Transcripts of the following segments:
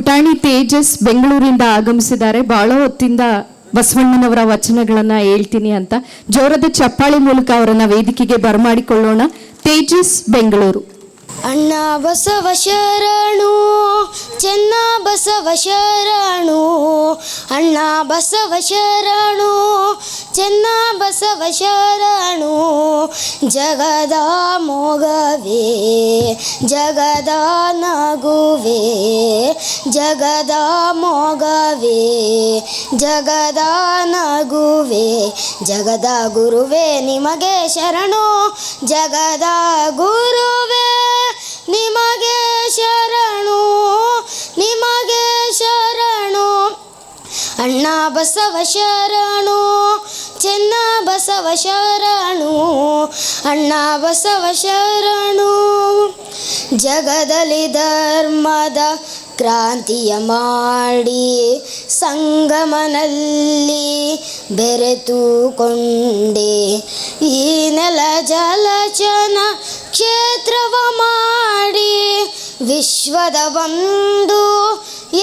ಪುಟಾಣಿ ತೇಜಸ್ ಬೆಂಗಳೂರಿಂದ ಆಗಮಿಸಿದ್ದಾರೆ. ಬಹಳ ಹೊತ್ತಿಂದ ಬಸವಣ್ಣನವರ ವಚನಗಳನ್ನ ಹೇಳ್ತೀನಿ ಅಂತ ಜೋರದ ಚಪ್ಪಾಳೆ ಮೂಲಕ ಅವರನ್ನ ವೇದಿಕೆಗೆ ಬರಮಾಡಿಕೊಳ್ಳೋಣ. ತೇಜಸ್ ಬೆಂಗಳೂರು. ಅಣ್ಣ ಬಸವ ಶರಣು, ಚೆನ್ನ ಬಸವ ಶರಣು, ಅಣ್ಣ ಬಸವ ಶರಣು, ಚೆನ್ನ ಬಸವ ಶರಣು. ಜಗದ ಮೊಗವೇ ಜಗದ ನಗುವೆ, ಜಗದ ಮೊಗವೇ ಜಗದ ನಗುವೆ, ಜಗದ ಗುರುವೇ ನಿಮಗೆ ಶರಣು, ಜಗದ ಗುರುವೇ ನಿಮಗೆ ಶರಣು, ನಿಮಗೆ ಶರಣು. ಅಣ್ಣ ಬಸವ ಶರಣು, ಚೆನ್ನ ಬಸವ ಶರಣು, ಅಣ್ಣ ಬಸವ ಶರಣು. ಜಗದಲ್ಲಿ ಧರ್ಮದ ಕ್ರಾಂತಿಯ ಮಾಡಿ ಸಂಗಮನಲ್ಲಿ ಬೆರೆತುಕೊಂಡೆ, ಈ ನೆಲ ಜಲಚನ ಕ್ಷೇತ್ರವ ಮಾಡಿ ವಿಶ್ವದ ಒಂದು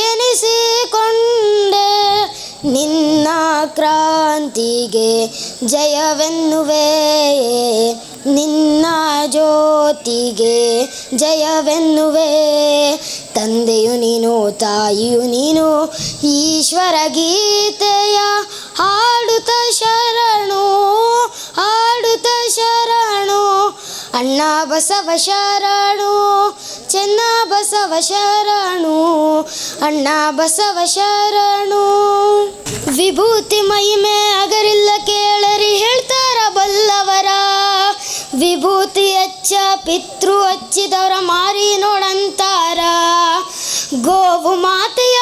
ಎನಿಸಿಕೊಂಡೆ. ನಿನ್ನ ಕ್ರಾಂತಿಗೆ ಜಯವೆನ್ನುವೆ, ನಿನ್ನ ಜ್ಯೋತಿಗೆ ಜಯವೆನ್ನುವೆ. ತಂದೆಯು ನೀನು, ತಾಯಿಯು ನೀನು, ಈಶ್ವರ ಗೀತೆಯ ಹಾಡುತ್ತ ಶರಣು, ಹಾಡುತ್ತ ಶರಣು. ಅಣ್ಣ ಬಸವ ಶರಣು, ಚೆನ್ನ ಬಸವ ಶರಣು, ಅಣ್ಣ ಬಸವ ಶರಣು. ವಿಭೂತಿ ಮಹಿಮೆ ಅಗರಿಲ್ಲ ಕೇಳರಿ ಹೇಳ್ತಾರ ಬಲ್ಲವರ, ವಿಭೂತಿ ಹಚ್ಚ ಪಿತೃ ಹಚ್ಚಿದವರ ಮಾರಿ ನೋಡಂತಾರ. ಗೋವು ಮಾತೆಯ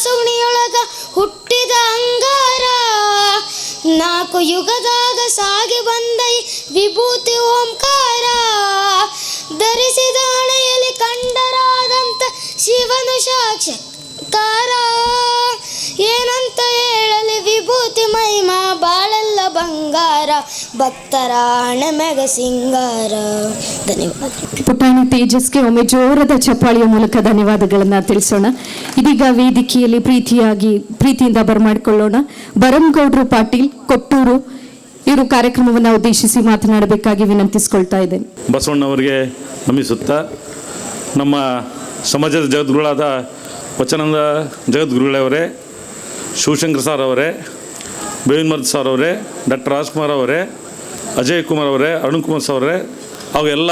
ಸುಗ್ನಿಯೊಳಗ ಹುಟ್ಟಿದ ಅಂಗಾರ, ನಾಲ್ಕು ಯುಗದಾಗ ಸಾಗಿ ಬಂದ ವಿಭೂತಿ ಓಂಕಾರ. ಧರಿಸಿದ ಹಣೆಯಲ್ಲಿ ಕಂಡರಾದಂತ ಶಿವನು ಸಾಕ್ಷಾತ್ಕಾರ. ಏನಂತ ಹೇಳಲಿ ವಿಭೂತಿ ಮಹಿಮಾ ಬಾಳೆಲ್ಲ ಬಂಗಾರ, ಭಕ್ತರ ಹಣೆ ಮೆಗ ಸಿಂಗಾರ. ಧನ್ಯವಾದ. ಪುಟಾಣಿ ತೇಜಸ್ಗೆ ಒಮ್ಮೆ ಜೋರದ ಚಪ್ಪಾಳಿಯ ಮೂಲಕ ಧನ್ಯವಾದಗಳನ್ನ ತಿಳಿಸೋಣ. ಇದೀಗ ವೇದಿಕೆಯಲ್ಲಿ ಪ್ರೀತಿಯಿಂದ ಬರಮಾಡಿಕೊಳ್ಳೋಣ ಬರಂಗೌಡ್ರು ಪಾಟೀಲ್ ಕೊಟ್ಟೂರು. ಇವರು ಕಾರ್ಯಕ್ರಮವನ್ನು ಉದ್ದೇಶಿಸಿ ಮಾತನಾಡಬೇಕಾಗಿ ವಿನಂತಿಸಿಕೊಳ್ತಾ ಇದ್ದೇನೆ. ಬಸವಣ್ಣವರಿಗೆ ನಮಿಸುತ್ತಾ, ನಮ್ಮ ಸಮಾಜದ ಜಗದ್ಗುರುಗಳಾದ ವಚನದ ಜಗದ್ಗುರುಗಳವರೇ, ಶಿವಶಂಕರ್ ಸರ್ ಅವರೇ, ಬೇವಿನಮರದ ಸರ್ ಅವರೇ, ಡಾಕ್ಟರ್ ರಾಜ್ಕುಮಾರ್ ಅವರೇ, ಅಜಯ್ ಕುಮಾರ್ ಅವರೇ, ಅರುಣ್ ಕುಮಾರ್ ಸರ್ ಅವರೇ, ಹಾಗೂ ಎಲ್ಲ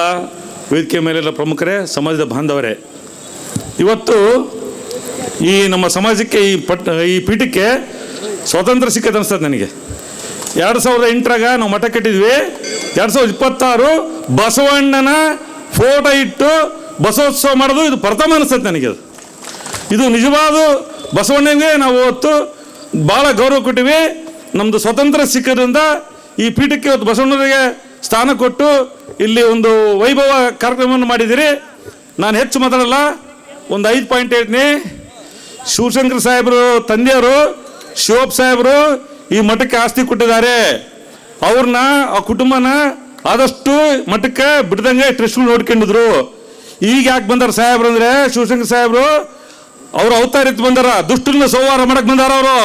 ವೇದಿಕೆ ಮೇಲೆಲ್ಲ ಪ್ರಮುಖರೇ, ಸಮಾಜದ ಬಾಂಧವರೇ, ಇವತ್ತು ಈ ನಮ್ಮ ಸಮಾಜಕ್ಕೆ ಈ ಪೀಠಕ್ಕೆ ಸ್ವಾತಂತ್ರ್ಯ ಸಿಕ್ಕದ ಅನಿಸ್ತದೆ ನನಗೆ. 2008ರಾಗ ನಾವು ಮಠ ಕಟ್ಟಿದ್ವಿ. 2026 ಬಸವಣ್ಣನ ಫೋಟೋ ಇಟ್ಟು ಬಸವೋತ್ಸವ ಮಾಡೋದು ಇದು ಪ್ರಥಮ ಅನಿಸ್ತದೆ ನನಗೆ. ಇದು ನಿಜವಾದ ಬಸವಣ್ಣನಿಗೆ ನಾವು ಇವತ್ತು ಭಾಳ ಗೌರವ ಕೊಟ್ಟಿವಿ. ನಮ್ಮದು ಸ್ವಾತಂತ್ರ್ಯ ಸಿಕ್ಕೋದ್ರಿಂದ ಈ ಪೀಠಕ್ಕೆ ಇವತ್ತು ಬಸವಣ್ಣರಿಗೆ ಸ್ಥಾನ ಕೊಟ್ಟು ಇಲ್ಲಿ ಒಂದು ವೈಭವ ಕಾರ್ಯಕ್ರಮವನ್ನು ಮಾಡಿದ್ದೀರಿ. ನಾನು ಹೆಚ್ಚು ಮಾತಾಡಲ್ಲ, ಒಂದು 5 ಪಾಯಿಂಟ್ ಹೇಳ್ತೀನಿ. ಶಿವಶಂಕರ್ ಸಾಹೇಬರು ತಂದೆಯವರು ಶಿವಪ್ಪ ಸಾಹೇಬರು ಈ ಮಠಕ್ಕೆ ಆಸ್ತಿ ಕೊಟ್ಟಿದ್ದಾರೆ. ಅವ್ರನ್ನ ಆ ಕುಟುಂಬನ ಆದಷ್ಟು ಮಠಕ್ಕೆ ಬಿಡ್ದಂಗೆ ಟ್ರಸ್ಟ್ಗಳು ನೋಡ್ಕೊಂಡಿದ್ರು. ಈಗ ಯಾಕೆ ಬಂದಾರ ಸಾಹೇಬ್ರು ಅಂದರೆ, ಶಿವಶಂಕರ್ ಸಾಹೇಬರು ಅವರು ಅವತಾರಿತ್ ಬಂದಾರ, ದುಷ್ಟನ್ನ ಸಂಹಾರ ಮಾಡಕ್ ಬಂದಾರ. ಅವರು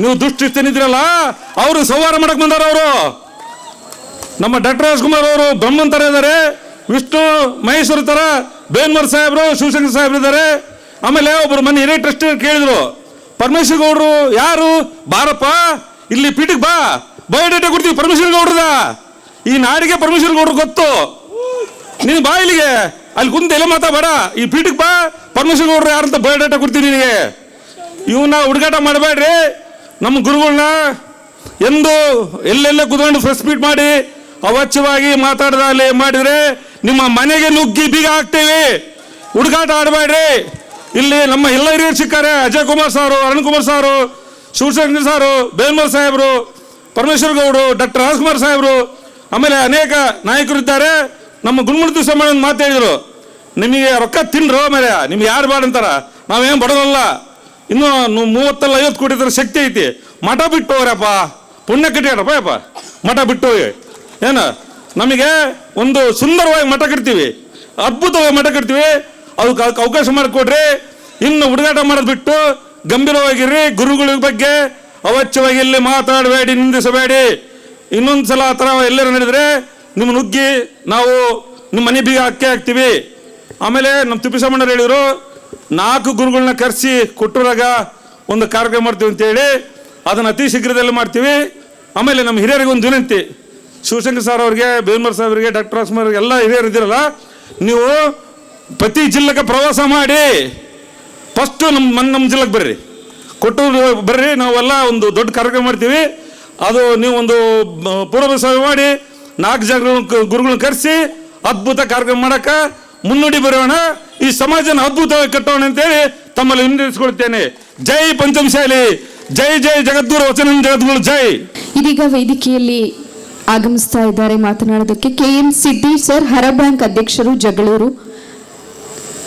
ನೀವು ದುಷ್ಟಿಸ್ತೇನಿದ್ರಲ್ಲ, ಅವರು ಸಂಹಾರ ಮಾಡಕ್ ಬಂದಾರ. ಅವರು ನಮ್ಮ ಡಾಕ್ಟರ್ ರಾಜ್ಕುಮಾರ್ ಅವರು ಬ್ರಹ್ಮನ್ ಥರ ಇದ್ದಾರೆ, ವಿಷ್ಣು ಮಹೇಶ್ವರ ಥರ ಬೇವಿನಮರದ ಸಾಹೇಬರು ಶಿವಶಂಕರ್ ಸಾಹೇಬ್ರು ಇದ್ದಾರೆ. ಆಮೇಲೆ ಒಬ್ಬರು ಮನೆ ಹಿರಿಯ ಟ್ರಸ್ಟ್ ಕೇಳಿದ್ರು, ಪರಮೇಶ್ವರ ಗೌಡರು ಯಾರು, ಬಾರಪ್ಪ ಇಲ್ಲಿ ಪೀಠಕ್ಕೆ ಬಾ, ಬಯೋಡೇಟಾ ಕೊಡ್ತೀವಿ ಪರಮೇಶ್ವರ ಗೌಡ್ರದ. ಈ ನಾಡಿಗೆ ಪರಮೇಶ್ವರ ಗೌಡ್ರು ಗೊತ್ತು, ನೀನು ಬಾ ಇಲ್ಲಿಗೆ, ಅಲ್ಲಿ ಕುಂತ ಎಲ್ಲ ಮಾತಾಡ, ಈ ಪೀಠಕ್ಕೆ ಬಾ, ಪರಮೇಶ್ವರ ಗೌಡ್ರು ಯಾರಂತ ಬಯೋಡೇಟಾ ಕೊಡ್ತೀನಿ ನಿನಗೆ. ಇವನ್ನ ಹುಡುಗಾಟ ಮಾಡಬೇಡ್ರಿ. ನಮ್ಮ ಗುರುಗಳನ್ನ ಎಂದು ಎಲ್ಲೆಲ್ಲ ಕುತ್ಕೊಂಡು ಪ್ರೆಸ್ ಮೀಟ್ ಮಾಡಿ ಅವಾಚ್ಯವಾಗಿ ಮಾತಾಡದಲ್ಲಿ ಮಾಡಿದ್ರೆ ನಿಮ್ಮ ಮನೆಗೆ ನುಗ್ಗಿ ಬೀಗ ಹಾಕ್ತೇವೆ. ಹುಡುಗಾಟ ಆಡಬೇಡ್ರಿ. ಇಲ್ಲಿ ನಮ್ಮ ಎಲ್ಲ ಹಿರಿಯರು ಸಿಕ್ಕಾರೆ, ಅಜಯ್ ಕುಮಾರ್ ಸಾರು, ಅರುಣ್ ಕುಮಾರ್ ಸಾರು, ಶಿವಶಂಕರ್ ಸಾರು, ಬೇವಿನಮರದ ಸಾಹೇಬರು, ಪರಮೇಶ್ವರ ಗೌಡರು, ಡಾಕ್ಟರ್ ರಾಜ್ಕುಮಾರ್ ಸಾಹೇಬರು, ಆಮೇಲೆ ಅನೇಕ ನಾಯಕರು ಇದ್ದಾರೆ. ನಮ್ಮ ಗುರುಮೂರ್ತಿ ಸ್ವಾಮಿ ಒಂದು ಮಾತು ಹೇಳಿದರು, ನಿಮಗೆ ರೊಕ್ಕ ತಿನ್ರೋ ಮೇಲೆ ನಿಮ್ಗೆ ಯಾರು ಬೇಡ ಅಂತಾರ, ನಾವೇನು ಬಡವಲ್ಲ, ಇನ್ನೂ 30-50 ಕೋಟಿ ಥರ ಶಕ್ತಿ ಐತಿ, ಮಠ ಬಿಟ್ಟು ಹೋಗ್ರಪ್ಪ, ಪುಣ್ಯ ಕಟ್ಟಿಯಾರಪ್ಪ ಯಪ್ಪ, ಮಠ ಬಿಟ್ಟು ಹೋಗಿ ಏನು ನಮಗೆ ಒಂದು ಸುಂದರವಾಗಿ ಮಠ ಕಟ್ತೀವಿ, ಅದ್ಭುತವಾಗಿ ಮಠ ಕಟ್ತೀವಿ. ಅದಕ್ಕೆ ಅವಕಾಶ ಮಾಡಿಕೊಡ್ರಿ. ಇನ್ನು ಹುಡುಗಾಟ ಮಾಡೋದು ಬಿಟ್ಟು ಗಂಭೀರವಾಗಿರ್ರಿ. ಗುರುಗಳ ಬಗ್ಗೆ ಅವಶ್ಯವಾಗಿ ಇಲ್ಲಿ ಮಾತಾಡಬೇಡಿ, ನಿಂದಿಸಬೇಡಿ. ಇನ್ನೊಂದು ಸಲ ಆ ಥರ ಎಲ್ಲರೂ ನಡೆದರೆ ನಿಮ್ಮ ನುಗ್ಗಿ ನಾವು ನಿಮ್ಮ ಮನೆ ಬೀಗ ಹಾಕ್ತೀವಿ. ಆಮೇಲೆ ನಮ್ಮ ತಿಪ್ಪೇಸ್ವಾಮಣ್ಣರು ಹೇಳಿದರು 4 ಗುರುಗಳನ್ನ ಕರೆಸಿ ಕೊಟ್ಟೂರಾಗ ಒಂದು ಕಾರ್ಯಕ್ರಮ ಮಾಡ್ತೀವಿ ಅಂತೇಳಿ, ಅದನ್ನು ಅತಿ ಶೀಘ್ರದಲ್ಲಿ ಮಾಡ್ತೀವಿ. ಆಮೇಲೆ ನಮ್ಮ ಹಿರಿಯರಿಗೆ ಒಂದು ವಿನಂತಿ, ಶಿವಶಂಕರ್ ಸರ್ ಅವ್ರಿಗೆ, ಬೇವಿನಮರದ ಸರ್ ಅವರಿಗೆ, ಡಾಕ್ಟರ್ ರಾಜ್ಕುಮಾರ್ ಅವರಿಗೆ ಎಲ್ಲ ಹಿರಿಯರು ಇದ್ದೀರಲ್ಲ, ನೀವು ಪ್ರತಿ ಜಿಲ್ಲೆಗೆ ಪ್ರವಾಸ ಮಾಡಿ ಫಸ್ಟು ನಮ್ಮ ಜಿಲ್ಲೆಗೆ ಬರ್ರಿ, ಕೊಟ್ಟೂರು ಬರ್ರಿ. ನಾವೆಲ್ಲ ಒಂದು ದೊಡ್ಡ ಕಾರ್ಯಕ್ರಮ ಮಾಡ್ತೀವಿ. ಅದು ನೀವು ಒಂದು ಪೂರ್ವಭಾವಿ ಮಾಡಿ 4 ಜನ ಗುರುಗಳನ್ನ ಕರೆಸಿ ಅದ್ಭುತ ಕಾರ್ಯಕ್ರಮ ಮಾಡೋಕೆ ಮುನ್ನುಡಿ ಬರೋಣ. ಈ ಸಮಾಜನ ಅದ್ಭುತವಾಗಿ ಕಟ್ಟೋಣ ಅಂತೇಳಿ ತಮ್ಮಲ್ಲಿ ವಿನಂತಿಸಿಕೊಳ್ತೇನೆ. ಜೈ ಪಂಚಮಶಾಲಿ, ಜೈ ಜೈ ಜಗದ್ಗುರು ವಚನ ಜಗದ್ಗುರು ಜೈ. ಇದೀಗ ವೇದಿಕೆಯಲ್ಲಿ ಆಗಮಿಸ್ತಾ ಇದ್ದಾರೆ ಮಾತನಾಡೋದಕ್ಕೆ KM ಸಿದ್ದೇಶ್ ಸರ್, ಹರ ಬ್ಯಾಂಕ್ ಅಧ್ಯಕ್ಷರು, ಜಗಳೂರು.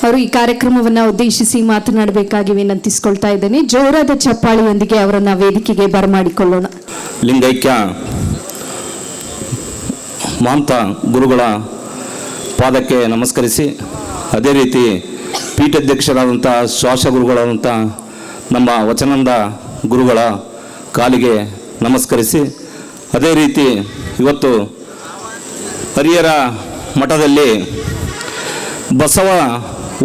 ಅವರು ಈ ಕಾರ್ಯಕ್ರಮವನ್ನು ಉದ್ದೇಶಿಸಿ ಮಾತನಾಡಬೇಕಾಗಿ ವಿನಂತಿಸಿಕೊಳ್ತಾ ಇದ್ದೇನೆ. ಜೋರಾದ ಚಪ್ಪಾಳಿಯೊಂದಿಗೆ ಅವರನ್ನ ವೇದಿಕೆಗೆ ಬರಮಾಡಿಕೊಳ್ಳೋಣ. ಲಿಂಗೈಕ್ಯ ಮಹಂತ ಗುರುಗಳ ಪಾದಕ್ಕೆ ನಮಸ್ಕರಿಸಿ, ಅದೇ ರೀತಿ ಪೀಠಾಧ್ಯಕ್ಷರಾದಂಥ ಶ್ವಾಸಗುರುಗಳಾದಂಥ ನಮ್ಮ ವಚನಂದ ಗುರುಗಳ ಕಾಲಿಗೆ ನಮಸ್ಕರಿಸಿ, ಅದೇ ರೀತಿ ಇವತ್ತು ಹರಿಹರ ಮಠದಲ್ಲಿ ಬಸವ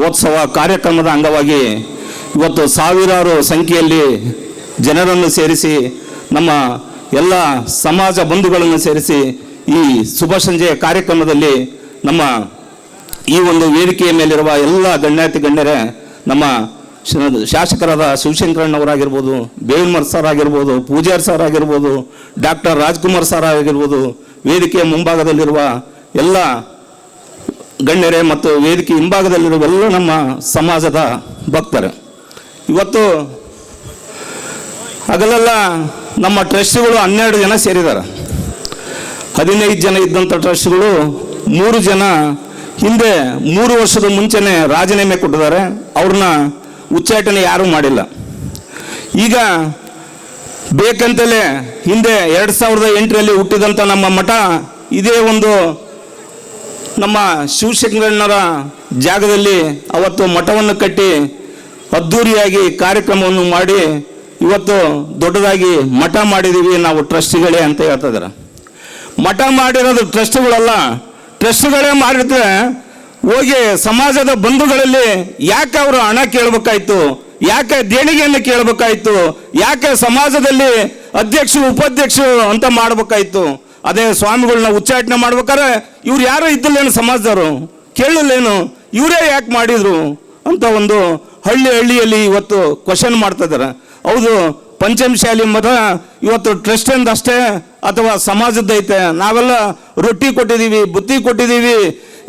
ಉತ್ಸವ ಕಾರ್ಯಕ್ರಮದ ಅಂಗವಾಗಿ ಇವತ್ತು ಸಾವಿರಾರು ಸಂಖ್ಯೆಯಲ್ಲಿ ಜನರನ್ನು ಸೇರಿಸಿ, ನಮ್ಮ ಎಲ್ಲ ಸಮಾಜ ಬಂಧುಗಳನ್ನು ಸೇರಿಸಿ ಈ ಶುಭ ಸಂಜೆಯ ಕಾರ್ಯಕ್ರಮದಲ್ಲಿ ನಮ್ಮ ಈ ಒಂದು ವೇದಿಕೆಯ ಮೇಲಿರುವ ಎಲ್ಲ ಗಣ್ಯಾತಿ ಗಣ್ಯರೇ, ನಮ್ಮ ಶಾಸಕರಾದ ಶಿವಶಂಕರಣ್ಣವರಾಗಿರ್ಬೋದು, ಬೇವಿನಮರದ ಸರ್ ಆಗಿರ್ಬೋದು, ಪೂಜಾರಿ ಸರ್ ಆಗಿರ್ಬೋದು, ಡಾಕ್ಟರ್ ರಾಜ್ಕುಮಾರ್ ಸರ್ ಆಗಿರ್ಬೋದು, ವೇದಿಕೆಯ ಮುಂಭಾಗದಲ್ಲಿರುವ ಎಲ್ಲ ಗಣ್ಯರೇ ಮತ್ತು ವೇದಿಕೆ ಹಿಂಭಾಗದಲ್ಲಿರುವ ಎಲ್ಲ ನಮ್ಮ ಸಮಾಜದ ಭಕ್ತರು. ಇವತ್ತು ಹಗಲೆಲ್ಲ ನಮ್ಮ ಟ್ರಸ್ಟಿಗಳು 12 ಜನ ಸೇರಿದ್ದಾರೆ. 15 ಜನ ಇದ್ದಂಥ ಟ್ರಸ್ಟಿಗಳು 3 ಜನ ಹಿಂದೆ 3 ವರ್ಷದ ಮುಂಚೆನೇ ರಾಜೀನಾಮೆ ಕೊಟ್ಟಿದ್ದಾರೆ. ಅವ್ರನ್ನ ಉಚ್ಚಾಟನೆ ಯಾರೂ ಮಾಡಿಲ್ಲ. ಈಗ ಬೇಕಂತಲೇ ಹಿಂದೆ 2008ರಲ್ಲಿ ಹುಟ್ಟಿದಂಥ ನಮ್ಮ ಮಠ ಇದೇ ಒಂದು ನಮ್ಮ ಶಿವಶಂಕರಣ್ಣರ ಜಾಗದಲ್ಲಿ ಅವತ್ತು ಮಠವನ್ನು ಕಟ್ಟಿ ಅದ್ಧೂರಿಯಾಗಿ ಕಾರ್ಯಕ್ರಮವನ್ನು ಮಾಡಿ ಇವತ್ತು ದೊಡ್ಡದಾಗಿ ಮಠ ಮಾಡಿದ್ದೀವಿ ನಾವು ಟ್ರಸ್ಟಿಗಳೇ ಅಂತ ಹೇಳ್ತಾ ಇದ್ದಾರೆ. ಮಠ ಮಾಡಿರೋದು ಟ್ರಸ್ಟ್ಗಳಲ್ಲ. ಟ್ರಸ್ಟ್ಗಳೇ ಮಾಡಿದ್ರೆ ಹೋಗಿ ಸಮಾಜದ ಬಂಧುಗಳಲ್ಲಿ ಯಾಕೆ ಅವರು ಹಣ ಕೇಳಬೇಕಾಯ್ತು, ಯಾಕೆ ದೇಣಿಗೆಯನ್ನು ಕೇಳಬೇಕಾಯ್ತು, ಯಾಕೆ ಸಮಾಜದಲ್ಲಿ ಅಧ್ಯಕ್ಷರು ಉಪಾಧ್ಯಕ್ಷರು ಅಂತ ಮಾಡಬೇಕಾಯ್ತು? ಅದೇ ಸ್ವಾಮಿಗಳನ್ನ ಉಚ್ಚಾಟನೆ ಮಾಡ್ಬೇಕಾದ್ರೆ ಇವ್ರು ಯಾರು ಇದ್ದಿಲ್ಲೇನು ಸಮಾಜದವರು, ಕೇಳಲೇನು, ಇವರೇ ಯಾಕೆ ಮಾಡಿದ್ರು ಅಂತ ಒಂದು ಹಳ್ಳಿಯಲ್ಲಿ ಇವತ್ತು ಕ್ವಶನ್ ಮಾಡ್ತಾ ಇದ್ದಾರೆ. ಹೌದು, ಪಂಚಮಶಾಲಿ ಮಠ ಇವತ್ತು ಟ್ರಸ್ಟ್ ಅಂತ ಅಷ್ಟೇ ಅಥವಾ ಸಮಾಜದ್ದೈತೆ. ನಾವೆಲ್ಲ ರೊಟ್ಟಿ ಕೊಟ್ಟಿದ್ದೀವಿ, ಬುತ್ತಿ ಕೊಟ್ಟಿದ್ದೀವಿ,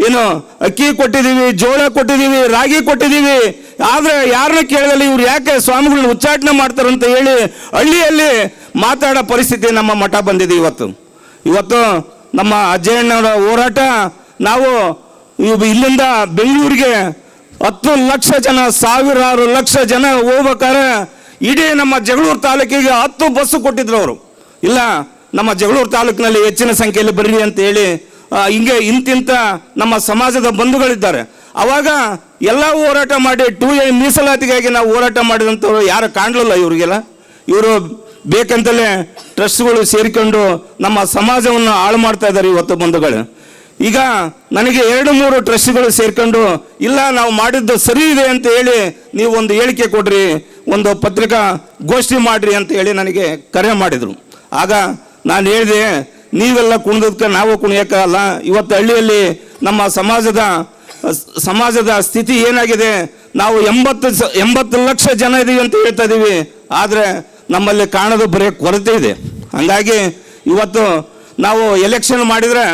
ಏನು ಅಕ್ಕಿ ಕೊಟ್ಟಿದ್ದೀವಿ, ಜೋಳ ಕೊಟ್ಟಿದ್ದೀವಿ, ರಾಗಿ ಕೊಟ್ಟಿದ್ದೀವಿ. ಆದರೆ ಯಾರನ್ನ ಕೇಳಿದಲ್ಲಿ ಇವ್ರು ಯಾಕೆ ಸ್ವಾಮಿಗಳನ್ನ ಉಚ್ಚಾಟನೆ ಮಾಡ್ತಾರಂತ ಹೇಳಿ ಹಳ್ಳಿಯಲ್ಲಿ ಮಾತಾಡೋ ಪರಿಸ್ಥಿತಿ ನಮ್ಮ ಮಠ ಬಂದಿದೆ. ಇವತ್ತು ನಮ್ಮ ಅಜ್ಜಯ್ಯನವರ ಹೋರಾಟ, ನಾವು ಇಲ್ಲಿಂದ ಬೆಂಗಳೂರಿಗೆ 10 ಲಕ್ಷ ಜನ, ಸಾವಿರಾರು ಲಕ್ಷ ಜನ ಹೋಗ್ಬೇಕಾದ್ರೆ ಇಡೀ ನಮ್ಮ ಜಗಳೂರು ತಾಲೂಕಿಗೆ 10 ಬಸ್ಸು ಕೊಟ್ಟಿದ್ರು ಅವರು. ಇಲ್ಲ, ನಮ್ಮ ಜಗಳೂರು ತಾಲೂಕಿನಲ್ಲಿ ಹೆಚ್ಚಿನ ಸಂಖ್ಯೆಯಲ್ಲಿ ಬರ್ರಿ ಅಂತ ಹೇಳಿ ಹಿಂಗೆ ಇಂತಿಂತ ನಮ್ಮ ಸಮಾಜದ ಬಂಧುಗಳಿದ್ದಾರೆ. ಅವಾಗ ಎಲ್ಲ ಹೋರಾಟ ಮಾಡಿ 2A ಮೀಸಲಾತಿಗಾಗಿ ನಾವು ಹೋರಾಟ ಮಾಡಿದಂಥವ್ರು ಯಾರು ಕಾಣಲಿಲ್ಲ ಇವರಿಗೆಲ್ಲ. ಇವರು ಬೇಕಂತಲೇ ಟ್ರಸ್ಟ್ಗಳು ಸೇರಿಕೊಂಡು ನಮ್ಮ ಸಮಾಜವನ್ನು ಹಾಳು ಮಾಡ್ತಾ ಇದ್ದಾರೆ ಇವತ್ತು ಬಂಧುಗಳು. ಈಗ ನನಗೆ 2-3 ಟ್ರಸ್ಟ್ಗಳು ಸೇರ್ಕೊಂಡು ಇಲ್ಲ ನಾವು ಮಾಡಿದ್ದು ಸರಿ ಇದೆ ಅಂತ ಹೇಳಿ ನೀವು ಒಂದು ಹೇಳಿಕೆ ಕೊಡ್ರಿ, ಒಂದು ಪತ್ರಿಕಾ ಗೋಷ್ಠಿ ಮಾಡ್ರಿ ಅಂತ ಹೇಳಿ ನನಗೆ ಕರೆ ಮಾಡಿದರು. ಆಗ ನಾನು ಹೇಳಿದೆ, ನೀವೆಲ್ಲ ಕುಣಿದಕ್ಕೆ ನಾವು ಕುಣಿಯೋಕ್ಕಲ್ಲ. ಇವತ್ತು ಹಳ್ಳಿಯಲ್ಲಿ ನಮ್ಮ ಸಮಾಜದ ಸ್ಥಿತಿ ಏನಾಗಿದೆ, ನಾವು 80 ಲಕ್ಷ ಜನ ಇದೀವಿ ಅಂತ ಹೇಳ್ತಾ ಇದ್ದೀವಿ, ಆದರೆ ನಮ್ಮಲ್ಲಿ ಕಾಣೋದು ಬರೀ ಕೊರತೆ ಇದೆ. ಹಾಗಾಗಿ ಇವತ್ತು ನಾವು ಎಲೆಕ್ಷನ್ ಮಾಡಿದರೆ,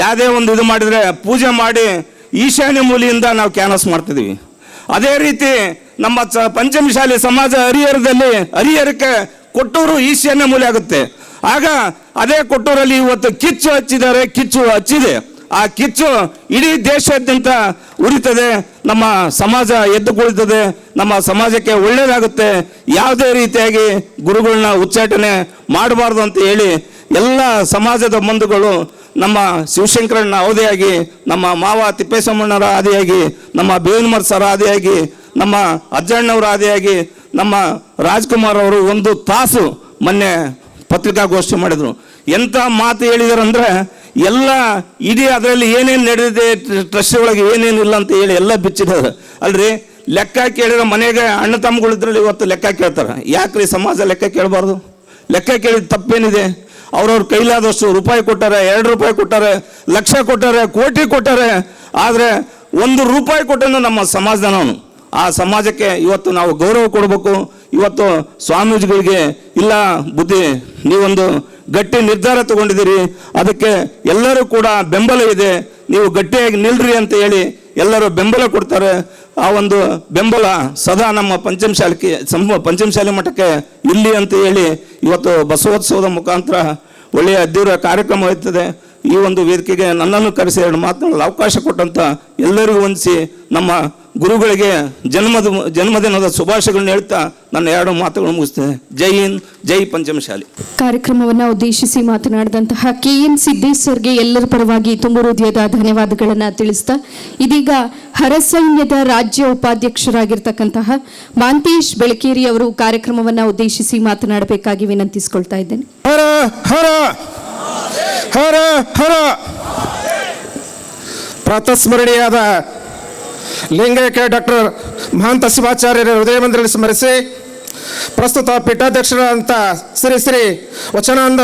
ಯಾವುದೇ ಒಂದು ಇದು ಮಾಡಿದರೆ ಪೂಜೆ ಮಾಡಿ ಈಶಾನ್ಯ ಮೂಲೆಯಿಂದ ನಾವು ಕ್ಯಾನ್ವಸ್ ಮಾಡ್ತಿದ್ದೀವಿ. ಅದೇ ರೀತಿ ನಮ್ಮ ಪಂಚಮಶಾಲಿ ಸಮಾಜ ಹರಿಹರಕ್ಕೆ ಕೊಟ್ಟೂರು ಈಶಾನ್ಯ ಮೂಲೆ ಆಗುತ್ತೆ. ಆಗ ಅದೇ ಕೊಟ್ಟೂರಲ್ಲಿ ಇವತ್ತು ಕಿಚ್ಚು ಹಚ್ಚಿದೆ. ಆ ಕಿಚ್ಚು ಇಡೀ ದೇಶಾದ್ಯಂತ ಉರಿತದೆ. ನಮ್ಮ ಸಮಾಜ ಎದ್ದು ಕುಳಿತದೆ, ನಮ್ಮ ಸಮಾಜಕ್ಕೆ ಒಳ್ಳೆಯದಾಗುತ್ತೆ. ಯಾವುದೇ ರೀತಿಯಾಗಿ ಗುರುಗಳನ್ನ ಉಚ್ಚಾಟನೆ ಮಾಡಬಾರ್ದು ಅಂತ ಹೇಳಿ ಎಲ್ಲ ಸಮಾಜದ ಬಂಧುಗಳು ನಮ್ಮ ಶಿವಶಂಕರಣ್ಣ ಆದಿಯಾಗಿ, ನಮ್ಮ ಮಾವ ತಿಪ್ಪೇಸ್ವಾಮಣ್ಣರ ಆದಿಯಾಗಿ, ನಮ್ಮ ಬೇವಿನಮರದ ಸರ್ ಆದಿಯಾಗಿ, ನಮ್ಮ ಅಜ್ಜಣ್ಣವರ ಆದಿಯಾಗಿ ನಮ್ಮ ರಾಜ್ಕುಮಾರ್ ಅವರು 1 ತಾಸು ಮೊನ್ನೆ ಪತ್ರಿಕಾಗೋಷ್ಠಿ ಮಾಡಿದರು. ಎಂಥ ಮಾತು ಹೇಳಿದಾರಂದ್ರೆ ಎಲ್ಲ ಇಡೀ ಅದರಲ್ಲಿ ಏನೇನು ನಡೆದಿದೆ, ಟ್ರಸ್ಟ್ ಒಳಗೆ ಏನೇನಿಲ್ಲ ಅಂತ ಹೇಳಿ ಎಲ್ಲ ಬಿಚ್ಚಿದ್ದಾರೆ. ಅಲ್ರಿ, ಲೆಕ್ಕ ಕೇಳಿದ್ರೆ ಮನೆಗೆ ಅಣ್ಣ ತಮ್ಮಗಳಿದ್ರಲ್ಲಿ ಇವತ್ತು ಲೆಕ್ಕ ಕೇಳ್ತಾರೆ. ಯಾಕ್ರಿ ಸಮಾಜ ಲೆಕ್ಕ ಕೇಳಬಾರ್ದು? ಲೆಕ್ಕ ಕೇಳಿದ ತಪ್ಪೇನಿದೆ? ಅವ್ರವ್ರ ಕೈಲಾದಷ್ಟು ರೂಪಾಯಿ ಕೊಟ್ಟಾರೆ, 2 ರೂಪಾಯಿ ಕೊಟ್ಟಾರೆ, ಲಕ್ಷ ಕೊಟ್ಟಾರೆ, ಕೋಟಿ ಕೊಟ್ಟಾರೆ. ಆದರೆ 1 ರೂಪಾಯಿ ಕೊಟ್ಟನು ನಮ್ಮ ಸಮಾಜದವನು. ಆ ಸಮಾಜಕ್ಕೆ ಇವತ್ತು ನಾವು ಗೌರವ ಕೊಡಬೇಕು. ಇವತ್ತು ಸ್ವಾಮೀಜಿಗಳಿಗೆ ಇಲ್ಲ ಬುದ್ಧಿ, ನೀವೊಂದು ಗಟ್ಟಿ ನಿರ್ಧಾರ ತಗೊಂಡಿದ್ದೀರಿ, ಅದಕ್ಕೆ ಎಲ್ಲರೂ ಕೂಡ ಬೆಂಬಲ ಇದೆ, ನೀವು ಗಟ್ಟಿಯಾಗಿ ನಿಲ್ರಿ ಅಂತ ಹೇಳಿ ಎಲ್ಲರೂ ಬೆಂಬಲ ಕೊಡ್ತಾರೆ. ಆ ಒಂದು ಬೆಂಬಲ ಸದಾ ನಮ್ಮ ಪಂಚಮಶಾಲಿ ಮಠಕ್ಕೆ ಇಲ್ಲಿ ಅಂತ ಹೇಳಿ ಇವತ್ತು ಬಸವೋತ್ಸವದ ಮುಖಾಂತರ ಒಳ್ಳೆಯ ಅದ್ದೂರಿಯ ಕಾರ್ಯಕ್ರಮ ಇರ್ತದೆ. ಈ ಒಂದು ವೇದಿಕೆಗೆ ನನ್ನನ್ನು ಕರೆಸಿ 2 ಮಾತನಾಡಲು ಅವಕಾಶ ಕೊಟ್ಟಂತ ಎಲ್ಲರಿಗೂ ವಂದಿಸಿ ನಮ್ಮ ಗುರುಗಳಿಗೆ ಜನ್ಮದಿನದ ಶುಭಾಶಯಗಳನ್ನ ಹೇಳ್ತಾ ನನ್ನ 2 ಮಾತುಗಳು ಮುಗಿಸ್ತೇನೆ. ಜೈ ಹಿಂದ್, ಜೈ ಪಂಚಮಶಾಲಿ. ಕಾರ್ಯಕ್ರಮವನ್ನು ಉದ್ದೇಶಿಸಿ ಮಾತನಾಡಿದಂತಹ KN ಸಿದ್ದೇಶ್ವರ್ಗೆ ಎಲ್ಲರ ಪರವಾಗಿ ತುಂಬ ಹೃದಯದ ಧನ್ಯವಾದಗಳನ್ನು ತಿಳಿಸ್ತಾ, ಇದೀಗ ಹರಸೈನ್ಯದ ರಾಜ್ಯ ಉಪಾಧ್ಯಕ್ಷರಾಗಿರ್ತಕ್ಕಂತಹ ಮಾಂತೇಶ್ ಬೆಳಕೇರಿ ಅವರು ಕಾರ್ಯಕ್ರಮವನ್ನು ಉದ್ದೇಶಿಸಿ ಮಾತನಾಡಬೇಕಾಗಿ ವಿನಂತಿಸಿಕೊಳ್ತಾ ಇದ್ದೇನೆ. ಹರ ಹರ ಹರ ಹರ. ಪ್ರಾತಸ್ಮರಣೀಯಾದ ಲಿಂಗೈಕ್ಯ ಡಾಕ್ಟರ್ ಮಹಾಂತ ಶಿವಾಚಾರ್ಯರ ಹೃದಯ ಮಂದಿರದಲ್ಲಿ ಸ್ಮರಿಸಿ, ಪ್ರಸ್ತುತ ಪೀಠಾಧ್ಯಕ್ಷರಾದಂಥ ಶ್ರೀ ವಚನಾನಂದ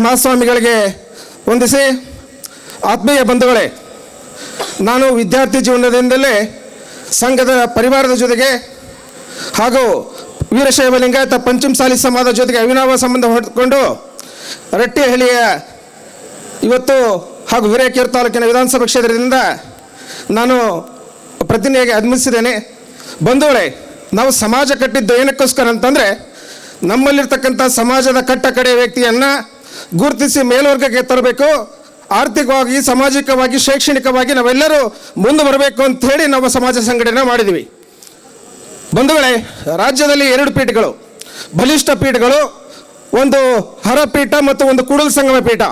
ಮಹಾಸ್ವಾಮಿಗಳಿಗೆ ವಂದಿಸಿ, ಆತ್ಮೀಯ ಬಂಧುಗಳೇ, ನಾನು ವಿದ್ಯಾರ್ಥಿ ಜೀವನದಿಂದಲೇ ಸಂಘದ ಪರಿವಾರದ ಜೊತೆಗೆ ಹಾಗೂ ವೀರಶೈವ ಲಿಂಗಾಯತ ಪಂಚಮಸಾಲಿ ಸಮಾಜದ ಜೊತೆಗೆ ಅವಿನಾವ ಸಂಬಂಧ ಹೊಂದಿಕೊಂಡು ರಟ್ಟಿಹಳ್ಳಿಯ ಇವತ್ತು ಹಾಗೂ ಹಿರೇಕೆರೂರು ತಾಲೂಕಿನ ವಿಧಾನಸಭಾ ಕ್ಷೇತ್ರದಿಂದ ನಾನು ಪ್ರತಿನಿಧಿಯಾಗಿ ಆಗಮಿಸಿದ್ದೇನೆ. ಬಂಧುಗಳೇ, ನಾವು ಸಮಾಜ ಕಟ್ಟಿದ್ದು ಏನಕ್ಕೋಸ್ಕರ ಅಂತಂದರೆ, ನಮ್ಮಲ್ಲಿರ್ತಕ್ಕಂಥ ಸಮಾಜದ ಕಟ್ಟ ಕಡೆಯ ವ್ಯಕ್ತಿಯನ್ನು ಗುರುತಿಸಿ ಮೇಲ್ವರ್ಗಕ್ಕೆ ತರಬೇಕು, ಆರ್ಥಿಕವಾಗಿ, ಸಾಮಾಜಿಕವಾಗಿ, ಶೈಕ್ಷಣಿಕವಾಗಿ ನಾವೆಲ್ಲರೂ ಮುಂದೆ ಬರಬೇಕು ಅಂತ ಹೇಳಿ ನಾವು ಸಮಾಜ ಸಂಘಟನೆ ಮಾಡಿದ್ವಿ. ಬಂಧುಗಳೇ, ರಾಜ್ಯದಲ್ಲಿ 2 ಪೀಠಗಳು, ಬಲಿಷ್ಠ ಪೀಠಗಳು, ಒಂದು ಹರಪೀಠ ಮತ್ತು ಒಂದು ಕೂಡಲ ಸಂಗಮ ಪೀಠ.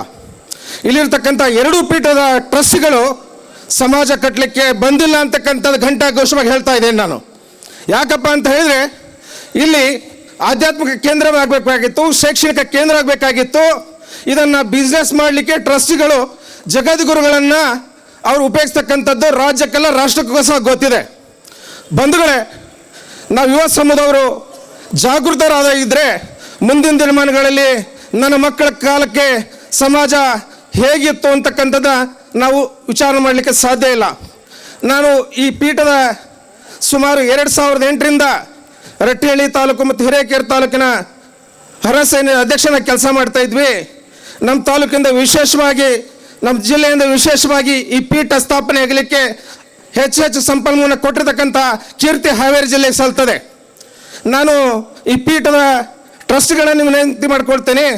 ಇಲ್ಲಿರ್ತಕ್ಕಂಥ 2 ಪೀಠದ ಟ್ರಸ್ಟ್ಗಳು ಸಮಾಜ ಕಟ್ಟಲಿಕ್ಕೆ ಬಂದಿಲ್ಲ ಅಂತಕ್ಕಂಥದ್ದು ಘಂಟಾಘೋಷವಾಗಿ ಹೇಳ್ತಾ ಇದ್ದೇನೆ ನಾನು. ಯಾಕಪ್ಪ ಅಂತ ಹೇಳಿದರೆ, ಇಲ್ಲಿ ಆಧ್ಯಾತ್ಮಿಕ ಕೇಂದ್ರ ಆಗಬೇಕಾಗಿತ್ತು, ಶೈಕ್ಷಣಿಕ ಕೇಂದ್ರ ಆಗಬೇಕಾಗಿತ್ತು. ಇದನ್ನು ಬಿಸ್ನೆಸ್ ಮಾಡಲಿಕ್ಕೆ ಟ್ರಸ್ಟಿಗಳು ಜಗದ್ಗುರುಗಳನ್ನು ಅವರು ಉಪಯೋಗಿಸ್ತಕ್ಕಂಥದ್ದು ರಾಜ್ಯಕ್ಕೆಲ್ಲ ರಾಷ್ಟ್ರಕ್ಕೋಸ್ಕರ ಗೊತ್ತಿದೆ. ಬಂಧುಗಳೇ, ನಾವು ಯುವ ಸಮುದಾಯವರು ಜಾಗೃತರಾಗಿದ್ದರೆ ಮುಂದಿನ ದಿನಮಾನಗಳಲ್ಲಿ ನನ್ನ ಮಕ್ಕಳ ಕಾಲಕ್ಕೆ ಸಮಾಜ ಹೇಗಿತ್ತು ಅಂತಕ್ಕಂಥದ್ದು ನಾವು ವಿಚಾರ ಮಾಡಲಿಕ್ಕೆ ಸಾಧ್ಯ ಇಲ್ಲ. ನಾನು ಈ ಪೀಠದ ಸುಮಾರು 2008ರಿಂದ ರಟ್ಟಿಹಳ್ಳಿ ತಾಲೂಕು ಮತ್ತು ಹಿರೇಕೆರೂರು ತಾಲೂಕಿನ ಹರಸೈನ್ಯ ಅಧ್ಯಕ್ಷನ ಕೆಲಸ ಮಾಡ್ತಾ ಇದ್ವಿ. ನಮ್ಮ ತಾಲೂಕಿಂದ ವಿಶೇಷವಾಗಿ, ನಮ್ಮ ಜಿಲ್ಲೆಯಿಂದ ವಿಶೇಷವಾಗಿ ಈ ಪೀಠ ಸ್ಥಾಪನೆ ಆಗಲಿಕ್ಕೆ ಹೆಚ್ಚು ಸಂಪನ್ಮೂಲ ಕೊಟ್ಟಿರ್ತಕ್ಕಂಥ ಕೀರ್ತಿ ಹಾವೇರಿ ಜಿಲ್ಲೆಗೆ ಸಲ್ತದೆ. ನಾನು ಈ ಪೀಠದ ಟ್ರಸ್ಟ್ಗಳನ್ನು ವಿನಂತಿ ಮಾಡ್ಕೊಳ್ತೇನೆ,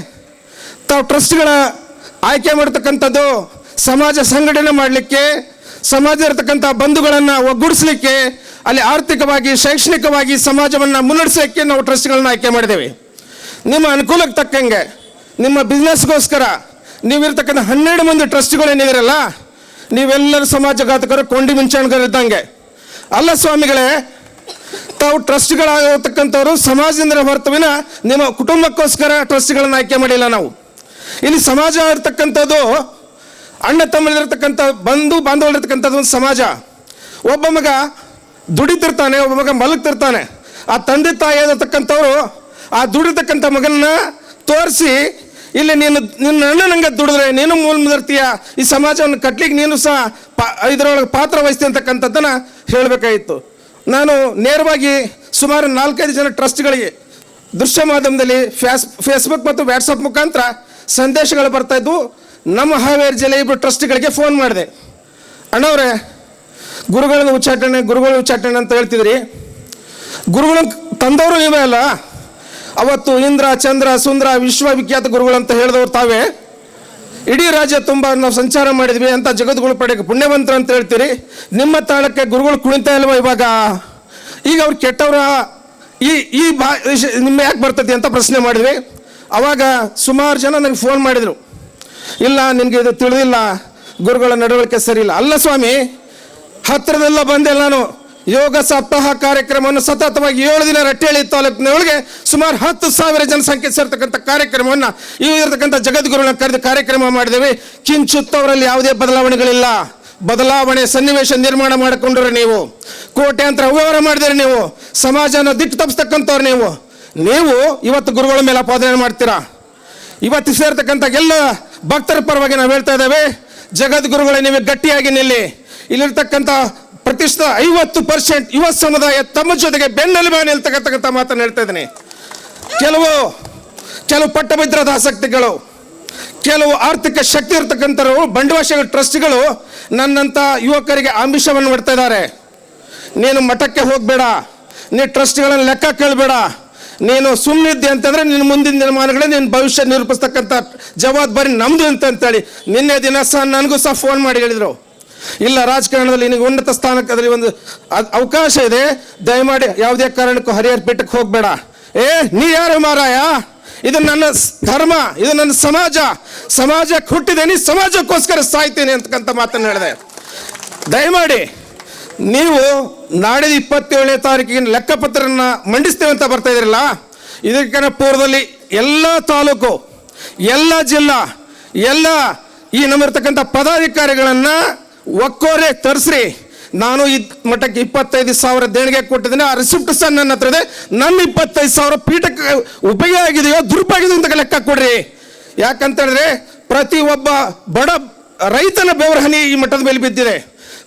ತಾವು ಟ್ರಸ್ಟ್ಗಳ ಆಯ್ಕೆ ಮಾಡ್ತಕ್ಕಂಥದ್ದು ಸಮಾಜ ಸಂಘಟನೆ ಮಾಡಲಿಕ್ಕೆ, ಸಮಾಜ ಇರತಕ್ಕಂಥ ಬಂಧುಗಳನ್ನು ಒಗ್ಗೂಡಿಸಲಿಕ್ಕೆ, ಅಲ್ಲಿ ಆರ್ಥಿಕವಾಗಿ, ಶೈಕ್ಷಣಿಕವಾಗಿ ಸಮಾಜವನ್ನು ಮುನ್ನಡೆಸಲಿಕ್ಕೆ ನಾವು ಟ್ರಸ್ಟ್ಗಳನ್ನ ಆಯ್ಕೆ ಮಾಡಿದ್ದೇವೆ. ನಿಮ್ಮ ಅನುಕೂಲಕ್ಕೆ ತಕ್ಕಂಗೆ, ನಿಮ್ಮ ಬಿಸ್ನೆಸ್ಗೋಸ್ಕರ ನೀವಿರ್ತಕ್ಕಂಥ 12 ಮಂದಿ ಟ್ರಸ್ಟ್ಗಳೇನಿದಿರಲ್ಲ, ನೀವೆಲ್ಲರೂ ಸಮಾಜಘಾತಕರು, ಕೊಂಡಿ ಮಿಂಚಾಣಗರಿದ್ದಂಗೆ ಅಲ್ಲ ಸ್ವಾಮಿಗಳೇ. ತಾವು ಟ್ರಸ್ಟ್ಗಳಾಗಿರ್ತಕ್ಕಂಥವ್ರು ಸಮಾಜದಿಂದ ಹೊರತುವಿನ ನಿಮ್ಮ ಕುಟುಂಬಕ್ಕೋಸ್ಕರ ಟ್ರಸ್ಟ್ಗಳನ್ನು ಆಯ್ಕೆ ಮಾಡಿಲ್ಲ ನಾವು. ಇಲ್ಲಿ ಸಮಾಜ ಇರ್ತಕ್ಕಂಥದ್ದು ಅಣ್ಣ ತಮ್ಮಲ್ಲಿರ್ತಕ್ಕಂಥ ಬಾಂಧವರಿರ್ತಕ್ಕಂಥದ್ದು ಒಂದು ಸಮಾಜ. ಒಬ್ಬ ಮಗ ದುಡಿತಿರ್ತಾನೆ, ಒಬ್ಬ ಮಗ ಮಲಗ್ತಿರ್ತಾನೆ. ಆ ತಂದೆ ತಾಯಿ ಆಗಿರ್ತಕ್ಕಂಥವ್ರು ಆ ದುಡಿತಕ್ಕಂಥ ಮಗನ ತೋರಿಸಿ, ಇಲ್ಲಿ ನಿನ್ನ ಅಣ್ಣನಂಗೆ ದುಡಿದ್ರೆ ನೀನು ಮೂಲ ಈ ಸಮಾಜವನ್ನು ಕಟ್ಲಿಕ್ಕೆ ನೀನು ಸಹ ಇದರೊಳಗೆ ಪಾತ್ರ ವಹಿಸ್ತಿ ಅಂತಕ್ಕಂಥದ್ದನ್ನು ಹೇಳಬೇಕಾಗಿತ್ತು. ನಾನು ನೇರವಾಗಿ ಸುಮಾರು 4-5 ಜನ ಟ್ರಸ್ಟ್ಗಳಿಗೆ ದೃಶ್ಯ ಮಾಧ್ಯಮದಲ್ಲಿ ಫೇಸ್ಬುಕ್ ಮತ್ತು ವಾಟ್ಸಪ್ ಮುಖಾಂತರ ಸಂದೇಶಗಳು ಬರ್ತಾಯಿದ್ವು. ನಮ್ಮ ಹಾವೇರಿ ಜಿಲ್ಲೆ 2 ಟ್ರಸ್ಟ್ಗಳಿಗೆ ಫೋನ್ ಮಾಡಿದೆ. ಅಣ್ಣವ್ರೆ, ಗುರುಗಳ ಉಚ್ಚಾಟನೆ ಅಂತ ಹೇಳ್ತಿದ್ರಿ, ಗುರುಗಳ ತಂದವರು ನೀವೇ ಅಲ್ಲ. ಅವತ್ತು ಇಂದ್ರ, ಚಂದ್ರ, ಸುಂದ್ರ ವಿಶ್ವವಿಖ್ಯಾತ ಗುರುಗಳಂತ ಹೇಳಿದವರು ತಾವೇ. ಇಡೀ ರಾಜ್ಯ ತುಂಬ ನಾವು ಸಂಚಾರ ಮಾಡಿದ್ವಿ ಅಂತ ಜಗದ್ಗುರು ಪಡೆಗೆ ಪುಣ್ಯವಂತರ ಅಂತ ಹೇಳ್ತೀರಿ. ನಿಮ್ಮ ತಾಳಕ್ಕೆ ಗುರುಗಳು ಕುಣಿತಾ ಇಲ್ವ ಇವಾಗ? ಈಗ ಅವ್ರು ಕೆಟ್ಟವರ ಈ ನಿಮ್ಮ ಯಾಕೆ ಬರ್ತದೆ ಅಂತ ಪ್ರಶ್ನೆ ಮಾಡಿದ್ವಿ. ಅವಾಗ ಸುಮಾರು ಜನ ನನಗೆ ಫೋನ್ ಮಾಡಿದರು, ಇಲ್ಲ ನಿನಗೆ ಇದು ತಿಳಿದಿಲ್ಲ, ಗುರುಗಳ ನಡವಳಿಕೆ ಸರಿ ಇಲ್ಲ. ಅಲ್ಲ ಸ್ವಾಮಿ, ಹತ್ತಿರದೆಲ್ಲ ಬಂದೆ ನಾನು, ಯೋಗ ಸಪ್ತಾಹ ಕಾರ್ಯಕ್ರಮವನ್ನು ಸತತವಾಗಿ 7 ದಿನ ರಟ್ಟೇಳಿ ತಾಲೂಕಿನೊಳಗೆ ಸುಮಾರು 10,000 ಜನಸಂಖ್ಯೆ ಸೇರ್ತಕ್ಕಂಥ ಕಾರ್ಯಕ್ರಮವನ್ನು ಇರತಕ್ಕಂಥ ಜಗದ್ಗುರುಗಳನ್ನ ಕರೆದು ಕಾರ್ಯಕ್ರಮ ಮಾಡಿದ್ದೇವೆ. ಕಿಂಚುತ್ತು ಅವರಲ್ಲಿ ಯಾವುದೇ ಬದಲಾವಣೆಗಳಿಲ್ಲ. ಬದಲಾವಣೆ ಸನ್ನಿವೇಶ ನಿರ್ಮಾಣ ಮಾಡಿಕೊಂಡ್ರೆ ನೀವು ಕೋಟ್ಯಾಂತರ ಅವ್ಯವಹಾರ ಮಾಡಿದ್ರೆ ನೀವು ಸಮಾಜನ ದಿಕ್ಕು ತಪ್ಪಿಸ್ತಕ್ಕಂಥವ್ರು ನೀವು ಇವತ್ತು ಗುರುಗಳ ಮೇಲೆ ಅಪಾದನೆ ಮಾಡ್ತೀರಾ. ಇವತ್ತು ಸೇರ್ತಕ್ಕಂಥ ಎಲ್ಲ ಭಕ್ತರ ಪರವಾಗಿ ನಾವು ಹೇಳ್ತಾ ಇದ್ದೇವೆ, ಜಗದ್ಗುರುಗಳೇ ನೀವು ಗಟ್ಟಿಯಾಗಿ ನಿಲ್ಲಿ. ಇಲ್ಲಿರ್ತಕ್ಕಂಥ ಪ್ರತಿಷ್ಠಿತ 50% ಯುವ ಸಮುದಾಯ ತಮ್ಮ ಜೊತೆಗೆ ಬೆನ್ನೆಲುಬಾಗಿ ನಿಲ್ತಕ್ಕಂಥ ಮಾತನ್ನು ಹೇಳ್ತಾ ಇದ್ದೀನಿ. ಕೆಲವು ಪಟ್ಟಭದ್ರದ ಆಸಕ್ತಿಗಳು, ಕೆಲವು ಆರ್ಥಿಕ ಶಕ್ತಿ ಇರ್ತಕ್ಕಂಥವ್ರು ಬಂಡವಾಳ ಟ್ರಸ್ಟ್ಗಳು ನನ್ನಂಥ ಯುವಕರಿಗೆ ಆಮಿಷವನ್ನು ಮಾಡ್ತಾ ಇದ್ದಾರೆ. ನೀನು ಮಠಕ್ಕೆ ಹೋಗಬೇಡ, ನೀನು ಟ್ರಸ್ಟ್ಗಳನ್ನು ಲೆಕ್ಕ ಕೇಳಬೇಡ, ನೀನು ಸುಮ್ಮನಿದ್ದೆ ಅಂತಂದರೆ ನಿನ್ನ ಮುಂದಿನ ದಿನಮಾನಗಳೇ ನಿನ್ನ ಭವಿಷ್ಯ ನಿರೂಪಿಸ್ತಕ್ಕಂಥ ಜವಾಬ್ದಾರಿ ನಮ್ಮದು ಅಂತೇಳಿ ನಿನ್ನೆ ದಿನ ಸಹ ನನಗೂ ಸಹ ಫೋನ್ ಮಾಡಿ ಹೇಳಿದರು. ಇಲ್ಲ, ರಾಜಕಾರಣದಲ್ಲಿ ನಿನಗೆ ಉನ್ನತ ಸ್ಥಾನಕ್ಕೆ ಅದರಲ್ಲಿ ಒಂದು ಅವಕಾಶ ಇದೆ, ದಯಮಾಡಿ ಯಾವುದೇ ಕಾರಣಕ್ಕೂ ಹರಿಹರ ಪೀಠಕ್ಕೆ ಹೋಗಬೇಡ. ನೀ ಯಾರು ಮಾರಾಯ? ಇದು ನನ್ನ ಧರ್ಮ, ಇದು ನನ್ನ ಸಮಾಜಕ್ಕೆ ಹುಟ್ಟಿದ್ದೇನೆ, ಸಮಾಜಕ್ಕೋಸ್ಕರ ಸಾಯ್ತೇನೆ ಅಂತಕ್ಕಂಥ ಮಾತನ್ನು ಹೇಳಿದೆ. ದಯಮಾಡಿ ನೀವು ನಾಡಿದ 27ನೇ ತಾರೀಕಿಗೆ ಲೆಕ್ಕಪತ್ರನ ಮಂಡಿಸ್ತೇವೆ ಅಂತ ಬರ್ತಾ ಇದ್ದೀರಲ್ಲ, ಇದಕ್ಕಿಂತ ಪೂರ್ವದಲ್ಲಿ ಎಲ್ಲ ತಾಲೂಕು, ಎಲ್ಲ ಜಿಲ್ಲಾ, ಎಲ್ಲ ಈ ನಮ್ಮಿರ್ತಕ್ಕಂಥ ಪದಾಧಿಕಾರಿಗಳನ್ನು ಒಕ್ಕೋರೆ ತರಿಸ್ರಿ. ನಾನು ಈ ಮಠಕ್ಕೆ 25,000 ದೇಣಿಗೆ ಕೊಟ್ಟಿದ್ದೇನೆ. ಆ ರಿಸಿಪ್ಟ್ ಸಹ ನನ್ನ ಹತ್ರ ಇದೆ. ನನ್ನ 25,000 ಪೀಠಕ್ಕೆ ಉಪಯೋಗ ಆಗಿದೆಯೋ ದುರುಪಯೋಗ ಅಂತ ಲೆಕ್ಕ ಕೊಡ್ರಿ. ಯಾಕಂತೇಳಿದ್ರೆ ಪ್ರತಿ ಒಬ್ಬ ಬಡ ರೈತನ ಬೆವರ ಹನಿ ಈ ಮಠದ ಮೇಲೆ ಬಿದ್ದಿದೆ.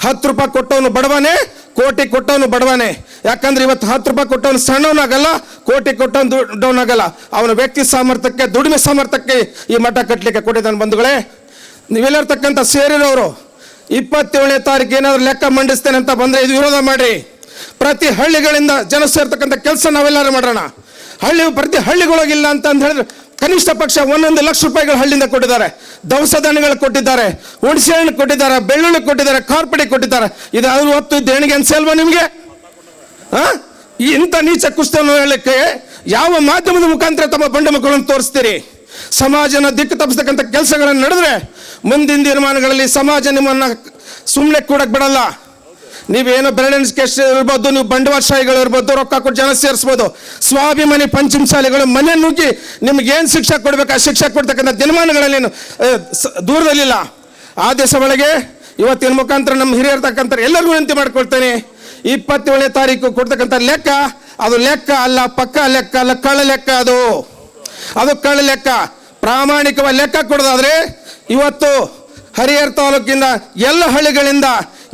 10 ರೂಪಾಯಿ ಕೊಟ್ಟವನು ಬಡವನೇ, ಕೋಟಿ ಕೊಟ್ಟವನು ಬಡವನೇ. ಯಾಕಂದ್ರೆ ಇವತ್ತು 10 ರೂಪಾಯಿ ಕೊಟ್ಟವನು ಸಣ್ಣವನಾಗಲ್ಲ, ಕೋಟಿ ಕೊಟ್ಟವನು ದೊಡ್ಡವನಾಗಲ್ಲ. ಅವನ ವ್ಯಕ್ತಿ ಸಾಮರ್ಥ್ಯಕ್ಕೆ, ದುಡಿಮೆ ಸಾಮರ್ಥ್ಯಕ್ಕೆ ಈ ಮಠ ಕಟ್ಟಲಿಕ್ಕೆ ಕೊಟ್ಟಿದ್ದಾನೆ. ಬಂಧುಗಳೇ, ನೀವೆಲ್ಲರ್ತಕ್ಕಂಥ ಸೇರಿರೋರು 27ನೇ ತಾರೀಕು ಏನಾದರೂ ಲೆಕ್ಕ ಮಂಡಿಸ್ತೇನೆ ಅಂತ ಬಂದರೆ ಇದು ವಿರೋಧ ಮಾಡಿರಿ. ಪ್ರತಿ ಹಳ್ಳಿಗಳಿಂದ ಜನ ಸೇರ್ತಕ್ಕಂಥ ಕೆಲಸ ನಾವೆಲ್ಲರೂ ಮಾಡೋಣ. ಪ್ರತಿ ಹಳ್ಳಿಗಳೊಳಗಿಲ್ಲ ಅಂತ ಹೇಳಿದ್ರೆ ಕನಿಷ್ಠ ಪಕ್ಷ 1 ಲಕ್ಷ ರೂಪಾಯಿಗಳು ಹಳ್ಳಿಯಿಂದ ಕೊಟ್ಟಿದ್ದಾರೆ. ದವಸ ಧಾನ್ಯಗಳು ಕೊಟ್ಟಿದ್ದಾರೆ, ಹುಣಸೆ ಹಣ್ಣು ಕೊಟ್ಟಿದ್ದಾರೆ, ಬೆಳ್ಳುಳ್ಳಿ ಕೊಟ್ಟಿದ್ದಾರೆ, ಕಾರ್ಪಡಿ ಕೊಟ್ಟಿದ್ದಾರೆ. ಇದು 60 ದೇಣಿಗೆ ಅನ್ಸಲ್ವಾ ನಿಮಗೆ? ಇಂಥ ನೀಚ ಕುಸ್ತನ್ನು ಹೇಳಲಿಕ್ಕೆ ಯಾವ ಮಾಧ್ಯಮದ ಮುಖಾಂತರ ತಮ್ಮ ಬಂಡ ಮಕ್ಕಳನ್ನು ತೋರಿಸ್ತೀರಿ? ಸಮಾಜನ ದಿಕ್ಕು ತಪ್ಪಿಸ್ತಕ್ಕಂಥ ಕೆಲಸಗಳನ್ನು ನಡೆದ್ರೆ ಮುಂದಿನ ದಿನಮಾನಗಳಲ್ಲಿ ಸಮಾಜ ನಿಮ್ಮನ್ನು ಸುಮ್ಮನೆ ಕೂಡಕ್ಕೆ ಬಿಡಲ್ಲ. ನೀವೇನೋ ಬೆರಳಿನ ಕೇಸ್ ಇರ್ಬೋದು, ನೀವು ಬಂಡವಾಳಶಾಹಿಗಳು ಇರ್ಬೋದು, ರೊಕ್ಕ ಕೊಟ್ಟು ಜನ ಸೇರಿಸ್ಬೋದು. ಸ್ವಾಭಿಮಾನಿ ಪಂಚಮಸಾಲಿಗಳು ಮನೆ ನುಗ್ಗಿ ನಿಮ್ಗೇನು ಶಿಕ್ಷೆ ಕೊಡಬೇಕು ಆ ಶಿಕ್ಷೆ ಕೊಡ್ತಕ್ಕಂಥ ದಿನಮಾನಗಳಲ್ಲಿ ದೂರದಲ್ಲಿಲ್ಲ. ಆ ದೇಶ ಒಳಗೆ ಇವತ್ತಿನ ಮುಖಾಂತರ ನಮ್ಮ ಹಿರಿಯರ್ತಕ್ಕಂಥ ಎಲ್ಲರಿಗೂ ವಿನಂತಿ ಮಾಡ್ಕೊಳ್ತೇನೆ, 27ನೇ ತಾರೀಕು ಕೊಡ್ತಕ್ಕಂಥ ಲೆಕ್ಕ ಅದು ಲೆಕ್ಕ ಅಲ್ಲ, ಪಕ್ಕ ಲೆಕ್ಕ ಅಲ್ಲ, ಕಳ್ಳ ಲೆಕ್ಕ. ಅದು ಕಳ್ಳ ಲೆಕ್ಕ. ಪ್ರಾಮಾಣಿಕವಾಗಿ ಲೆಕ್ಕ ಕೊಡೋದಾದ್ರೆ ಇವತ್ತು ಹರಿಹರ ತಾಲೂಕಿಂದ ಎಲ್ಲ ಹಳ್ಳಿಗಳಿಂದ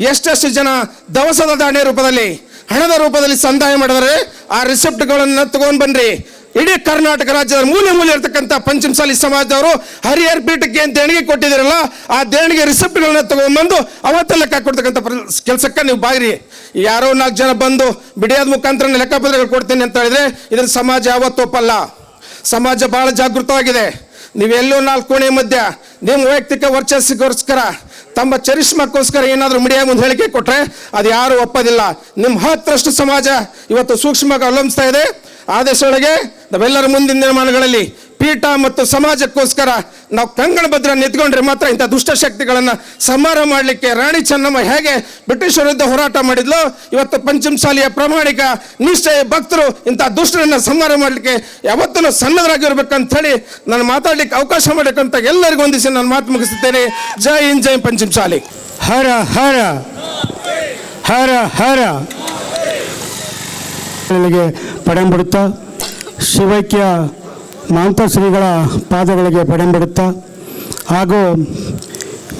ಎಷ್ಟೆಷ್ಟು ಜನ ದವಸದ ಧಾನ್ಯ ರೂಪದಲ್ಲಿ, ಹಣದ ರೂಪದಲ್ಲಿ ಸಂದಾಯ ಮಾಡಿದರೆ ಆ ರಿಸಿಪ್ಟ್ಗಳನ್ನು ತಗೊಂಡು ಬನ್ರಿ. ಇಡೀ ಕರ್ನಾಟಕ ರಾಜ್ಯದ ಮೂಲೆ ಇರ್ತಕ್ಕಂಥ ಪಂಚಮಸಾಲಿ ಸಮಾಜದವರು ಹರಿಹರ ಪೀಠಕ್ಕೆ ಏನು ದೇಣಿಗೆ ಕೊಟ್ಟಿದ್ದೀರಲ್ಲ, ಆ ದೇಣಿಗೆ ರಿಸಿಪ್ಟ್ಗಳನ್ನ ತಗೊಂಡ್ಬಂದು ಅವತ್ತ ಲೆಕ್ಕ ಕೊಡ್ತಕ್ಕಂಥ ಕೆಲಸಕ್ಕೆ ನೀವು ಬಾಗ್ರಿ. ಯಾರೋ 4 ಜನ ಬಂದು ಬಿಡಿಯೋದ ಮುಖಾಂತರ ಲೆಕ್ಕಪತ್ರಗಳು ಕೊಡ್ತೀನಿ ಅಂತ ಹೇಳಿದ್ರೆ ಇದನ್ನು ಸಮಾಜ ಯಾವತ್ತೂ ಒಪ್ಪಲ್ಲ. ಸಮಾಜ ಭಾಳ ಜಾಗೃತವಾಗಿದೆ. ನೀವೆಲ್ಲೋ 4 ಕೋಣೆ ಮಧ್ಯ ನಿಮ್ಮ ವೈಯಕ್ತಿಕ ವರ್ಚಸ್ಸಿಗೋಸ್ಕರ, ತಮ್ಮ ಚರಿಷ್ಮಕ್ಕೋಸ್ಕರ ಏನಾದರೂ ಮೀಡಿಯಾ ಮುಂದೆ ಹೇಳಿಕೆ ಕೊಟ್ಟರೆ ಅದು ಯಾರೂ ಒಪ್ಪೋದಿಲ್ಲ. ನಿಮ್ಮ 10ರಷ್ಟು ಸಮಾಜ ಇವತ್ತು ಸೂಕ್ಷ್ಮವಾಗಿ ಅವಲಂಬಿಸ್ತಾ ಇದೆ. ಆದೇಶದೊಳಗೆ ನಾವೆಲ್ಲರ ಮುಂದಿನ ದಿನಮಾನಗಳಲ್ಲಿ ಪೀಠ ಮತ್ತು ಸಮಾಜಕ್ಕೋಸ್ಕರ ನಾವು ಕಂಗಣ ಭದ್ರ ನಿಂತ್ಕೊಂಡ್ರೆ ಮಾತ್ರ ಇಂಥ ದುಷ್ಟಶಕ್ತಿಗಳನ್ನು ಸಂಹಾರ ಮಾಡಲಿಕ್ಕೆ ರಾಣಿ ಚೆನ್ನಮ್ಮ ಹೇಗೆ ಬ್ರಿಟಿಷ್ ವಿರುದ್ಧ ಹೋರಾಟ ಮಾಡಿದ್ಲು, ಇವತ್ತು ಪಂಚಮಸಾಲಿಯ ಪ್ರಾಮಾಣಿಕ ನಿಷ್ಠೆಯ ಭಕ್ತರು ಇಂಥ ದುಷ್ಟರನ್ನು ಸಂಹಾರ ಮಾಡಲಿಕ್ಕೆ ಯಾವತ್ತೂ ಸನ್ನದ್ಧರಾಗಿರ್ಬೇಕಂತ ಹೇಳಿ ನಾನು ಮಾತಾಡಲಿಕ್ಕೆ ಅವಕಾಶ ಮಾಡಬೇಕಂತ ಎಲ್ಲರಿಗೂ ಹೊಂದಿಸಿ ನಾನು ಮಾತು ಮುಗಿಸುತ್ತೇನೆ. ಜೈ ಹಿಂದ್, ಜೈ ಪಂಚಮಸಾಲಿ. ಹರ ಹರ ಹರ ಹರ ಪಡೆಂಬಿಡುತ್ತಾ ಶಿವೈಕ್ಯ ಮಹಂತ ಶ್ರೀಗಳ ಪಾದಗಳಿಗೆ ಪಡೆಂಬಿಡುತ್ತಾ ಹಾಗೂ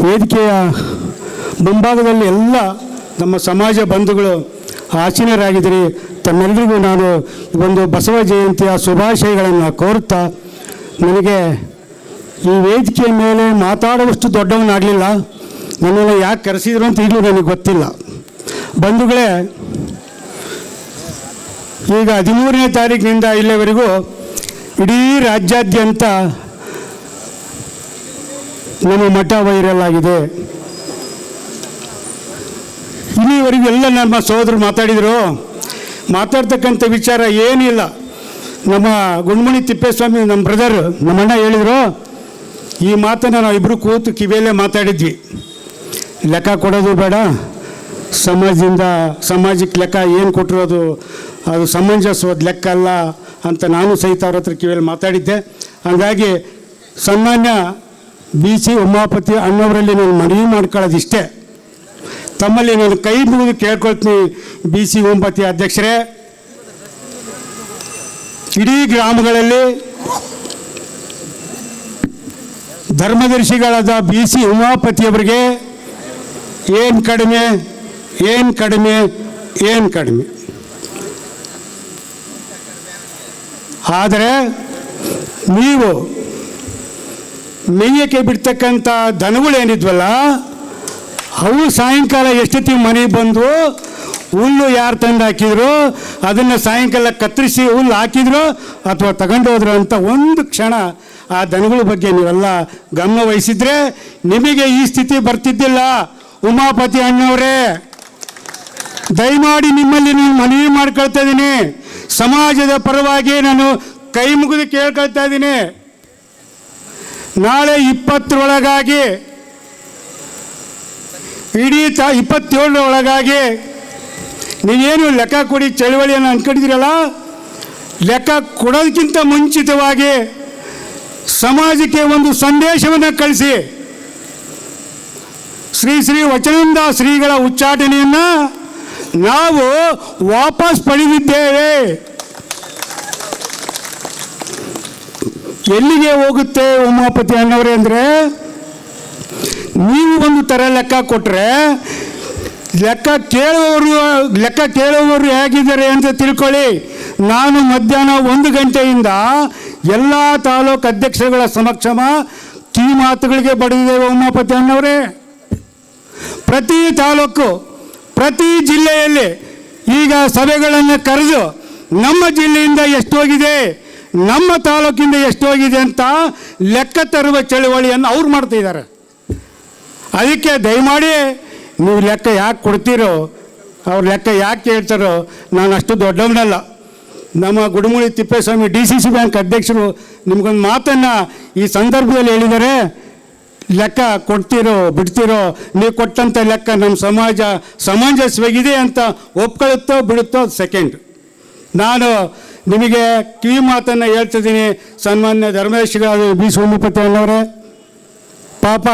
ವೇದಿಕೆಯ ಮುಂಭಾಗದಲ್ಲಿ ಎಲ್ಲ ನಮ್ಮ ಸಮಾಜ ಬಂಧುಗಳು ಆಸೀನರಾಗಿದ್ದೀರಿ. ತಮ್ಮೆಲ್ಲರಿಗೂ ನಾನು ಒಂದು ಬಸವ ಜಯಂತಿಯ ಶುಭಾಶಯಗಳನ್ನು ಕೋರುತ್ತಾ, ನನಗೆ ಈ ವೇದಿಕೆಯ ಮೇಲೆ ಮಾತಾಡುವಷ್ಟು ದೊಡ್ಡವನಾಗಲಿಲ್ಲ. ನನ್ನನ್ನು ಯಾಕೆ ಕರೆಸಿದ್ರು ಅಂತ ಈಗಲೂ ನನಗೆ ಗೊತ್ತಿಲ್ಲ. ಬಂಧುಗಳೇ, ಈಗ 13ನೇ ತಾರೀಕಿನಿಂದ ಇಲ್ಲಿವರೆಗೂ ಇಡೀ ರಾಜ್ಯಾದ್ಯಂತ ನಮ್ಮ ಮಠ ವೈರಲ್ ಆಗಿದೆ. ಇಲ್ಲಿವರೆಗೂ ಎಲ್ಲ ನಮ್ಮ ಸಹೋದರರು ಮಾತಾಡ್ತಕ್ಕಂಥ ವಿಚಾರ ಏನಿಲ್ಲ. ನಮ್ಮ ಗುಂಡ್ಮಣಿ ತಿಪ್ಪೇಸ್ವಾಮಿ, ನಮ್ಮ ಬ್ರದರ್, ನಮ್ಮ ಅಣ್ಣ ಹೇಳಿದರು, ಈ ಮಾತನ್ನು ನಾವು ಇಬ್ಬರು ಕೂತು ಕಿವಿಯಲ್ಲೇ ಮಾತಾಡಿದ್ವಿ. ಲೆಕ್ಕ ಕೊಡೋದು ಬೇಡ, ಸಮಾಜಕ್ಕೆ ಲೆಕ್ಕ ಏನು ಕೊಟ್ಟಿರೋದು ಅದು ಸಮಂಜಸವಾದ ಲೆಕ್ಕ ಅಲ್ಲ ಅಂತ ನಾನು ಸಹಿತ ಅವ್ರ ಹತ್ರ ಕಿವಿಯಲ್ಲಿ ಮಾತಾಡಿದ್ದೆ. ಹಾಗಾಗಿ ಸನ್ಮಾನ್ಯ BC ಉಮಾಪತಿ ಅಣ್ಣವರಲ್ಲಿ ನಾನು ಮನವಿ ಮಾಡ್ಕೊಳ್ಳೋದಿಷ್ಟೇ, ತಮ್ಮಲ್ಲಿ ನಾನು ಕೈ ಮುಗಿದು ಕೇಳ್ಕೊಳ್ತೀನಿ. BC ಉಮಾಪತಿ ಅಧ್ಯಕ್ಷರೇ, ಇಡೀ ಗ್ರಾಮಗಳಲ್ಲಿ ಧರ್ಮದರ್ಶಿಗಳಾದ BC ಉಮಾಪತಿಯವರಿಗೆ ಏನು ಕಡಿಮೆ ಆದರೆ ನೀವು ಮೇಯಕ್ಕೆ ಬಿಡ್ತಕ್ಕಂಥ ದನಗಳೇನಿದ್ವಲ್ಲ ಅವು ಸಾಯಂಕಾಲ ಎಷ್ಟೊತ್ತಿಗೆ ಮನೆಗೆ ಬಂದು ಹುಲ್ಲು ಯಾರು ತಂದು ಹಾಕಿದ್ರು ಅದನ್ನು ಸಾಯಂಕಾಲ ಕತ್ತರಿಸಿ ಹುಲ್ಲು ಹಾಕಿದ್ರು ಅಥವಾ ತಗೊಂಡು ಹೋದ್ರು ಅಂತ ಒಂದು ಕ್ಷಣ ಆ ದನಗಳ ಬಗ್ಗೆ ನೀವೆಲ್ಲ ಗಮನ ವಹಿಸಿದ್ರೆ ನಿಮಗೆ ಈ ಸ್ಥಿತಿ ಬರ್ತಿದ್ದಿಲ್ಲ. ಉಮಾಪತಿ ಅಣ್ಣವರೇ, ದಯಮಾಡಿ ನಿಮ್ಮಲ್ಲಿ ನಾನು ಮನವಿ ಮಾಡ್ಕೊಳ್ತಾ ಇದ್ದೀನಿ, ಸಮಾಜದ ಪರವಾಗಿ ನಾನು ಕೈ ಮುಗಿದು ಕೇಳ್ಕೊಳ್ತಾ ಇದ್ದೀನಿ. ನಾಳೆ 20 ಇಡೀ 27 ನೀವೇನು ಲೆಕ್ಕ ಕೊಡಿ ಚಳವಳಿಯನ್ನು ಅನ್ಕೊಂಡಿದ್ದೀರಲ್ಲ, ಲೆಕ್ಕ ಕೊಡೋದಕ್ಕಿಂತ ಮುಂಚಿತವಾಗಿ ಸಮಾಜಕ್ಕೆ ಒಂದು ಸಂದೇಶವನ್ನು ಕಳಿಸಿ. ಶ್ರೀ ವಚನಾನಂದ ಶ್ರೀಗಳ ಉಚ್ಚಾಟನೆಯನ್ನು ನಾವು ವಾಪಸ್ ಪಡೆದಿದ್ದೇವೆ. ಎಲ್ಲಿಗೆ ಹೋಗುತ್ತೆ ಉಮಾಪತಿ ಅಣ್ಣವರೇ ಅಂದರೆ, ನೀವು ಒಂದು ಥರ ಲೆಕ್ಕ ಕೊಟ್ಟರೆ ಲೆಕ್ಕ ಕೇಳುವವರು ಹೇಗಿದ್ದಾರೆ ಅಂತ ತಿಳ್ಕೊಳ್ಳಿ. ನಾನು ಮಧ್ಯಾಹ್ನ 1 ಗಂಟೆಯಿಂದ ಎಲ್ಲ ತಾಲೂಕು ಅಧ್ಯಕ್ಷರುಗಳ ಸಮಕ್ಷಮ ಕಿವಿ ಮಾತುಗಳಿಗೆ ಬಡಿದಿದ್ದೇವೆ. ಉಮಾಪತಿ ಅಣ್ಣವರೇ, ಪ್ರತಿ ತಾಲೂಕು ಪ್ರತಿ ಜಿಲ್ಲೆಯಲ್ಲಿ ಈಗ ಸಭೆಗಳನ್ನು ಕರೆದು ನಮ್ಮ ಜಿಲ್ಲೆಯಿಂದ ಎಷ್ಟೋಗಿದೆ, ನಮ್ಮ ತಾಲೂಕಿಂದ ಎಷ್ಟೋಗಿದೆ ಅಂತ ಲೆಕ್ಕ ತರುವ ಚಳುವಳಿಯನ್ನು ಅವ್ರು ಮಾಡ್ತಿದ್ದಾರೆ. ಅದಕ್ಕೆ ದಯಮಾಡಿ ನೀವು ಲೆಕ್ಕ ಯಾಕೆ ಕೊಡ್ತೀರೋ, ಅವ್ರ ಲೆಕ್ಕ ಯಾಕೆ ಕೇಳ್ತಾರೋ, ನಾನು ಅಷ್ಟು ದೊಡ್ಡವನಲ್ಲ. ನಮ್ಮ ಗುಡುಮುಳಿ ತಿಪ್ಪೇಸ್ವಾಮಿ DCC ಬ್ಯಾಂಕ್ ಅಧ್ಯಕ್ಷರು ನಿಮಗೊಂದು ಮಾತನ್ನು ಈ ಸಂದರ್ಭದಲ್ಲಿ ಹೇಳಿದ್ದಾರೆ, ಲೆಕ್ಕ ಕೊಡ್ತೀರೋ ಬಿಡ್ತೀರೋ, ನೀವು ಕೊಟ್ಟಂಥ ಲೆಕ್ಕ ನಮ್ಮ ಸಮಂಜಸವಾಗಿದೆ ಅಂತ ಒಪ್ಕೊಳ್ಳುತ್ತೋ ಬಿಡುತ್ತೋ ಸೆಕೆಂಡ್. ನಾನು ನಿಮಗೆ ಕಿವಿ ಮಾತನ್ನು ಹೇಳ್ತಿದ್ದೀನಿ. ಸನ್ಮಾನ್ಯ ಧರ್ಮದರ್ಶಿಗಳಾದ BC ಉಮಾಪತಿ ಅಣ್ಣವರೇ, ಪಾಪ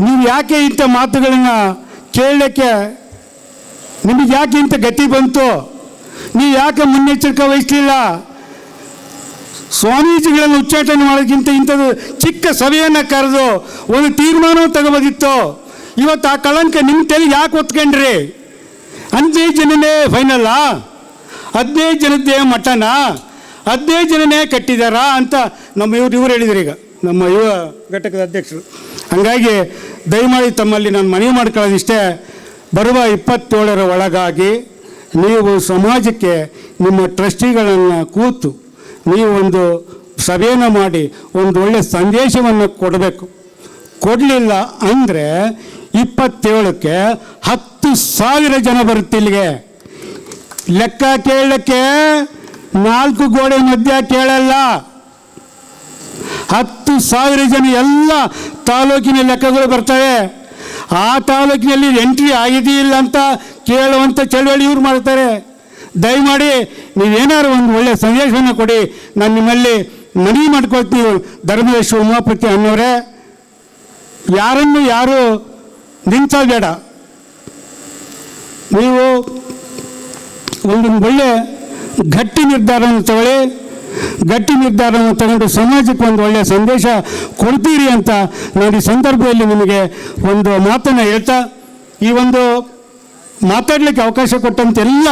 ನೀವು ಯಾಕೆ ಇಂಥ ಮಾತುಗಳನ್ನು ಕೇಳಲಿಕ್ಕೆ ನಿಮಗೆ ಯಾಕೆ ಇಂಥ ಗತಿ ಬಂತು? ನೀವು ಯಾಕೆ ಮುನ್ನೆಚ್ಚರಿಕೆ ವಹಿಸಲಿಲ್ಲ? ಸ್ವಾಮೀಜಿಗಳನ್ನು ಉಚ್ಚಾಟನೆ ಮಾಡೋದಕ್ಕಿಂತ ಇಂಥದ್ದು ಚಿಕ್ಕ ಸಭೆಯನ್ನು ಕರೆದು ಒಂದು ತೀರ್ಮಾನವೂ ತಗೋಬೋದಿತ್ತು. ಇವತ್ತು ಆ ಕಳಂಕ ನಿಮ್ಮ ತಲೆಗೆ ಯಾಕೆ ಹೊತ್ಕೊಂಡ್ರಿ? 15 ಜನನೇ ಫೈನಲ್ಲ, 15 ಜನದ್ದೇ ಮಠನ, 15 ಜನನೇ ಕಟ್ಟಿದಾರಾ ಅಂತ ನಮ್ಮ ಇವ್ರು ಹೇಳಿದ್ರು. ಈಗ ನಮ್ಮ ಯುವ ಘಟಕದ ಅಧ್ಯಕ್ಷರು. ಹಾಗಾಗಿ ದಯಮಾಡಿ ತಮ್ಮಲ್ಲಿ ನಾನು ಮನವಿ ಮಾಡ್ಕೊಳ್ಳೋದಿಷ್ಟೇ, ಬರುವ 27 ಒಳಗಾಗಿ ನೀವು ಸಮಾಜಕ್ಕೆ ನಿಮ್ಮ ಟ್ರಸ್ಟಿಗಳನ್ನು ಕೂತು ನೀವು ಒಂದು ಸಭೆಯನ್ನು ಮಾಡಿ ಒಂದು ಒಳ್ಳೆಯ ಸಂದೇಶವನ್ನು ಕೊಡಬೇಕು. ಕೊಡಲಿಲ್ಲ ಅಂದರೆ 27ಕ್ಕೆ 10,000 ಜನ ಬರುತ್ತೆ ಇಲ್ಲಿಗೆ. ಲೆಕ್ಕ ಕೇಳಲಿಕ್ಕೆ 4 ಗೋಡೆ ಮಧ್ಯ ಕೇಳಲ್ಲ, 10,000 ಜನ ಎಲ್ಲ ತಾಲೂಕಿನ ಲೆಕ್ಕಗಳು ಬರ್ತವೆ. ಆ ತಾಲೂಕಿನಲ್ಲಿ ಎಂಟ್ರಿ ಆಗಿದೆಯಿಲ್ಲ ಅಂತ ಕೇಳುವಂಥ ಚಳವಳಿ ಇವ್ರು ಮಾಡ್ತಾರೆ. ದಯಮಾಡಿ ನೀವೇನಾದ್ರು ಒಂದು ಒಳ್ಳೆಯ ಸಂದೇಶವನ್ನು ಕೊಡಿ. ನಾನು ನಿಮ್ಮಲ್ಲಿ ಮನವಿ ಮಾಡ್ಕೊಳ್ತೀನಿ. ಧರ್ಮದರ್ಶಿ ಉಮಾಪತಿ ಅನ್ನೋರೇ, ಯಾರು ನಿಂತಬೇಡ. ನೀವು ಒಂದು ಒಳ್ಳೆ ಗಟ್ಟಿ ನಿರ್ಧಾರವನ್ನು ತಗೊಳ್ಳಿ. ಗಟ್ಟಿ ನಿರ್ಧಾರವನ್ನು ತಗೊಂಡು ಸಮಾಜಕ್ಕೆ ಒಂದು ಒಳ್ಳೆಯ ಸಂದೇಶ ಕೊಡ್ತೀರಿ ಅಂತ ನಾನು ಈ ಸಂದರ್ಭದಲ್ಲಿ ನಿಮಗೆ ಒಂದು ಮಾತನ್ನು ಹೇಳ್ತಾ, ಈ ಒಂದು ಮಾತಾಡಲಿಕ್ಕೆ ಅವಕಾಶ ಕೊಟ್ಟಂತೆಲ್ಲ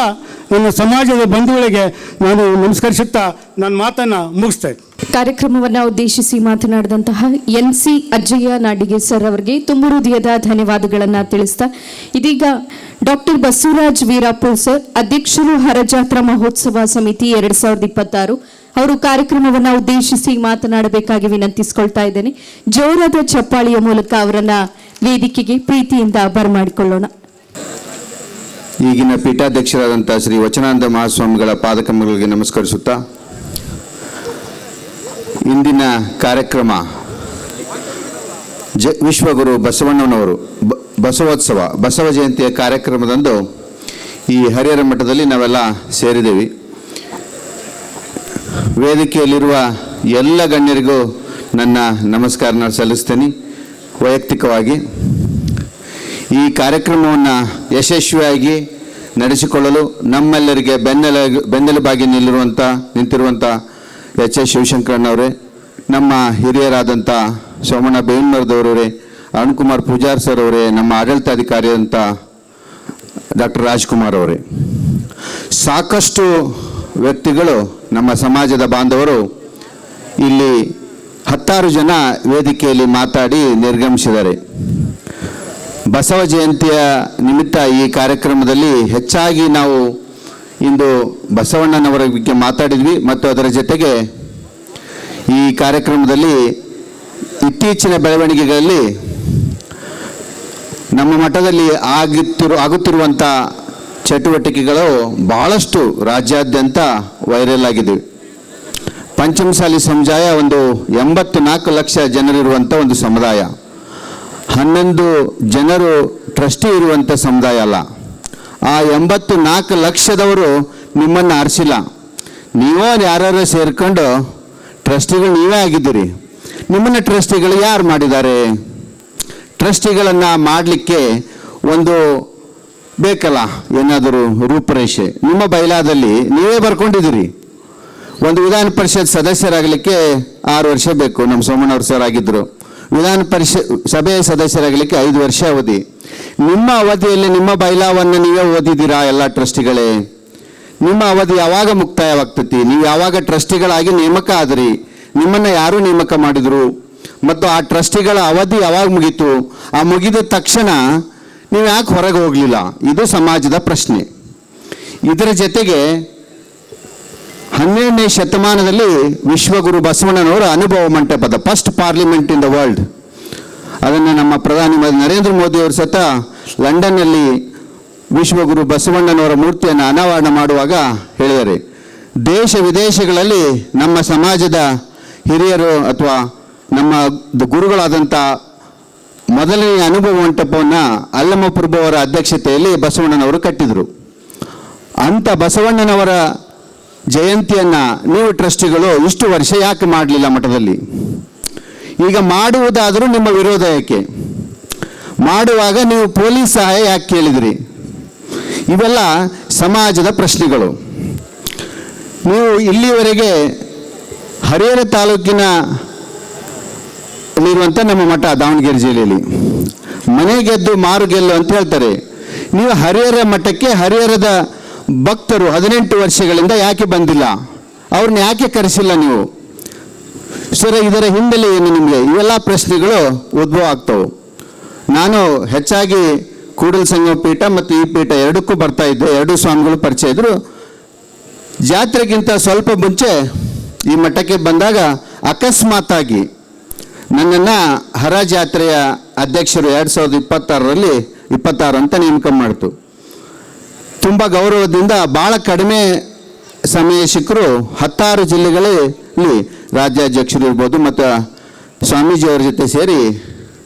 ನನ್ನ ಸಮಾಜದ ಬಂಧುಗಳಿಗೆ ನಾನು ನಮಸ್ಕರಿಸುತ್ತಾ ನನ್ನ ಮಾತನ್ನು ಮುಗಿಸ್ತಾ ಇದ್ದೀನಿ. ಕಾರ್ಯಕ್ರಮವನ್ನು ಉದ್ದೇಶಿಸಿ ಮಾತನಾಡಿದಂತಹ NC ಅಜ್ಜಯ್ಯ ನಾಡಿಗೆ ಸರ್ ಅವರಿಗೆ ತುಂಬ ಹೃದಯದ ಧನ್ಯವಾದಗಳನ್ನು ತಿಳಿಸ್ತಾ, ಇದೀಗ ಡಾಕ್ಟರ್ ಬಸವರಾಜ್ ವೀರಾಪುರ ಸರ್, ಅಧ್ಯಕ್ಷರು ಹರಜಾತ್ರಾ ಮಹೋತ್ಸವ ಸಮಿತಿ 2026, ಅವರು ಕಾರ್ಯಕ್ರಮವನ್ನು ಉದ್ದೇಶಿಸಿ ಮಾತನಾಡಬೇಕಾಗಿ ವಿನಂತಿಸಿಕೊಳ್ತಾ ಇದ್ದೇನೆ. ಜೋರಾದ ಚಪ್ಪಾಳಿಯ ಮೂಲಕ ಅವರನ್ನ ವೇದಿಕೆಗೆ ಪ್ರೀತಿಯಿಂದ ಬರಮಾಡಿಕೊಳ್ಳೋಣ. ಈಗಿನ ಪೀಠಾಧ್ಯಕ್ಷರಾದಂಥ ಶ್ರೀ ವಚನಾನಂದ ಮಹಾಸ್ವಾಮಿಗಳ ಪಾದಕಮಲಗಳಿಗೆ ನಮಸ್ಕರಿಸುತ್ತಾ, ಇಂದಿನ ಕಾರ್ಯಕ್ರಮ ವಿಶ್ವಗುರು ಬಸವೋತ್ಸವ ಬಸವ ಜಯಂತಿಯ ಕಾರ್ಯಕ್ರಮದಂದು ಈ ಹರಿಹರ ಮಠದಲ್ಲಿ ನಾವೆಲ್ಲ ಸೇರಿದ್ದೇವೆ. ವೇದಿಕೆಯಲ್ಲಿರುವ ಎಲ್ಲ ಗಣ್ಯರಿಗೂ ನನ್ನ ನಮಸ್ಕಾರನ ಸಲ್ಲಿಸ್ತೇನೆ. ವೈಯಕ್ತಿಕವಾಗಿ ಈ ಕಾರ್ಯಕ್ರಮವನ್ನು ಯಶಸ್ವಿಯಾಗಿ ನಡೆಸಿಕೊಳ್ಳಲು ನಮ್ಮೆಲ್ಲರಿಗೆ ಬೆನ್ನೆಲುಬಾಗಿ ನಿಂತಿರುವಂಥ ಎಚ್ ಎಸ್ ಶಿವಶಂಕರಣ್ಣವರೇ, ನಮ್ಮ ಹಿರಿಯರಾದಂಥ ಸೋಮಣ್ಣ ಬೇವಿನಮರದವರವರೇ, ಅರುಣ್ ಕುಮಾರ್ ಪೂಜಾರ್ ಸರ್ ಅವರೇ, ನಮ್ಮ ಆಡಳಿತಾಧಿಕಾರಿಯಾದಂಥ ಡಾಕ್ಟರ್ ರಾಜ್ಕುಮಾರ್ ಅವರೇ, ಸಾಕಷ್ಟು ವ್ಯಕ್ತಿಗಳು ನಮ್ಮ ಸಮಾಜದ ಬಾಂಧವರು ಇಲ್ಲಿ 10 ಜನ ವೇದಿಕೆಯಲ್ಲಿ ಮಾತಾಡಿ ನಿರ್ಗಮಿಸಿದ್ದಾರೆ. ಬಸವ ಜಯಂತಿಯ ನಿಮಿತ್ತ ಈ ಕಾರ್ಯಕ್ರಮದಲ್ಲಿ ಹೆಚ್ಚಾಗಿ ನಾವು ಇಂದು ಬಸವಣ್ಣನವರ ಬಗ್ಗೆ ಮಾತಾಡಿದ್ವಿ ಮತ್ತು ಅದರ ಜೊತೆಗೆ ಈ ಕಾರ್ಯಕ್ರಮದಲ್ಲಿ ಇತ್ತೀಚಿನ ಬೆಳವಣಿಗೆಗಳಲ್ಲಿ ನಮ್ಮ ಮಠದಲ್ಲಿ ಆಗುತ್ತಿರುವಂಥ ಚಟುವಟಿಕೆಗಳು ಬಹಳಷ್ಟು ರಾಜ್ಯಾದ್ಯಂತ ವೈರಲ್ ಆಗಿದೆ. ಪಂಚಮಸಾಲಿ ಸಮುದಾಯ ಒಂದು 84 ಲಕ್ಷ ಜನರಿರುವಂಥ ಒಂದು ಸಮುದಾಯ, 11 ಜನರು ಟ್ರಸ್ಟಿ ಇರುವಂಥ ಸಮುದಾಯ ಅಲ್ಲ. ಆ 84 ಲಕ್ಷದವರು ನಿಮ್ಮನ್ನು ಆರಿಸಿಲ್ಲ. ನೀವೋ ಯಾರು ಸೇರ್ಕೊಂಡು ಟ್ರಸ್ಟಿಗಳು ನೀವೇ ಆಗಿದ್ದೀರಿ. ನಿಮ್ಮನ್ನು ಟ್ರಸ್ಟಿಗಳು ಯಾರು ಮಾಡಿದ್ದಾರೆ? ಟ್ರಸ್ಟಿಗಳನ್ನು ಮಾಡಲಿಕ್ಕೆ ಒಂದು ಬೇಕಲ್ಲ, ಏನಾದರೂ ರೂಪರೇಷೆ. ನಿಮ್ಮ ಬೈಲಾದಲ್ಲಿ ನೀವೇ ಬರ್ಕೊಂಡಿದ್ದೀರಿ. ಒಂದು ವಿಧಾನ ಪರಿಷತ್ ಸದಸ್ಯರಾಗಲಿಕ್ಕೆ 6 ವರ್ಷ ಬೇಕು. ನಮ್ಮ ಸೋಮಣ್ಣವ್ರ ಸರ್ ಆಗಿದ್ದರು. ವಿಧಾನ ಸಭೆಯ ಸದಸ್ಯರಾಗಲಿಕ್ಕೆ 5 ವರ್ಷ ಅವಧಿ. ನಿಮ್ಮ ಅವಧಿಯಲ್ಲಿ ನಿಮ್ಮ ಬೈಲಾವನ್ನು ನೀವೇ ಓದಿದ್ದೀರಾ ಎಲ್ಲ ಟ್ರಸ್ಟಿಗಳೇ? ನಿಮ್ಮ ಅವಧಿ ಯಾವಾಗ ಮುಕ್ತಾಯವಾಗ್ತತಿ? ನೀವು ಯಾವಾಗ ಟ್ರಸ್ಟಿಗಳಾಗಿ ನೇಮಕ ಆದ್ರಿ? ನಿಮ್ಮನ್ನು ಯಾರು ನೇಮಕ ಮಾಡಿದರು? ಮತ್ತು ಆ ಟ್ರಸ್ಟಿಗಳ ಅವಧಿ ಯಾವಾಗ ಮುಗೀತು? ಆ ಮುಗಿದ ತಕ್ಷಣ ನೀವು ಯಾಕೆ ಹೊರಗೆ ಹೋಗಲಿಲ್ಲ? ಇದು ಸಮಾಜದ ಪ್ರಶ್ನೆ. ಇದರ ಜೊತೆಗೆ 12ನೇ ಶತಮಾನದಲ್ಲಿ ವಿಶ್ವಗುರು ಬಸವಣ್ಣನವರ ಅನುಭವ ಮಂಟಪದ first parliament in the world, ಅದನ್ನು ನಮ್ಮ ಪ್ರಧಾನಿ ನರೇಂದ್ರ ಮೋದಿಯವರು ಸತ ಲಂಡನ್ನಲ್ಲಿ ವಿಶ್ವಗುರು ಬಸವಣ್ಣನವರ ಮೂರ್ತಿಯನ್ನು ಅನಾವರಣ ಮಾಡುವಾಗ ಹೇಳಿದ್ದಾರೆ, ದೇಶ ವಿದೇಶಗಳಲ್ಲಿ ನಮ್ಮ ಸಮಾಜದ ಹಿರಿಯರು ಅಥವಾ ನಮ್ಮ ಗುರುಗಳಾದಂಥ ಮೊದಲನೇ ಅನುಭವ ಮಂಟಪವನ್ನು ಅಲ್ಲಮ ಪ್ರಭು ಅವರ ಅಧ್ಯಕ್ಷತೆಯಲ್ಲಿ ಬಸವಣ್ಣನವರು ಕಟ್ಟಿದರು. ಅಂಥ ಬಸವಣ್ಣನವರ ಜಯಂತಿಯನ್ನು ನೀವು ಟ್ರಸ್ಟಿಗಳು ಇಷ್ಟು ವರ್ಷ ಯಾಕೆ ಮಾಡಲಿಲ್ಲ ಮಠದಲ್ಲಿ? ಈಗ ಮಾಡುವುದಾದರೂ ನಿಮ್ಮ ವಿರೋಧ ಯಾಕೆ? ಮಾಡುವಾಗ ನೀವು ಪೊಲೀಸ್ ಸಹಾಯ ಯಾಕೆ ಕೇಳಿದ್ರಿ? ಇವೆಲ್ಲ ಸಮಾಜದ ಪ್ರಶ್ನೆಗಳು. ನೀವು ಇಲ್ಲಿವರೆಗೆ ಹರಿಹರ ತಾಲೂಕಿನ ಇರುವಂಥ ನಮ್ಮ ಮಠ ದಾವಣಗೆರೆ ಜಿಲ್ಲೆಯಲ್ಲಿ ಮನೆ ಗೆದ್ದು ಮಾರು ಗೆಲ್ಲು ಅಂತ ಹೇಳ್ತಾರೆ. ನೀವು ಹರಿಹರ ಮಠಕ್ಕೆ ಹರಿಹರದ ಭಕ್ತರು 18 ವರ್ಷಗಳಿಂದ ಯಾಕೆ ಬಂದಿಲ್ಲ? ಅವ್ರನ್ನ ಯಾಕೆ ಕರೆಸಿಲ್ಲ ನೀವು? ಸರ್, ಇದರ ಹಿನ್ನೆಲೆ ಏನು ನಿಮಗೆ? ಇವೆಲ್ಲ ಪ್ರಶ್ನೆಗಳು ಉದ್ಭವ ಆಗ್ತವೆ. ನಾನು ಹೆಚ್ಚಾಗಿ ಕೂಡಲ ಸಂಗಮ ಪೀಠ ಮತ್ತು ಈ ಪೀಠ ಎರಡಕ್ಕೂ ಬರ್ತಾ ಇದ್ದೆ. 2 ಸ್ವಾಮಿಗಳು ಪರಿಚಯ ಇದ್ದರು. ಜಾತ್ರೆಗಿಂತ ಸ್ವಲ್ಪ ಮುಂಚೆ ಈ ಮಠಕ್ಕೆ ಬಂದಾಗ ಅಕಸ್ಮಾತಾಗಿ ನನ್ನನ್ನು ಹರ ಜಾತ್ರೆಯ ಅಧ್ಯಕ್ಷರು 2026ರಲ್ಲಿ 26 ಅಂತ ನೇಮಕ ಮಾಡ್ತು. ತುಂಬ ಗೌರವದಿಂದ ಭಾಳ ಕಡಿಮೆ ಸಮಯ ಸಿಕ್ಕರು 16 ಜಿಲ್ಲೆಗಳಲ್ಲಿ ರಾಜ್ಯಾಧ್ಯಕ್ಷರು ಇರ್ಬೋದು ಮತ್ತು ಸ್ವಾಮೀಜಿಯವರ ಜೊತೆ ಸೇರಿ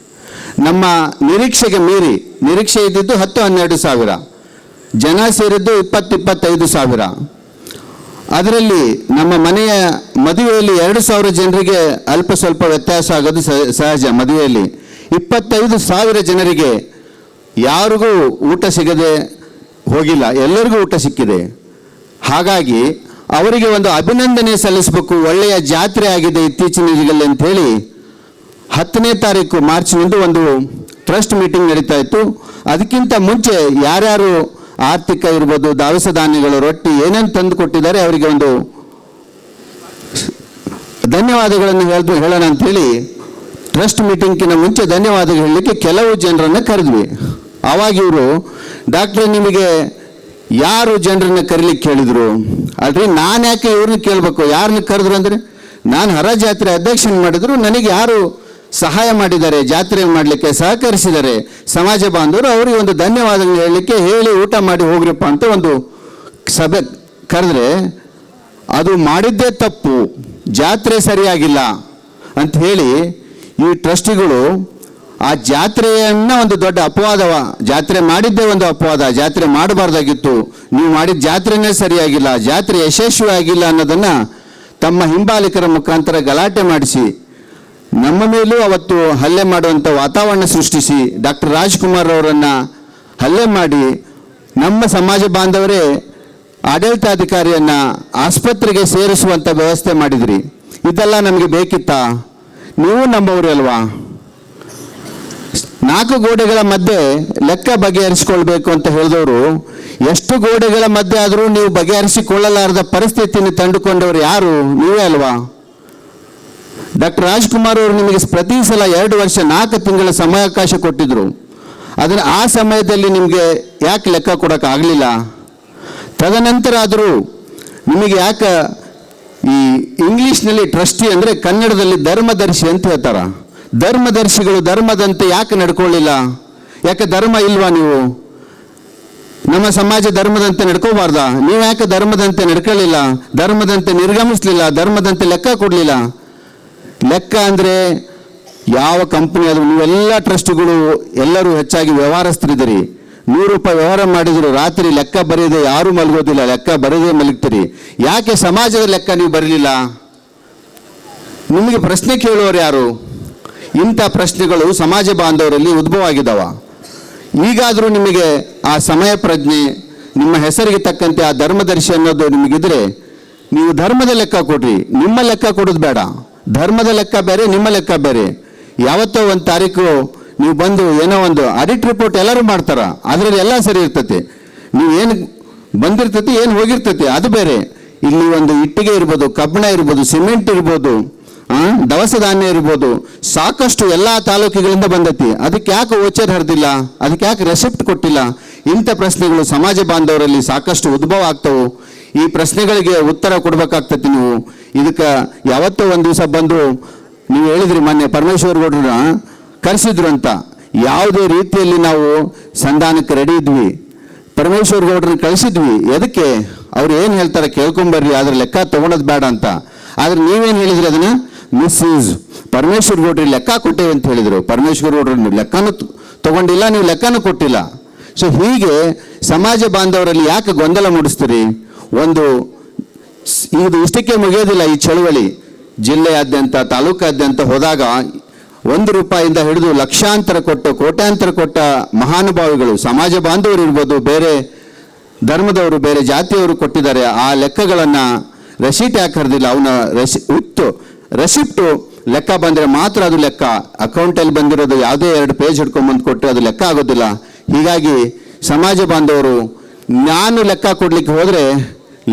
ನಮ್ಮ ನಿರೀಕ್ಷೆಗೆ ಮೀರಿ, ನಿರೀಕ್ಷೆ ಇದ್ದಿದ್ದು 10-12 ಸಾವಿರ ಜನ ಸೇರಿದ್ದು 20-25 ಸಾವಿರ. ಅದರಲ್ಲಿ ನಮ್ಮ ಮನೆಯ ಮದುವೆಯಲ್ಲಿ 2,000 ಜನರಿಗೆ ಅಲ್ಪ ಸ್ವಲ್ಪ ವ್ಯತ್ಯಾಸ ಆಗೋದು ಸಹಜ. ಮದುವೆಯಲ್ಲಿ 25,000 ಜನರಿಗೆ ಯಾರಿಗೂ ಊಟ ಸಿಗದೆ ಹೋಗಿಲ್ಲ, ಎಲ್ಲರಿಗೂ ಊಟ ಸಿಕ್ಕಿದೆ. ಹಾಗಾಗಿ ಅವರಿಗೆ ಒಂದು ಅಭಿನಂದನೆ ಸಲ್ಲಿಸಬೇಕು. ಒಳ್ಳೆಯ ಜಾತ್ರೆ ಆಗಿದೆ ಇತ್ತೀಚಿನ ದಿನಗಳಲ್ಲಿ ಅಂಥೇಳಿ 10ನೇ ತಾರೀಕು ಮಾರ್ಚ್ನಿಂದ ಒಂದು ಟ್ರಸ್ಟ್ ಮೀಟಿಂಗ್ ನಡೀತಾ ಇತ್ತು. ಅದಕ್ಕಿಂತ ಮುಂಚೆ ಯಾರ್ಯಾರು ಆರ್ಥಿಕ ಇರ್ಬೋದು, ದವಸ ಧಾನ್ಯಗಳು, ರೊಟ್ಟಿ ಏನೇನು ತಂದು ಕೊಟ್ಟಿದ್ದಾರೆ ಅವರಿಗೆ ಒಂದು ಧನ್ಯವಾದಗಳನ್ನು ಹೇಳೋಣ ಅಂಥೇಳಿ ಟ್ರಸ್ಟ್ ಮೀಟಿಂಗ್ಗಿಂತ ಮುಂಚೆ ಧನ್ಯವಾದಗಳು ಹೇಳಲಿಕ್ಕೆ ಕೆಲವು ಜನರನ್ನು ಕರೆದ್ವಿ. ಆವಾಗ ಇವರು, ಡಾಕ್ಟ್ರೆ ನಿಮಗೆ ಯಾರು ಜನರನ್ನು ಕರೀಲಿಕ್ಕೆ ಹೇಳಿದರು? ಅಲ್ರಿ, ನಾನು ಯಾಕೆ ಇವ್ರನ್ನ ಕೇಳಬೇಕು? ಯಾರನ್ನ ಕರೆದ್ರು ಅಂದರೆ, ನಾನು ಹರ ಜಾತ್ರೆ ಅಧ್ಯಕ್ಷನ ಮಾಡಿದ್ರು, ನನಗೆ ಯಾರು ಸಹಾಯ ಮಾಡಿದ್ದಾರೆ, ಜಾತ್ರೆ ಮಾಡಲಿಕ್ಕೆ ಸಹಕರಿಸಿದ್ದಾರೆ ಸಮಾಜ ಬಾಂಧವರು, ಅವರಿಗೆ ಒಂದು ಧನ್ಯವಾದಗಳು ಹೇಳಲಿಕ್ಕೆ ಹೇಳಿ ಊಟ ಮಾಡಿ ಹೋಗ್ರಪ್ಪ ಅಂತ ಒಂದು ಸಭೆ ಕರೆದ್ರೆ ಅದು ಮಾಡಿದ್ದೇ ತಪ್ಪು, ಜಾತ್ರೆ ಸರಿಯಾಗಿಲ್ಲ ಅಂತ ಹೇಳಿ ಈ ಟ್ರಸ್ಟಿಗಳು ಆ ಜಾತ್ರೆಯನ್ನ ಒಂದು ದೊಡ್ಡ ಅಪವಾದವ, ಜಾತ್ರೆ ಮಾಡಿದ್ದೇ ಒಂದು ಅಪವಾದ, ಜಾತ್ರೆ ಮಾಡಬಾರ್ದಾಗಿತ್ತು, ನೀವು ಮಾಡಿದ ಜಾತ್ರೆನೇ ಸರಿಯಾಗಿಲ್ಲ, ಜಾತ್ರೆ ಯಶಸ್ವಿ ಆಗಿಲ್ಲ ಅನ್ನೋದನ್ನ ತಮ್ಮ ಹಿಂಬಾಲಿಕರ ಮುಖಾಂತರ ಗಲಾಟೆ ಮಾಡಿಸಿ ನಮ್ಮ ಮೇಲೂ ಅವತ್ತು ಹಲ್ಲೆ ಮಾಡುವಂಥ ವಾತಾವರಣ ಸೃಷ್ಟಿಸಿ ಡಾಕ್ಟರ್ ರಾಜ್ಕುಮಾರ್ ಅವರನ್ನು ಹಲ್ಲೆ ಮಾಡಿ ನಮ್ಮ ಸಮಾಜ ಬಾಂಧವರೇ ಆಡಳಿತಾಧಿಕಾರಿಯನ್ನು ಆಸ್ಪತ್ರೆಗೆ ಸೇರಿಸುವಂಥ ವ್ಯವಸ್ಥೆ ಮಾಡಿದ್ರಿ. ಇದೆಲ್ಲ ನಮಗೆ ಬೇಕಿತ್ತಾ? ನೀವು ನಮ್ಮವರೇ ಅಲ್ವಾ? 4 ಗೋಡೆಗಳ ಮಧ್ಯೆ ಲೆಕ್ಕ ಬಗೆಹರಿಸಿಕೊಳ್ಬೇಕು ಅಂತ ಹೇಳಿದವರು ಎಷ್ಟು ಗೋಡೆಗಳ ಮಧ್ಯೆ ಆದರೂ ನೀವು ಬಗೆಹರಿಸಿಕೊಳ್ಳಲಾರದ ಪರಿಸ್ಥಿತಿಯನ್ನು ತಂದುಕೊಂಡವರು ಯಾರು? ನೀವೇ ಅಲ್ವಾ? ಡಾಕ್ಟರ್ ರಾಜ್ಕುಮಾರ್ ಅವರು ನಿಮಗೆ ಪ್ರತಿ ಸಲ 2 ವರ್ಷ 4 ತಿಂಗಳ ಸಮಯಾವಕಾಶ ಕೊಟ್ಟಿದ್ರು. ಅದನ್ನು ಆ ಸಮಯದಲ್ಲಿ ನಿಮಗೆ ಯಾಕೆ ಲೆಕ್ಕ ಕೊಡೋಕ್ಕಾಗಲಿಲ್ಲ? ತದನಂತರ ಆದರೂ ನಿಮಗೆ ಯಾಕೆ ಈ ಇಂಗ್ಲೀಷ್ನಲ್ಲಿ ಟ್ರಸ್ಟಿ ಅಂದರೆ ಕನ್ನಡದಲ್ಲಿ ಧರ್ಮದರ್ಶಿ ಅಂತ ಹೇಳ್ತಾರ, ಧರ್ಮದರ್ಶಿಗಳು ಧರ್ಮದಂತೆ ಯಾಕೆ ನಡ್ಕೊಳ್ಳಿಲ್ಲ? ಯಾಕೆ ಧರ್ಮ ಇಲ್ವಾ ನೀವು? ನಮ್ಮ ಸಮಾಜ ಧರ್ಮದಂತೆ ನಡ್ಕೋಬಾರ್ದ? ನೀವು ಯಾಕೆ ಧರ್ಮದಂತೆ ನಡ್ಕೊಳ್ಳಿಲ್ಲ? ಧರ್ಮದಂತೆ ನಿರ್ಗಮಿಸಲಿಲ್ಲ? ಧರ್ಮದಂತೆ ಲೆಕ್ಕ ಕೊಡಲಿಲ್ಲ? ಲೆಕ್ಕ ಅಂದರೆ ಯಾವ ಕಂಪನಿ ಆದರೂ ನೀವೆಲ್ಲ ಟ್ರಸ್ಟ್ಗಳು ಎಲ್ಲರೂ ಹೆಚ್ಚಾಗಿ ವ್ಯವಹಾರಸ್ಥರಿದ್ದೀರಿ. 100 ರೂಪಾಯಿ ವ್ಯವಹಾರ ಮಾಡಿದ್ರು ರಾತ್ರಿ ಲೆಕ್ಕ ಬರೆಯದೆ ಯಾರೂ ಮಲಗೋದಿಲ್ಲ, ಲೆಕ್ಕ ಬರೆದೇ ಮಲಗ್ತೀರಿ. ಯಾಕೆ ಸಮಾಜದ ಲೆಕ್ಕ ನೀವು ಬರಲಿಲ್ಲ? ನಿಮಗೆ ಪ್ರಶ್ನೆ ಕೇಳುವವರು ಯಾರು? ಇಂಥ ಪ್ರಶ್ನೆಗಳು ಸಮಾಜ ಬಾಂಧವರಲ್ಲಿ ಉದ್ಭವ ಆಗಿದ್ದಾವ. ಈಗಾದರೂ ನಿಮಗೆ ಆ ಸಮಯ ಪ್ರಜ್ಞೆ, ನಿಮ್ಮ ಹೆಸರಿಗೆ ತಕ್ಕಂತೆ ಆ ಧರ್ಮದರ್ಶಿ ಅನ್ನೋದು ನಿಮಗಿದ್ರೆ ನೀವು ಧರ್ಮದ ಲೆಕ್ಕ ಕೊಡ್ರಿ. ನಿಮ್ಮ ಲೆಕ್ಕ ಕೊಡೋದು ಬೇಡ. ಧರ್ಮದ ಲೆಕ್ಕ ಬೇರೆ, ನಿಮ್ಮ ಲೆಕ್ಕ ಬೇರೆ. ಯಾವತ್ತೋ 1 ತಾರೀಕು ನೀವು ಬಂದು ಏನೋ ಒಂದು ಆಡಿಟ್ ರಿಪೋರ್ಟ್ ಎಲ್ಲರೂ ಮಾಡ್ತಾರ, ಅದರಲ್ಲಿ ಎಲ್ಲ ಸರಿ ಇರ್ತೈತಿ. ನೀವು ಏನು ಬಂದಿರ್ತೈತಿ, ಏನು ಹೋಗಿರ್ತೈತಿ ಅದು ಬೇರೆ. ಇಲ್ಲಿ ಒಂದು ಇಟ್ಟಿಗೆ ಇರ್ಬೋದು, ಕಬ್ಬಣ ಇರ್ಬೋದು, ಸಿಮೆಂಟ್ ಇರ್ಬೋದು, ದವಸ ಧಾನ್ಯ ಇರ್ಬೋದು, ಸಾಕಷ್ಟು ಎಲ್ಲ ತಾಲೂಕುಗಳಿಂದ ಬಂದೈತಿ. ಅದಕ್ಕೆ ಯಾಕೆ ವೋಚರ್ ಹರಿದಿಲ್ಲ? ಅದಕ್ಕೆ ಯಾಕೆ ರೆಸಿಪ್ಟ್ ಕೊಟ್ಟಿಲ್ಲ? ಇಂಥ ಪ್ರಶ್ನೆಗಳು ಸಮಾಜ ಬಾಂಧವರಲ್ಲಿ ಸಾಕಷ್ಟು ಉದ್ಭವ ಆಗ್ತವೆ. ಈ ಪ್ರಶ್ನೆಗಳಿಗೆ ಉತ್ತರ ಕೊಡ್ಬೇಕಾಗ್ತೈತಿ ನೀವು. ಇದಕ್ಕೆ ಯಾವತ್ತೋ ಒಂದು ದಿವಸ ಬಂದು ನೀವು ಹೇಳಿದ್ರಿ, ಮೊನ್ನೆ ಪರಮೇಶ್ವರ್ ಗೌಡ್ರನ್ನ ಕರೆಸಿದ್ರು ಅಂತ. ಯಾವುದೇ ರೀತಿಯಲ್ಲಿ ನಾವು ಸಂಧಾನಕ್ಕೆ ರೆಡಿ ಇದ್ವಿ, ಪರಮೇಶ್ವರ್ ಗೌಡ್ರನ್ನ ಕಳಿಸಿದ್ವಿ. ಎದಕ್ಕೆ? ಅವ್ರು ಏನು ಹೇಳ್ತಾರೆ ಕೇಳ್ಕೊಂಬರ್ರಿ, ಅದ್ರ ಲೆಕ್ಕ ತೊಗೊಳೋದು ಬೇಡ ಅಂತ. ಆದರೆ ನೀವೇನು ಹೇಳಿದ್ರಿ? ಅದನ್ನು ಮಿಸ್ಯೂಸ್ ಪರಮೇಶ್ವರ್ ಗೌಡ್ರಿಗೆ ಲೆಕ್ಕ ಕೊಟ್ಟೇವೆ ಅಂತ ಹೇಳಿದರು. ಪರಮೇಶ್ವರ್ ಗೌಡ್ರನ್ನ ಲೆಕ್ಕನೂ ತೊಗೊಂಡಿಲ್ಲ, ನೀವು ಲೆಕ್ಕನೂ ಕೊಟ್ಟಿಲ್ಲ. ಸೊ ಹೀಗೆ ಸಮಾಜ ಬಾಂಧವರಲ್ಲಿ ಯಾಕೆ ಗೊಂದಲ ಮೂಡಿಸ್ತೀರಿ? ಇದು ಇಷ್ಟಕ್ಕೆ ಮುಗಿಯೋದಿಲ್ಲ. ಈ ಚಳುವಳಿ ಜಿಲ್ಲೆಯಾದ್ಯಂತ ತಾಲೂಕಾದ್ಯಂತ ಹೋದಾಗ 1 ರೂಪಾಯಿಂದ ಹಿಡಿದು ಲಕ್ಷಾಂತರ ಕೊಟ್ಟು ಕೋಟ್ಯಾಂತರ ಕೊಟ್ಟ ಮಹಾನುಭಾವಿಗಳು, ಸಮಾಜ ಬಾಂಧವರು ಇರ್ಬೋದು, ಬೇರೆ ಧರ್ಮದವರು, ಬೇರೆ ಜಾತಿಯವರು ಕೊಟ್ಟಿದ್ದಾರೆ. ಆ ಲೆಕ್ಕಗಳನ್ನು ರೆಸಿಟ್ ಯಾಕೆ ಹರಿದಿಲ್ಲ? ಅವನ ರೆಸಿಪ್ಟು ಲೆಕ್ಕ ಬಂದರೆ ಮಾತ್ರ ಅದು ಲೆಕ್ಕ. ಅಕೌಂಟಲ್ಲಿ ಬಂದಿರೋದು ಯಾವುದೇ 2 ಪೇಜ್ ಹಿಡ್ಕೊಂಬಂದು ಕೊಟ್ಟರೆ ಅದು ಲೆಕ್ಕ ಆಗೋದಿಲ್ಲ. ಹೀಗಾಗಿ ಸಮಾಜ ಬಾಂಧವರು ನಾನು ಲೆಕ್ಕ ಕೊಡಲಿಕ್ಕೆ ಹೋದರೆ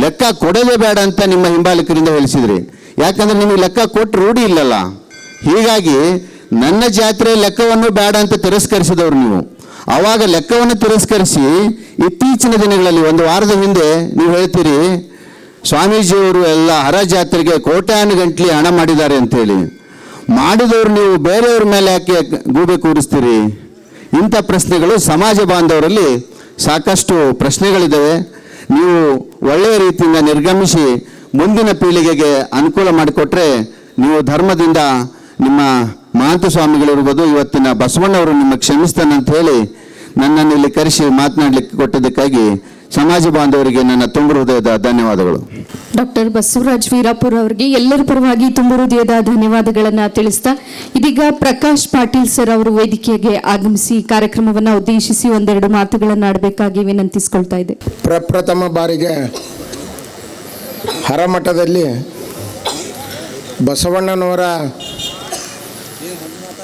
ಲೆಕ್ಕ ಕೊಡೋದೇ ಬೇಡ ಅಂತ ನಿಮ್ಮ ಹಿಂಬಾಲಿಕರಿಂದ ಹೇಳಿಸಿದ್ರಿ. ಯಾಕಂದರೆ ನಿಮಗೆ ಲೆಕ್ಕ ಕೊಟ್ಟು ರೂಢಿ ಇಲ್ಲಲ್ಲ. ಹೀಗಾಗಿ ನನ್ನ ಜಾತ್ರೆ ಲೆಕ್ಕವನ್ನು ಬೇಡ ಅಂತ ತಿರಸ್ಕರಿಸಿದವರು ನೀವು. ಆವಾಗ ಲೆಕ್ಕವನ್ನು ತಿರಸ್ಕರಿಸಿ ಇತ್ತೀಚಿನ ದಿನಗಳಲ್ಲಿ 1 ವಾರದ ಹಿಂದೆ ನೀವು ಹೇಳ್ತೀರಿ ಸ್ವಾಮೀಜಿಯವರು ಎಲ್ಲ ಹರ ಜಾತ್ರೆಗೆ ಕೋಟ್ಯಾನುಗಂಟ್ಲೆ ಹಣ ಮಾಡಿದ್ದಾರೆ ಅಂತೇಳಿ. ಮಾಡಿದವರು ನೀವು ಬೇರೆಯವ್ರ ಮೇಲೆ ಯಾಕೆ ಗೂಬೆ ಕೂರಿಸ್ತೀರಿ? ಇಂಥ ಪ್ರಶ್ನೆಗಳು ಸಮಾಜ ಬಾಂಧವರಲ್ಲಿ ಸಾಕಷ್ಟು ಪ್ರಶ್ನೆಗಳಿದ್ದಾವೆ. ನೀವು ಒಳ್ಳೆಯ ರೀತಿಯಿಂದ ನಿರ್ಗಮಿಸಿ ಮುಂದಿನ ಪೀಳಿಗೆಗೆ ಅನುಕೂಲ ಮಾಡಿಕೊಟ್ರೆ, ನೀವು ಧರ್ಮದಿಂದ ನಿಮ್ಮ ಮಹಾಂತ ಸ್ವಾಮಿಗಳಿರ್ಬೋದು, ಇವತ್ತಿನ ಬಸವಣ್ಣವರು ನಿಮ್ಮ ಕ್ಷಮಿಸ್ತಾನಂತ ಹೇಳಿ ನನ್ನನ್ನು ಇಲ್ಲಿ ಕರೆಸಿ ಮಾತನಾಡಲಿಕ್ಕೆ ಕೊಟ್ಟದಕ್ಕಾಗಿ ಸಮಾಜ ಬಾಂಧವರಿಗೆ ನನ್ನ ತುಂಬ ಹೃದಯದ ಧನ್ಯವಾದಗಳು. ಡಾಕ್ಟರ್ ಬಸವರಾಜ್ ವೀರಾಪುರ ಅವರಿಗೆ ಎಲ್ಲರ ಪರವಾಗಿ ತುಂಬ ಹೃದಯದ ಧನ್ಯವಾದಗಳನ್ನು ತಿಳಿಸ್ತಾ, ಇದೀಗ ಪ್ರಕಾಶ್ ಪಾಟೀಲ್ ಸರ್ ಅವರು ವೇದಿಕೆಗೆ ಆಗಮಿಸಿ ಕಾರ್ಯಕ್ರಮವನ್ನು ಉದ್ದೇಶಿಸಿ 1-2 ಮಾತುಗಳನ್ನು ಆಡಬೇಕಾಗಿ ವಿನಂತಿಸಿಕೊಳ್ತಾ ಇದೆ. ಪ್ರಪ್ರಥಮ ಬಾರಿಗೆ ಹರಮಠದಲ್ಲಿ ಬಸವಣ್ಣನವರ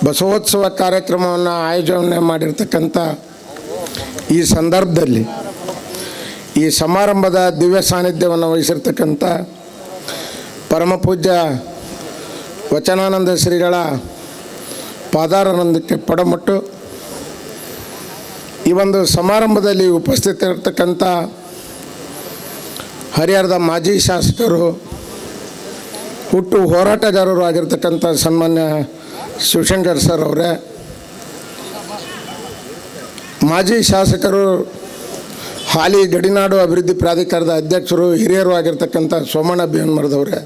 ಬಸವೋತ್ಸವ ಕಾರ್ಯಕ್ರಮವನ್ನು ಆಯೋಜನೆ ಮಾಡಿರ್ತಕ್ಕಂಥ ಈ ಸಂದರ್ಭದಲ್ಲಿ ಈ ಸಮಾರಂಭದ ದಿವ್ಯ ಸಾನ್ನಿಧ್ಯವನ್ನು ವಹಿಸಿರ್ತಕ್ಕಂಥ ಪರಮ ಪೂಜ್ಯ ವಚನಾನಂದ ಶ್ರೀಗಳ ಪಾದಾರನಂದಕ್ಕೆ ಪಡಮಟ್ಟು ಈ ಒಂದು ಸಮಾರಂಭದಲ್ಲಿ ಉಪಸ್ಥಿತರಿರ್ತಕ್ಕಂಥ ಹರಿಹರದ ಮಾಜಿ ಶಾಸಕರು, ಹುಟ್ಟು ಹೋರಾಟಗಾರರು ಆಗಿರ್ತಕ್ಕಂಥ ಸನ್ಮಾನ್ಯ ಶಿವಶಂಕರ್ ಸರ್ ಅವರೇ, ಮಾಜಿ ಶಾಸಕರು, ಹಾಲಿ ಗಡಿನಾಡು ಅಭಿವೃದ್ಧಿ ಪ್ರಾಧಿಕಾರದ ಅಧ್ಯಕ್ಷರು, ಹಿರಿಯರು ಆಗಿರ್ತಕ್ಕಂಥ ಸೋಮಣ್ಣ ಬೇವನ್ಮರದವರೇ,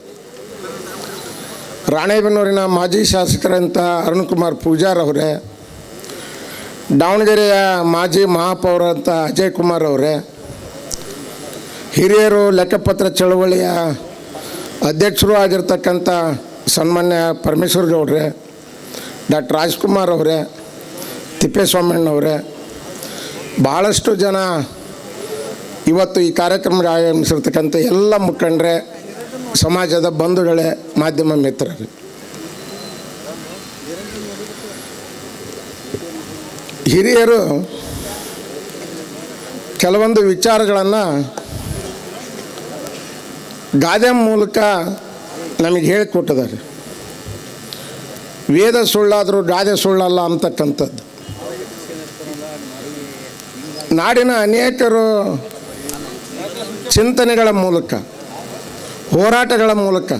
ರಾಣೆಬೆನ್ನೂರಿನ ಮಾಜಿ ಶಾಸಕರಂಥ ಅರುಣ್ ಕುಮಾರ್ ಪೂಜಾರ್ ಅವರೇ, ದಾವಣಗೆರೆಯ ಮಾಜಿ ಮಹಾಪೌರ ಅಂತ ಅಜಯ್ ಕುಮಾರ್ ಅವರೇ, ಹಿರಿಯರು ಲೆಕ್ಕಪತ್ರ ಚಳವಳಿಯ ಅಧ್ಯಕ್ಷರು ಆಗಿರ್ತಕ್ಕಂಥ ಸನ್ಮಾನ್ಯ ಪರಮೇಶ್ವರ್ ಗೌಡ್ರೆ, ಡಾಕ್ಟರ್ ರಾಜ್ಕುಮಾರ್ ಅವರೇ, ತಿಪ್ಪೇಸ್ವಾಮಣ್ಣವರೇ, ಭಾಳಷ್ಟು ಜನ ಇವತ್ತು ಈ ಕಾರ್ಯಕ್ರಮಕ್ಕೆ ಆಗಮಿಸಿರ್ತಕ್ಕಂಥ ಎಲ್ಲ ಮುಖಂಡರೇ, ಸಮಾಜದ ಬಂಧುಗಳೇ, ಮಾಧ್ಯಮ ಮಿತ್ರರೇ, ಹಿರಿಯರು ಕೆಲವೊಂದು ವಿಚಾರಗಳನ್ನು ಗಾದೆ ಮೂಲಕ ನಮಗೆ ಹೇಳಿಕೊಟ್ಟಿದ್ದಾರೆ. ವೇದ ಸುಳ್ಳಾದರೂ ಗಾದೆ ಸುಳ್ಳಲ್ಲ ಅಂತಕ್ಕಂಥದ್ದು. ನಾಡಿನ ಅನೇಕರು ಚಿಂತನೆಗಳ ಮೂಲಕ, ಹೋರಾಟಗಳ ಮೂಲಕ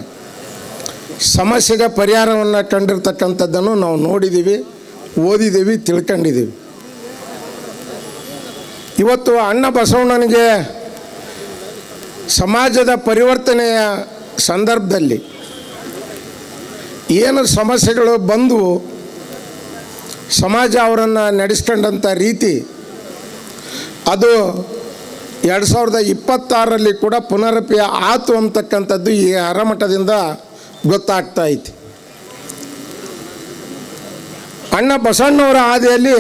ಸಮಸ್ಯೆಗೆ ಪರಿಹಾರವನ್ನು ಕಂಡಿರ್ತಕ್ಕಂಥದ್ದನ್ನು ನಾವು ನೋಡಿದ್ದೀವಿ, ಓದಿದ್ದೀವಿ, ತಿಳ್ಕೊಂಡಿದ್ದೀವಿ. ಇವತ್ತು ಅಣ್ಣ ಬಸವಣ್ಣನಿಗೆ ಸಮಾಜದ ಪರಿವರ್ತನೆಯ ಸಂದರ್ಭದಲ್ಲಿ ಏನು ಸಮಸ್ಯೆಗಳು ಬಂದವು, ಸಮಾಜ ಅವರನ್ನು ನಡೆಸ್ಕೊಂಡಂಥ ರೀತಿ ಅದು 2026ರಲ್ಲಿ ಕೂಡ ಪುನರಪಿ ಆತು ಅಂತಕ್ಕಂಥದ್ದು ಈ ಹರಮಠದಿಂದ ಗೊತ್ತಾಗ್ತಾ ಐತಿ. ಅಣ್ಣ ಬಸವಣ್ಣವರ ಹಾದಿಯಲ್ಲಿ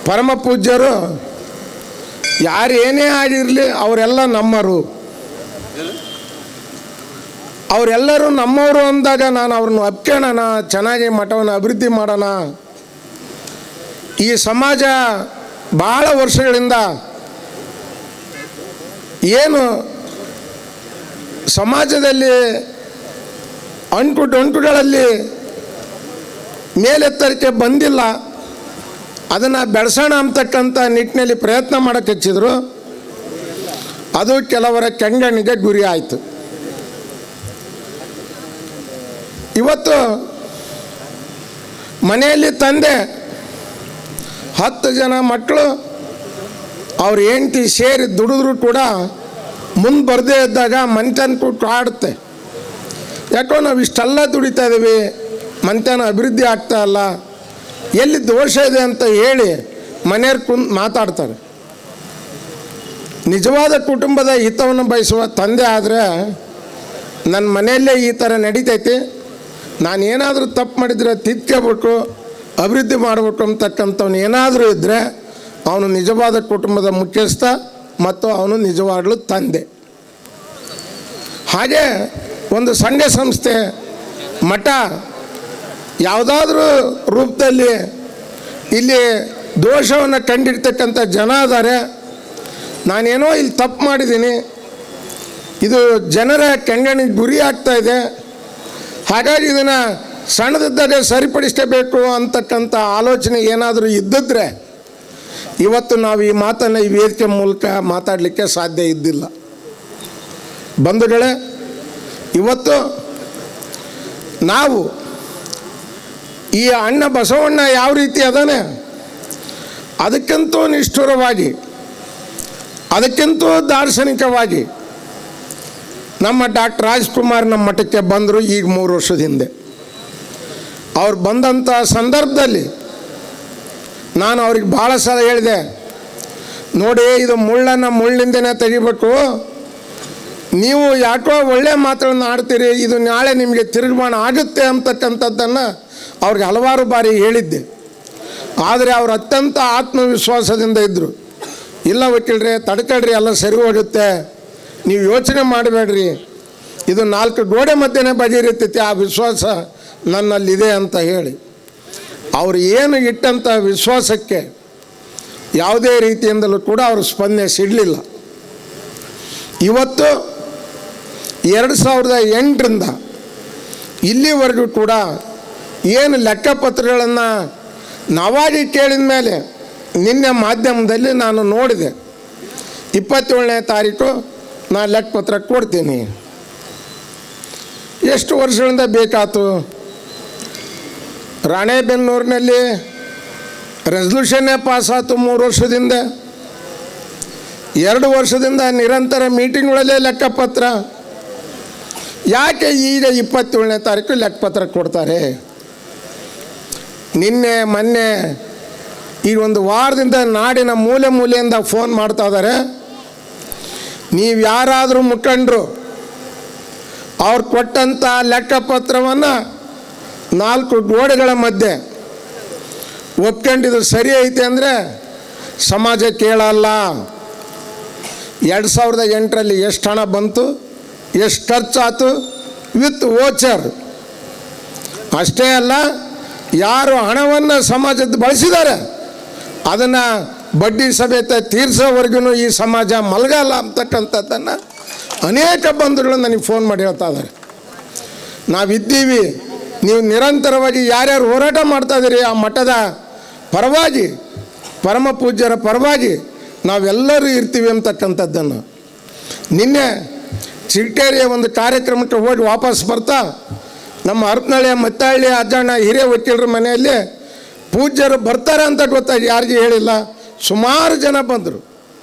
ಪರಮ ಪೂಜ್ಯರು ಯಾರೇನೇ ಆಗಿರಲಿ ಅವರೆಲ್ಲ ನಮ್ಮರು, ಅವರೆಲ್ಲರೂ ನಮ್ಮವರು ಅಂದಾಗ ನಾನು ಅವ್ರನ್ನ ಒಪ್ಕೊಳ್ಳೋಣ, ಚೆನ್ನಾಗಿ ಮಠವನ್ನು ಅಭಿವೃದ್ಧಿ ಮಾಡೋಣ. ಈ ಸಮಾಜ ಭಾಳ ವರ್ಷಗಳಿಂದ ಏನು ಸಮಾಜದಲ್ಲಿ ಅಂಟುಗಳಲ್ಲಿ ಮೇಲೆತ್ತರಿಕೆ ಬಂದಿಲ್ಲ, ಅದನ್ನು ಬೆಳೆಸೋಣ ಅಂತಕ್ಕಂಥ ನಿಟ್ಟಿನಲ್ಲಿ ಪ್ರಯತ್ನ ಮಾಡೋಕ್ಕೆ ಹಚ್ಚಿದ್ರು. ಅದು ಕೆಲವರ ಕೆಂಗಣ್ಣಿಗೆ ಗುರಿ ಆಯಿತು. ಇವತ್ತು ಮನೆಯಲ್ಲಿ ತಂದೆ 10 ಜನ ಮಕ್ಕಳು ಅವ್ರ ಹೆಂಡತಿ ಸೇರಿ ದುಡಿದ್ರು ಕೂಡ ಮುಂದೆ ಬರದೇ ಇದ್ದಾಗ ಮನೆತನ ಕೂತು ಆಡುತ್ತೆ. ಯಾಕೋ ನಾವು ಇಷ್ಟೆಲ್ಲ ದುಡಿತಾ ಇದ್ದೀವಿ, ಮನೆತನ ಅಭಿವೃದ್ಧಿ ಆಗ್ತಾ ಇಲ್ಲ, ಎಲ್ಲಿ ದೋಷ ಇದೆ ಅಂತ ಹೇಳಿ ಮನೆಯವ್ರು ಕುಂತು ಮಾತಾಡ್ತಾರೆ. ನಿಜವಾದ ಕುಟುಂಬದ ಹಿತವನ್ನು ಬಯಸುವ ತಂದೆ ಆದರೆ ನನ್ನ ಮನೆಯಲ್ಲೇ ಈ ಥರ ನಡೀತೈತಿ, ನಾನೇನಾದರೂ ತಪ್ಪು ಮಾಡಿದರೆ ತಿದ್ಕೋಬೇಕು, ಅಭಿವೃದ್ಧಿ ಮಾಡಬೇಕು ಅಂತಕ್ಕಂಥವ್ನು ಏನಾದರೂ ಇದ್ದರೆ ಅವನು ನಿಜವಾದ ಕುಟುಂಬದ ಮುಖ್ಯಸ್ಥ ಮತ್ತು ಅವನು ನಿಜವಾಗ್ಲೂ ತಂದೆ. ಹಾಗೆ ಒಂದು ಸಂಘ ಸಂಸ್ಥೆ, ಮಠ ಯಾವುದಾದ್ರೂ ರೂಪದಲ್ಲಿ ಇಲ್ಲಿ ದೋಷವನ್ನು ಕಂಡಿರ್ತಕ್ಕಂಥ ಜನ ಇದ್ದಾರೆ, ನಾನೇನೋ ಇಲ್ಲಿ ತಪ್ಪು ಮಾಡಿದ್ದೀನಿ, ಇದು ಜನರ ಕೆಂಗಣ್ಣಿಗೆ ಗುರಿ ಆಗ್ತಾ ಇದೆ, ಹಾಗಾಗಿ ಇದನ್ನು ಸಣ್ಣದಿದ್ದಾಗ ಸರಿಪಡಿಸಬೇಕು ಅಂತಕ್ಕಂಥ ಆಲೋಚನೆ ಏನಾದರೂ ಇದ್ದಿದ್ರೆ ಇವತ್ತು ನಾವು ಈ ಮಾತನ್ನು ಈ ವೇದಿಕೆ ಮೂಲಕ ಮಾತಾಡಲಿಕ್ಕೆ ಸಾಧ್ಯ ಇದ್ದಿಲ್ಲ. ಬಂಧುಗಳೇ, ಇವತ್ತು ನಾವು ಈ ಅಣ್ಣ ಬಸವಣ್ಣ ಯಾವ ರೀತಿ ಅದಾನೆ ಅದಕ್ಕಿಂತೂ ನಿಷ್ಠುರವಾಗಿ, ಅದಕ್ಕಿಂತೂ ದಾರ್ಶನಿಕವಾಗಿ ನಮ್ಮ ಡಾಕ್ಟರ್ ರಾಜ್ಕುಮಾರ್ ನಮ್ಮ ಮಠಕ್ಕೆ ಬಂದರು. ಈಗ 3 ವರ್ಷದ ಹಿಂದೆ ಅವ್ರು ಬಂದಂಥ ಸಂದರ್ಭದಲ್ಲಿ ನಾನು ಅವ್ರಿಗೆ ಭಾಳ ಸಲ ಹೇಳಿದೆ, ನೋಡಿ ಇದು ಮುಳ್ಳನ್ನು ಮುಳ್ಳಿಂದನೇ ತೆಗಿಬೇಕು, ನೀವು ಯಾಕೋ ಒಳ್ಳೆಯ ಮಾತುಗಳನ್ನು ಆಡ್ತೀರಿ, ಇದು ನಾಳೆ ನಿಮಗೆ ತಿರುಗುಮಾಣ ಆಗುತ್ತೆ ಅಂತಕ್ಕಂಥದ್ದನ್ನು ಅವ್ರಿಗೆ ಹಲವಾರು ಬಾರಿ ಹೇಳಿದ್ದೆ. ಆದರೆ ಅವರು ಅತ್ಯಂತ ಆತ್ಮವಿಶ್ವಾಸದಿಂದ ಇದ್ದರು. ಇಲ್ಲ ವಕೀಲರೇ, ತಡ್ಕೊಳ್ರಿ, ಎಲ್ಲ ಸರಿ ಹೋಗುತ್ತೆ, ನೀವು ಯೋಚನೆ ಮಾಡಬೇಡ್ರಿ, ಇದು 4 ಗೋಡೆ ಮಧ್ಯೆನೇ ಬಗೆಹರಿತೈತಿ, ಆ ವಿಶ್ವಾಸ ನನ್ನಲ್ಲಿದೆ ಅಂತ ಹೇಳಿ ಅವರು ಏನು ಇಟ್ಟಂಥ ವಿಶ್ವಾಸಕ್ಕೆ ಯಾವುದೇ ರೀತಿಯಿಂದಲೂ ಕೂಡ ಅವರು ಸ್ಪಂದನೆ ಸಿಡಲಿಲ್ಲ. ಇವತ್ತು 2008ರಿಂದ ಇಲ್ಲಿವರೆಗೂ ಕೂಡ ಏನು ಲೆಕ್ಕಪತ್ರಗಳನ್ನು ನಾವಾಗಿ ಕೇಳಿದ ಮೇಲೆ ನಿನ್ನೆ ಮಾಧ್ಯಮದಲ್ಲಿ ನಾನು ನೋಡಿದೆ, 27ನೇ ತಾರೀಕು ನಾನು ಲೆಕ್ಕಪತ್ರ ಕೊಡ್ತೀನಿ. ಎಷ್ಟು ವರ್ಷಗಳಿಂದ ಬೇಕಾಯ್ತು? ರಾಣೆಬೆನ್ನೂರಿನಲ್ಲಿ ರೆಸಲ್ಯೂಷನ್ನೇ ಪಾಸಾಯ್ತು 3 ವರ್ಷದಿಂದ, 2 ವರ್ಷದಿಂದ ನಿರಂತರ ಮೀಟಿಂಗ್ಗಳಲ್ಲೇ ಲೆಕ್ಕಪತ್ರ. ಯಾಕೆ ಈಗ 27ನೇ ತಾರೀಕು ಲೆಕ್ಕಪತ್ರ ಕೊಡ್ತಾರೆ? ನಿನ್ನೆ ಮೊನ್ನೆ ಈಗ ಒಂದು ವಾರದಿಂದ ನಾಡಿನ ಮೂಲೆ ಮೂಲೆಯಿಂದ ಫೋನ್ ಮಾಡ್ತಾ ಇದ್ದಾರೆ. ನೀವು ಯಾರಾದರೂ ಮುಖಂಡರು ಅವ್ರು ಕೊಟ್ಟಂಥ ಲೆಕ್ಕಪತ್ರವನ್ನು 4 ಗೋಡೆಗಳ ಮಧ್ಯೆ ಒಪ್ಕೊಂಡಿದ್ದು ಸರಿ ಐತೆ ಅಂದರೆ ಸಮಾಜ ಕೇಳಲ್ಲ. 2008ರಲ್ಲಿ ಎಷ್ಟು ಹಣ ಬಂತು, ಎಷ್ಟು ಖರ್ಚಾಯ್ತು ವಿತ್ ವೋಚರ್. ಅಷ್ಟೇ ಅಲ್ಲ, ಯಾರು ಹಣವನ್ನು ಸಮಾಜದ ಬಳಸಿದ್ದಾರೆ ಅದನ್ನು ಬಡ್ಡಿ ಸಮೇತ ತೀರ್ಸೋವರೆಗೂ ಈ ಸಮಾಜ ಮಲಗಲ್ಲ ಅಂತಕ್ಕಂಥದ್ದನ್ನು ಅನೇಕ ಬಂಧುಗಳು ನನಗೆ ಫೋನ್ ಮಾಡಿ ಹೇಳ್ತಾ ಇದ್ದಾರೆ. ನಾವಿದ್ದೀವಿ, ನೀವು ನಿರಂತರವಾಗಿ ಯಾರ್ಯಾರು ಹೋರಾಟ ಮಾಡ್ತಾಯಿದ್ದೀರಿ ಆ ಮಠದ ಪರವಾಗಿ, ಪರಮ ಪೂಜ್ಯರ ಪರವಾಗಿ ನಾವೆಲ್ಲರೂ ಇರ್ತೀವಿ ಅಂತಕ್ಕಂಥದ್ದನ್ನು. ನಿನ್ನೆ ಚಿಗಟೇರಿಯ ಒಂದು ಕಾರ್ಯಕ್ರಮಕ್ಕೆ ಹೋಗಿ ವಾಪಸ್ ಬರ್ತಾ ನಮ್ಮ ಹರಪನಹಳ್ಳಿಯ ಮತ್ತಹಳ್ಳಿಯ ಅಜ್ಜಣ್ಣ ಹಿರಿಯ ವಕೀಲರ ಮನೆಯಲ್ಲಿ ಪೂಜ್ಯರು ಬರ್ತಾರೆ ಅಂತ ಗೊತ್ತಾಗಿ ಯಾರಿಗೂ ಹೇಳಿಲ್ಲ. ಸುಮಾರು ಜನ ಬಂದರು.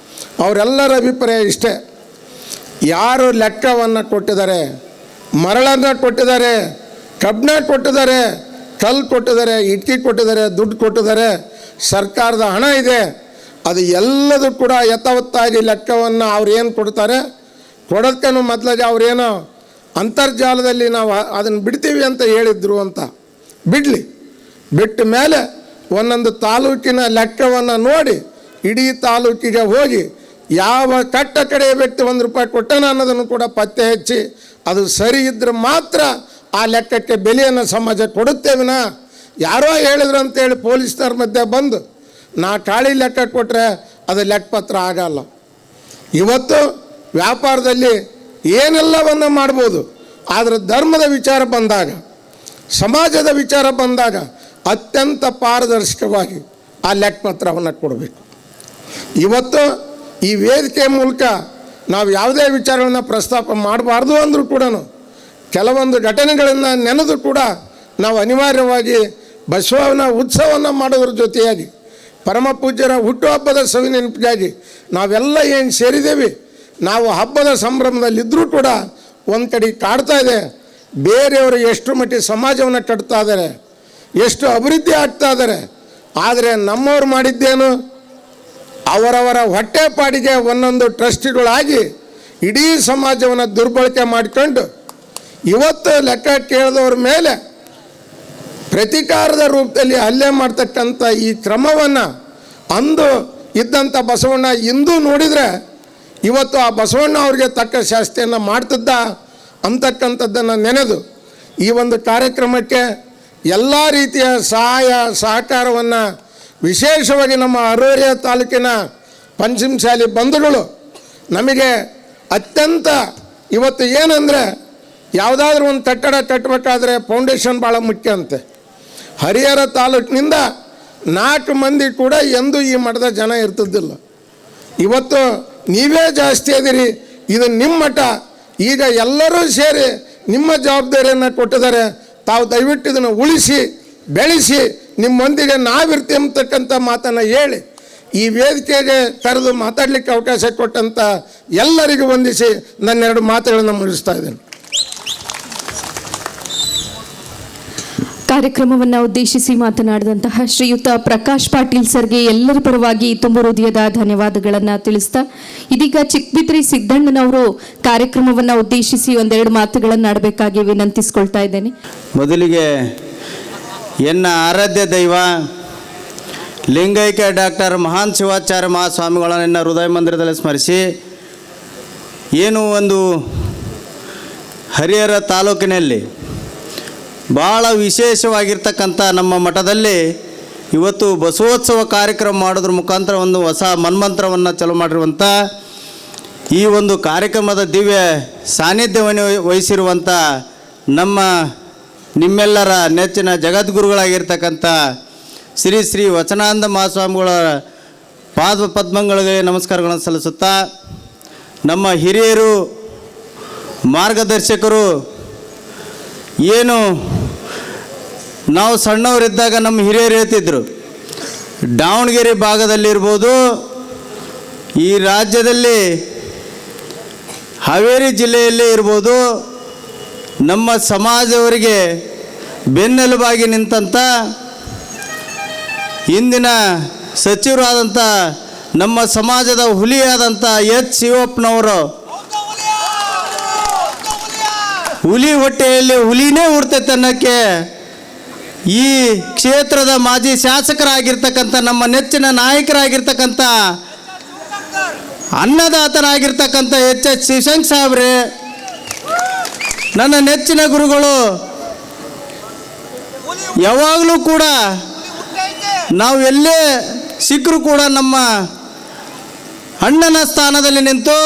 ಅವರೆಲ್ಲರ ಅಭಿಪ್ರಾಯ ಇಷ್ಟೇ, ಯಾರು ಲೆಕ್ಕವನ್ನು ಕೊಟ್ಟಿದ್ದಾರೆ, ಮರಳನ್ನು ಕೊಟ್ಟಿದ್ದಾರೆ, ಕಬ್ಬಣ ಕೊಟ್ಟಿದ್ದಾರೆ, ಕಲ್ಲು ಕೊಟ್ಟಿದ್ದಾರೆ, ಇಟ್ಕೆ ಕೊಟ್ಟಿದ್ದಾರೆ, ದುಡ್ಡು ಕೊಟ್ಟಿದ್ದಾರೆ, ಸರ್ಕಾರದ ಹಣ ಇದೆ, ಅದು ಎಲ್ಲದೂ ಕೂಡ ಯಥಾವತ್ತಾಗಿ ಲೆಕ್ಕವನ್ನು ಅವ್ರು ಏನು ಕೊಡ್ತಾರೆ ಕೊಡೋದಕ್ಕೂ ಮೊದಲಾಗಿ ಅವರೇನೋ ಅಂತರ್ಜಾಲದಲ್ಲಿ ನಾವು ಅದನ್ನು ಬಿಡ್ತೀವಿ ಅಂತ ಹೇಳಿದ್ರು ಅಂತ ಬಿಡಲಿ. ಬಿಟ್ಟ ಮೇಲೆ ಒಂದೊಂದು ತಾಲೂಕಿನ ಲೆಕ್ಕವನ್ನು ನೋಡಿ ಇಡೀ ತಾಲೂಕಿಗೆ ಹೋಗಿ ಯಾವ ಕಡೆ ವ್ಯಕ್ತಿ 1 ರೂಪಾಯಿ ಕೊಟ್ಟನ ಅನ್ನೋದನ್ನು ಕೂಡ ಪತ್ತೆ ಹಚ್ಚಿ ಅದು ಸರಿ ಇದ್ದರೆ ಮಾತ್ರ ಆ ಲೆಕ್ಕಕ್ಕೆ ಬೆಲೆಯನ್ನು ಸಮಾಜ ಕೊಡುತ್ತೇವಿನ ಯಾರೋ ಹೇಳಿದ್ರು ಅಂತೇಳಿ ಪೊಲೀಸ್ನವ್ರ ಮಧ್ಯೆ ಬಂದು ನಾ ಕಾಳಿ ಲೆಕ್ಕ ಕೊಟ್ಟರೆ ಅದು ಲೆಕ್ಕಪತ್ರ ಆಗಲ್ಲ. ಇವತ್ತು ವ್ಯಾಪಾರದಲ್ಲಿ ಏನೆಲ್ಲವನ್ನು ಮಾಡ್ಬೋದು, ಆದರೆ ಧರ್ಮದ ವಿಚಾರ ಬಂದಾಗ, ಸಮಾಜದ ವಿಚಾರ ಬಂದಾಗ ಅತ್ಯಂತ ಪಾರದರ್ಶಕವಾಗಿ ಆ ಲೆಕ್ಕಪತ್ರವನ್ನು ಕೊಡಬೇಕು. ಇವತ್ತು ಈ ವೇದಿಕೆ ಮೂಲಕ ನಾವು ಯಾವುದೇ ವಿಚಾರಗಳನ್ನು ಪ್ರಸ್ತಾಪ ಮಾಡಬಾರ್ದು ಅಂದರೂ ಕೂಡ ಕೆಲವೊಂದು ಘಟನೆಗಳನ್ನು ನೆನೆದು ಕೂಡ ನಾವು ಅನಿವಾರ್ಯವಾಗಿ ಬಸವನ ಉತ್ಸವವನ್ನು ಮಾಡೋದ್ರ ಜೊತೆಯಾಗಿ ಪರಮ ಪೂಜ್ಯರ ಹುಟ್ಟುಹಬ್ಬದ ಸವಿ ನೆನಪಿಗಾಗಿ ನಾವೆಲ್ಲ ಏನು ಸೇರಿದ್ದೇವೆ, ನಾವು ಹಬ್ಬದ ಸಂಭ್ರಮದಲ್ಲಿದ್ದರೂ ಕೂಡ ಒಂದು ಕಡೆ ಕಾಡ್ತಾ ಇದೆ. ಬೇರೆಯವರು ಎಷ್ಟು ಮಟ್ಟಿಗೆ ಸಮಾಜವನ್ನು ಕಟ್ತಾ ಇದ್ದಾರೆ, ಎಷ್ಟು ಅಭಿವೃದ್ಧಿ ಆಗ್ತಾ ಇದ್ದಾರೆ, ಆದರೆ ನಮ್ಮವ್ರು ಮಾಡಿದ್ದೇನು, ಅವರವರ ಹೊಟ್ಟೆಪಾಡಿಗೆ ಒಂದೊಂದು ಟ್ರಸ್ಟಿಗಳಾಗಿ ಇಡೀ ಸಮಾಜವನ್ನು ದುರ್ಬಳಕೆ ಮಾಡಿಕೊಂಡು ಇವತ್ತು ಲೆಕ್ಕ ಕೇಳಿದವ್ರ ಮೇಲೆ ಪ್ರತಿಕಾರದ ರೂಪದಲ್ಲಿ ಹಲ್ಲೆ ಮಾಡ್ತಕ್ಕಂಥ ಈ ಕ್ರಮವನ್ನು ಅಂದು ಇದ್ದಂಥ ಬಸವಣ್ಣ ಇಂದು ನೋಡಿದರೆ ಇವತ್ತು ಆ ಬಸವಣ್ಣ ಅವ್ರಿಗೆ ತಕ್ಕ ಶಾಸ್ತಿಯನ್ನು ಮಾಡ್ತಿದ್ದ ಅಂತಕ್ಕಂಥದ್ದನ್ನು ನೆನೆದು ಈ ಒಂದು ಕಾರ್ಯಕ್ರಮಕ್ಕೆ ಎಲ್ಲ ರೀತಿಯ ಸಹಾಯ ಸಹಕಾರವನ್ನು ವಿಶೇಷವಾಗಿ ನಮ್ಮ ಅರೂರಿಯ ತಾಲೂಕಿನ ಪಂಚಮಸಾಲಿ ಬಂಧುಗಳು ನಮಗೆ ಅತ್ಯಂತ ಇವತ್ತು ಏನಂದರೆ ಯಾವುದಾದ್ರೂ ಒಂದು ಕಟ್ಟಡ ಕಟ್ಟಬೇಕಾದ್ರೆ ಫೌಂಡೇಶನ್ ಭಾಳ ಮುಖ್ಯ ಅಂತೆ. ಹರಿಹರ ತಾಲೂಕಿನಿಂದ 4 ಮಂದಿ ಕೂಡ ಎಂದೂ ಈ ಮಠದ ಜನ ಇರ್ತಿದ್ದಿಲ್ಲ. ಇವತ್ತು ನೀವೇ ಜಾಸ್ತಿ ಇದೀರಿ, ಇದು ನಿಮ್ಮ ಮಠ, ಈಗ ಎಲ್ಲರೂ ಸೇರಿ ನಿಮ್ಮ ಜವಾಬ್ದಾರಿಯನ್ನು ಕೊಟ್ಟಿದ್ದಾರೆ. ತಾವು ದಯವಿಟ್ಟು ಇದನ್ನು ಉಳಿಸಿ ಬೆಳೆಸಿ ನಿಮ್ಮೊಂದಿಗೆ ನಾವಿರ್ತೀವಿ ಅಂತಕ್ಕಂಥ ಮಾತನ್ನು ಹೇಳಿ ಈ ವೇದಿಕೆಗೆ ಕರೆದು ಮಾತಾಡಲಿಕ್ಕೆ ಅವಕಾಶ ಕೊಟ್ಟಂಥ ಎಲ್ಲರಿಗೂ ವಂದಿಸಿ ನನ್ನ 2 ಮಾತುಗಳನ್ನು ಮುಗಿಸ್ತಾ ಇದ್ದೇನೆ. ಕಾರ್ಯಕ್ರಮವನ್ನು ಉದ್ದೇಶಿಸಿ ಮಾತನಾಡಿದಂತಹ ಶ್ರೀಯುತ ಪ್ರಕಾಶ್ ಪಾಟೀಲ್ ಸರ್ಗೆ ಎಲ್ಲರ ಪರವಾಗಿ ತುಂಬ ಹೃದಯದ ಧನ್ಯವಾದಗಳನ್ನು ತಿಳಿಸ್ತಾ ಇದೀಗ ಚಿಕ್ಕಬಿದ್ರಿ ಸಿದ್ದಣ್ಣನವರು ಕಾರ್ಯಕ್ರಮವನ್ನು ಉದ್ದೇಶಿಸಿ 1-2 ಮಾತುಗಳನ್ನು ಆಡಬೇಕಾಗಿ ವಿನಂತಿಸ್ಕೊಳ್ತಾ ಇದ್ದೇನೆ. ಮೊದಲಿಗೆ ಎನ್ನ ಆರಾಧ್ಯ ದೈವ ಲಿಂಗೈಕ್ಯ ಡಾಕ್ಟರ್ ಮಹಾನ್ ಶಿವಾಚಾರ್ಯ ಮಹಾಸ್ವಾಮಿಗಳನ್ನು ಹೃದಯ ಮಂದಿರದಲ್ಲಿ ಸ್ಮರಿಸಿ, ಏನು ಒಂದು ಹರಿಹರ ತಾಲೂಕಿನಲ್ಲಿ ಭಾಳ ವಿಶೇಷವಾಗಿರ್ತಕ್ಕಂಥ ನಮ್ಮ ಮಠದಲ್ಲಿ ಇವತ್ತು ಬಸವೋತ್ಸವ ಕಾರ್ಯಕ್ರಮ ಮಾಡೋದ್ರ ಮುಖಾಂತರ ಒಂದು ಹೊಸ ಮನ್ಮಂತ್ರವನ್ನು ಚಾಲೂ ಮಾಡಿರುವಂಥ ಈ ಒಂದು ಕಾರ್ಯಕ್ರಮದ ದಿವ್ಯ ಸಾನ್ನಿಧ್ಯವನ್ನು ವಹಿಸಿರುವಂಥ ನಿಮ್ಮೆಲ್ಲರ ನೆಚ್ಚಿನ ಜಗದ್ಗುರುಗಳಾಗಿರ್ತಕ್ಕಂಥ ಶ್ರೀ ಶ್ರೀ ವಚನಾನಂದ ಮಹಾಸ್ವಾಮಿಗಳ ಪಾದ ಪದ್ಮಗಳಿಗೆ ನಮಸ್ಕಾರಗಳನ್ನು ಸಲ್ಲಿಸುತ್ತಾ, ನಮ್ಮ ಹಿರಿಯರು ಮಾರ್ಗದರ್ಶಕರು ಏನು ನಾವು ಸಣ್ಣವರಿದ್ದಾಗ ನಮ್ಮ ಹಿರಿಯರು ಹೇಳ್ತಿದ್ರು, ದಾವಣಗೆರೆ ಭಾಗದಲ್ಲಿರ್ಬೋದು, ಈ ರಾಜ್ಯದಲ್ಲಿ ಹಾವೇರಿ ಜಿಲ್ಲೆಯಲ್ಲೇ ಇರ್ಬೋದು, ನಮ್ಮ ಸಮಾಜವರಿಗೆ ಬೆನ್ನೆಲುಬಾಗಿ ನಿಂತಂಥ ಇಂದಿನ ಸಚಿವರಾದಂಥ ನಮ್ಮ ಸಮಾಜದ ಹುಲಿಯಾದಂಥ ಎಚ್ ಶಿವಪ್ಪನವರು ಹುಲಿ ಹೊಟ್ಟೆಯಲ್ಲಿ ಹುಲಿನೇ ಹುಡ್ತೈತೆ ಅನ್ನೋಕ್ಕೆ ಈ ಕ್ಷೇತ್ರದ ಮಾಜಿ ಶಾಸಕರಾಗಿರ್ತಕ್ಕಂಥ ನಮ್ಮ ನೆಚ್ಚಿನ ನಾಯಕರಾಗಿರ್ತಕ್ಕಂಥ ಅನ್ನದಾತರಾಗಿರ್ತಕ್ಕಂಥ ಎಚ್ ಶಿವಶಂಕರ್ ಸಾಹೇಬ್ರೆ, ನನ್ನ ನೆಚ್ಚಿನ ಗುರುಗಳು, ಯಾವಾಗಲೂ ಕೂಡ ನಾವು ಎಲ್ಲೇ ಸಿಕ್ಕರೂ ಕೂಡ ನಮ್ಮ ಅಣ್ಣನ ಸ್ಥಾನದಲ್ಲಿ ನಿಂತು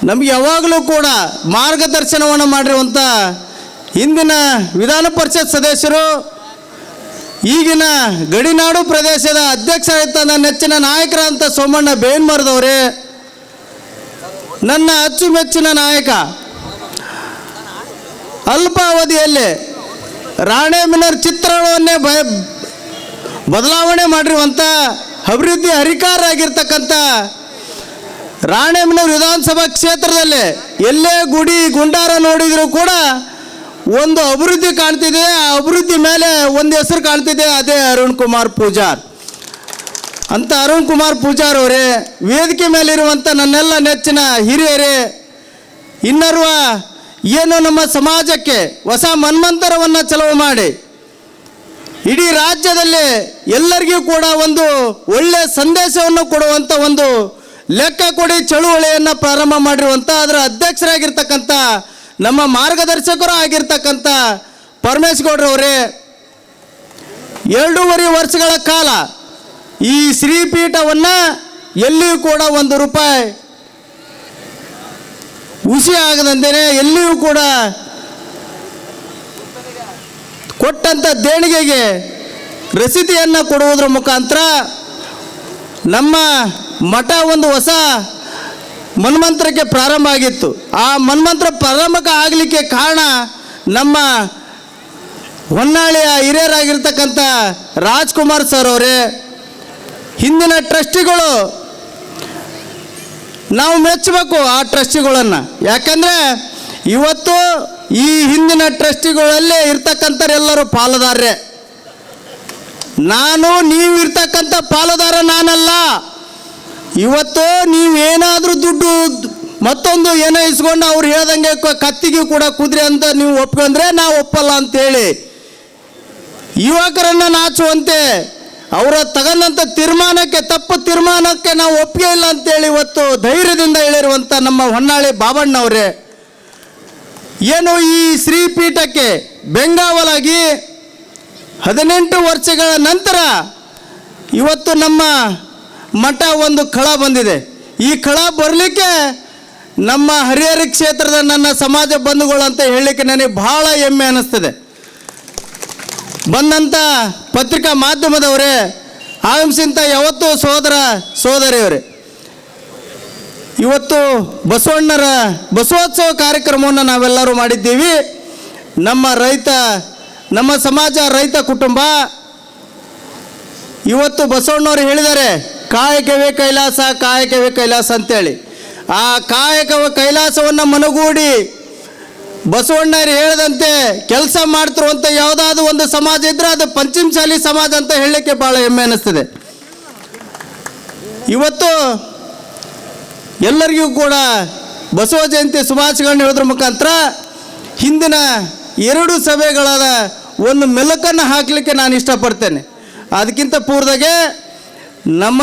ನಮಗೆ ಯಾವಾಗಲೂ ಕೂಡ ಮಾರ್ಗದರ್ಶನವನ್ನು ಮಾಡಿರುವಂಥ ಹಿಂದಿನ ವಿಧಾನ ಪರಿಷತ್ ಸದಸ್ಯರು, ಈಗಿನ ಗಡಿನಾಡು ಪ್ರದೇಶದ ಅಧ್ಯಕ್ಷರಾಗಿದ್ದ ನನ್ನ ನೆಚ್ಚಿನ ನಾಯಕರಾದಂಥ ಸೋಮಣ್ಣ ಬೇವಿನಮರದವರೇ, ನನ್ನ ಅಚ್ಚುಮೆಚ್ಚಿನ ನಾಯಕ, ಅಲ್ಪಾವಧಿಯಲ್ಲಿ ರಾಣೆಬೆನ್ನೂರು ಚಿತ್ರಣವನ್ನೇ ಬದಲಾವಣೆ ಮಾಡಿರುವಂಥ ಅಭಿವೃದ್ಧಿ ಹರಿಕಾರರಾಗಿರ್ತಕ್ಕಂಥ ರಾಣೆಬೆನ್ನೂರು ವಿಧಾನಸಭಾ ಕ್ಷೇತ್ರದಲ್ಲಿ ಎಲ್ಲೇ ಗುಡಿ ಗುಂಡಾರ ನೋಡಿದರೂ ಕೂಡ ಒಂದು ಅಭಿವೃದ್ಧಿ ಕಾಣ್ತಿದೆ. ಆ ಅಭಿವೃದ್ಧಿ ಮೇಲೆ ಒಂದು ಹೆಸರು ಕಾಣ್ತಿದೆ, ಅದೇ ಅರುಣ್ ಕುಮಾರ್ ಪೂಜಾರ್ ಅಂತ. ಅರುಣ್ ಕುಮಾರ್ ಪೂಜಾರ್ ಅವರೇ, ವೇದಿಕೆ ಮೇಲಿರುವಂಥ ನನ್ನೆಲ್ಲ ನೆಚ್ಚಿನ ಹಿರಿಯರೇ, ಇನ್ನರ್ವ ಏನು ನಮ್ಮ ಸಮಾಜಕ್ಕೆ ಹೊಸ ಮನ್ವಂತರವನ್ನು ಚಲವು ಮಾಡಿ ಇಡೀ ರಾಜ್ಯದಲ್ಲಿ ಎಲ್ಲರಿಗೂ ಕೂಡ ಒಂದು ಒಳ್ಳೆಯ ಸಂದೇಶವನ್ನು ಕೊಡುವಂಥ ಒಂದು ಲೆಕ್ಕ ಕೊಡಿ ಚಳುವಳಿಯನ್ನು ಪ್ರಾರಂಭ ಮಾಡಿರುವಂಥ ಅದರ ಅಧ್ಯಕ್ಷರಾಗಿರ್ತಕ್ಕಂಥ ನಮ್ಮ ಮಾರ್ಗದರ್ಶಕರು ಆಗಿರ್ತಕ್ಕಂಥ ಪರಮೇಶ್ಗೌಡ್ರವರೇ, 2.5 ವರ್ಷಗಳ ಕಾಲ ಈ ಶ್ರೀಪೀಠವನ್ನು ಎಲ್ಲಿಯೂ ಕೂಡ ₹1 ಹುಸಿ ಆಗದಂತೆಯೇ ಎಲ್ಲಿಯೂ ಕೂಡ ಕೊಟ್ಟಂಥ ದೇಣಿಗೆಗೆ ರಸೀದಿಯನ್ನು ಕೊಡುವುದರ ಮುಖಾಂತರ ನಮ್ಮ ಮಠ ಒಂದು ಹೊಸ ಮನ್ಮಂತ್ರಕ್ಕೆ ಪ್ರಾರಂಭ ಆಗಿತ್ತು. ಆ ಮನ್ಮಂತ್ರ ಪ್ರಾರಂಭಕ ಆಗಲಿಕ್ಕೆ ಕಾರಣ ನಮ್ಮ ಹೊನ್ನಾಳಿಯ ಹಿರಿಯರಾಗಿರ್ತಕ್ಕಂಥ ರಾಜ್ಕುಮಾರ್ ಸರ್ ಅವರೇ, ಹಿಂದಿನ ಟ್ರಸ್ಟಿಗಳು ನಾವು ಮೆಚ್ಚಬೇಕು ಆ ಟ್ರಸ್ಟಿಗಳನ್ನು. ಯಾಕಂದರೆ ಇವತ್ತು ಈ ಹಿಂದಿನ ಟ್ರಸ್ಟಿಗಳಲ್ಲಿ ಇರ್ತಕ್ಕಂಥರೆಲ್ಲರೂ ಪಾಲುದಾರರೇ. ನೀವು ಇರ್ತಕ್ಕಂಥ ಪಾಲುದಾರ ನಾನಲ್ಲ. ಇವತ್ತು ನೀವೇನಾದರೂ ದುಡ್ಡು ಮತ್ತೊಂದು ಏನೋ ಇಸ್ಕೊಂಡು ಅವ್ರು ಹೇಳ್ದಂಗೆ ಕತ್ತಿಗೆ ಕೂಡ ಕುದುರೆ ಅಂತ ನೀವು ಒಪ್ಕೊಂಡ್ರೆ ನಾವು ಒಪ್ಪಲ್ಲ ಅಂತೇಳಿ ಯುವಕರನ್ನು ನಾಚುವಂತೆ ಅವರ ತಗೊಂಡಂಥ ತಪ್ಪು ತೀರ್ಮಾನಕ್ಕೆ ನಾವು ಒಪ್ಪಿಗೆ ಇಲ್ಲ ಅಂತೇಳಿ ಇವತ್ತು ಧೈರ್ಯದಿಂದ ಹೇಳಿರುವಂಥ ನಮ್ಮ ಹೊನ್ನಾಳಿ ಬಾಬಣ್ಣವರೇ, ಏನು ಈ ಶ್ರೀಪೀಠಕ್ಕೆ ಬೆಂಗಾವಲಾಗಿ 18 ವರ್ಷಗಳ ನಂತರ ಇವತ್ತು ನಮ್ಮ ಮಠ ಒಂದು ಕಳ ಬಂದಿದೆ. ಈ ಕಳ ಬರಲಿಕ್ಕೆ ನಮ್ಮ ಹರಿಹರ ಕ್ಷೇತ್ರದ ನನ್ನ ಸಮಾಜ ಬಂಧುಗಳು ಅಂತ ಹೇಳಲಿಕ್ಕೆ ನನಗೆ ಬಹಳ ಹೆಮ್ಮೆ ಅನ್ನಿಸ್ತದೆ. ಬಂದಂಥ ಪತ್ರಿಕಾ ಮಾಧ್ಯಮದವರೇ, ಆಗಮಿಸಿದಂಥ ಯಾವತ್ತೂ ಸಹೋದರ ಸಹೋದರಿಯವರೇ, ಇವತ್ತು ಬಸವಣ್ಣರ ಬಸವೋತ್ಸವ ಕಾರ್ಯಕ್ರಮವನ್ನು ನಾವೆಲ್ಲರೂ ಮಾಡಿದ್ದೀವಿ. ನಮ್ಮ ಸಮಾಜ ರೈತ ಕುಟುಂಬ. ಇವತ್ತು ಬಸವಣ್ಣವರು ಹೇಳಿದ್ದಾರೆ, ಕಾಯಕವೇ ಕೈಲಾಸ, ಕಾಯಕವೇ ಕೈಲಾಸ ಅಂತೇಳಿ. ಆ ಕಾಯಕವ ಕೈಲಾಸವನ್ನು ಮನಗೂಡಿ ಬಸವಣ್ಣರು ಹೇಳಿದಂತೆ ಕೆಲಸ ಮಾಡ್ತಿರುವಂಥ ಯಾವುದಾದ್ರೂ ಒಂದು ಸಮಾಜ ಇದ್ದರೆ ಅದು ಪಂಚಮಸಾಲಿ ಸಮಾಜ ಅಂತ ಹೇಳಲಿಕ್ಕೆ ಭಾಳ ಹೆಮ್ಮೆ ಅನ್ನಿಸ್ತದೆ. ಇವತ್ತು ಎಲ್ಲರಿಗೂ ಕೂಡ ಬಸವ ಜಯಂತಿ ಶುಭಾಶಯಗಳನ್ನು ಹೇಳೋದ್ರ ಮುಖಾಂತರ ಹಿಂದಿನ 2 ಸಭೆಗಳಾದ ಒಂದು ಮೆಲುಕನ್ನು ಹಾಕಲಿಕ್ಕೆ ನಾನು ಇಷ್ಟಪಡ್ತೇನೆ. ಅದಕ್ಕಿಂತ ಪೂರ್ವದಾಗೆ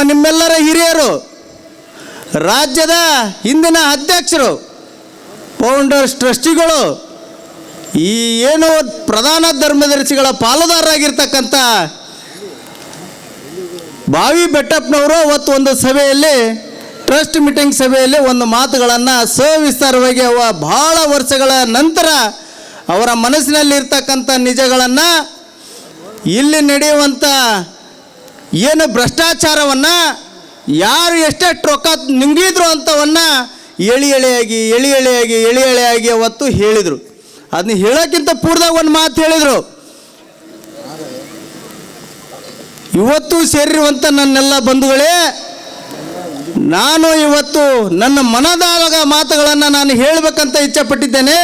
ನಿಮ್ಮೆಲ್ಲರ ಹಿರಿಯರು, ರಾಜ್ಯದ ಹಿಂದಿನ ಅಧ್ಯಕ್ಷರು, ಫೌಂಡರ್ಸ್, ಟ್ರಸ್ಟಿಗಳು, ಈ ಏನು ಪ್ರಧಾನ ಧರ್ಮದರ್ಶಿಗಳ ಪಾಲುದಾರರಾಗಿರ್ತಕ್ಕಂಥ ಬಾವಿ ಬೆಟ್ಟಪ್ಪನವರು ಅವತ್ತು ಒಂದು ಸಭೆಯಲ್ಲಿ, ಟ್ರಸ್ಟ್ ಮೀಟಿಂಗ್ ಸಭೆಯಲ್ಲಿ ಒಂದು ಮಾತುಗಳನ್ನು ಸವಿಸ್ತಾರವಾಗಿ ಬಹಳ ವರ್ಷಗಳ ನಂತರ ಅವರ ಮನಸ್ಸಿನಲ್ಲಿರ್ತಕ್ಕಂಥ ನಿಜಗಳನ್ನು, ಇಲ್ಲಿ ನಡೆಯುವಂಥ ಏನು ಭ್ರಷ್ಟಾಚಾರವನ್ನು, ಯಾರು ಎಷ್ಟೆಷ್ಟು ರೊಕ್ಕ ನುಂಗಿದ್ರು ಅಂಥವನ್ನು ಎಳಿ ಎಳೆಯಾಗಿ ಅವತ್ತು ಹೇಳಿದರು. ಅದನ್ನ ಹೇಳೋಕ್ಕಿಂತ ಪೂರ್ವದಾಗ ಒಂದು ಮಾತು ಹೇಳಿದರು. ಇವತ್ತು ಸೇರಿರುವಂಥ ನನ್ನೆಲ್ಲ ಬಂಧುಗಳೇ, ನಾನು ಇವತ್ತು ನನ್ನ ಮನದಾದ ಮಾತುಗಳನ್ನು ನಾನು ಹೇಳಬೇಕಂತ ಇಚ್ಛೆಪಟ್ಟಿದ್ದೇನೆ.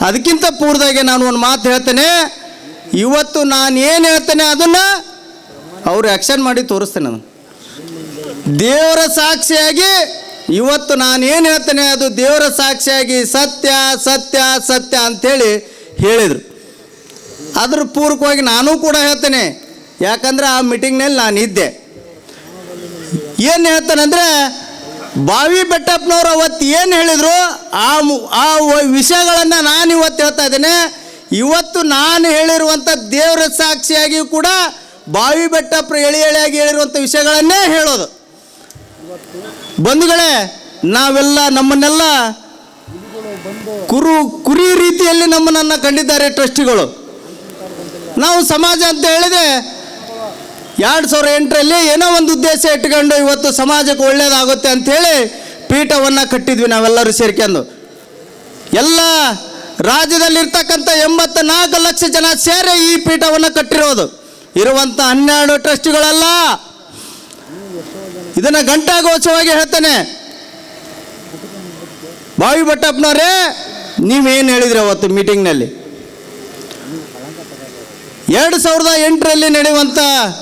ಅದಕ್ಕಿಂತ ಪೂರ್ವದಾಗೆ ನಾನು ಒಂದು ಮಾತು ಹೇಳ್ತೇನೆ. ಇವತ್ತು ನಾನು ಏನು ಹೇಳ್ತೇನೆ ಅದನ್ನು ಅವರು ಆ್ಯಕ್ಷನ್ ಮಾಡಿ ತೋರಿಸ್ತೇನೆ ನಾನು. ದೇವರ ಸಾಕ್ಷಿಯಾಗಿ ಇವತ್ತು ನಾನು ಏನು ಹೇಳ್ತೇನೆ ಅದು ದೇವರ ಸಾಕ್ಷಿಯಾಗಿ ಸತ್ಯ ಸತ್ಯ ಸತ್ಯ ಅಂಥೇಳಿ ಹೇಳಿದರು. ಅದ್ರ ಪೂರ್ವಕವಾಗಿ ನಾನೂ ಕೂಡ ಹೇಳ್ತೇನೆ, ಯಾಕಂದರೆ ಆ ಮೀಟಿಂಗ್ನಲ್ಲಿ ನಾನು ಇದ್ದೆ. ಏನು ಹೇಳ್ತಾನಂದರೆ ಬಾವಿ ಬೆಟ್ಟಪ್ಪನವ್ರು ಅವತ್ತು ಏನು ಹೇಳಿದರು ಆ ವಿಷಯಗಳನ್ನು ನಾನು ಇವತ್ತು ಹೇಳ್ತಾ ಇದ್ದೇನೆ. ಇವತ್ತು ನಾನು ಹೇಳಿರುವಂಥ ದೇವರ ಸಾಕ್ಷಿಯಾಗಿ ಕೂಡ ಬಾವಿ ಬೆಟ್ಟಪ್ಪರು ಎಳೆಯಾಗಿ ಹೇಳಿರುವಂಥ ವಿಷಯಗಳನ್ನೇ ಹೇಳೋದು. ಬಂಧುಗಳೇ, ನಾವೆಲ್ಲ ನಮ್ಮನ್ನೆಲ್ಲ ಕುರಿ ರೀತಿಯಲ್ಲಿ ನಮ್ಮನ್ನು ಕಂಡಿದ್ದಾರೆ ಟ್ರಸ್ಟಿಗಳು. ನಾವು ಸಮಾಜ ಅಂತ ಹೇಳಿದೆ 2008ರಲ್ಲಿ ಏನೋ ಒಂದು ಉದ್ದೇಶ ಇಟ್ಕೊಂಡು ಇವತ್ತು ಸಮಾಜಕ್ಕೆ ಒಳ್ಳೆಯದಾಗುತ್ತೆ ಅಂಥೇಳಿ ಪೀಠವನ್ನು ಕಟ್ಟಿದ್ವಿ ನಾವೆಲ್ಲರೂ ಸೇರ್ಕೊಂಡು. ಎಲ್ಲ ರಾಜ್ಯದಲ್ಲಿರ್ತಕ್ಕಂಥ 84 ಲಕ್ಷ ಜನ ಸೇರಿ ಈ ಪೀಠವನ್ನು ಕಟ್ಟಿರೋದು. ಇರುವಂಥ 12 ಟ್ರಸ್ಟಿಗಳಲ್ಲ. ಇದನ್ನು ಘಂಟಾಘೋಷವಾಗಿ ಹೇಳ್ತಾನೆ. ಬಾವಿ ಬೆಟ್ಟಪ್ಪನವರೇ, ನೀವೇನು ಹೇಳಿದ್ರಿ ಅವತ್ತು ಮೀಟಿಂಗ್ನಲ್ಲಿ? 2008ರಲ್ಲಿ ನಡೆಯುವಂಥ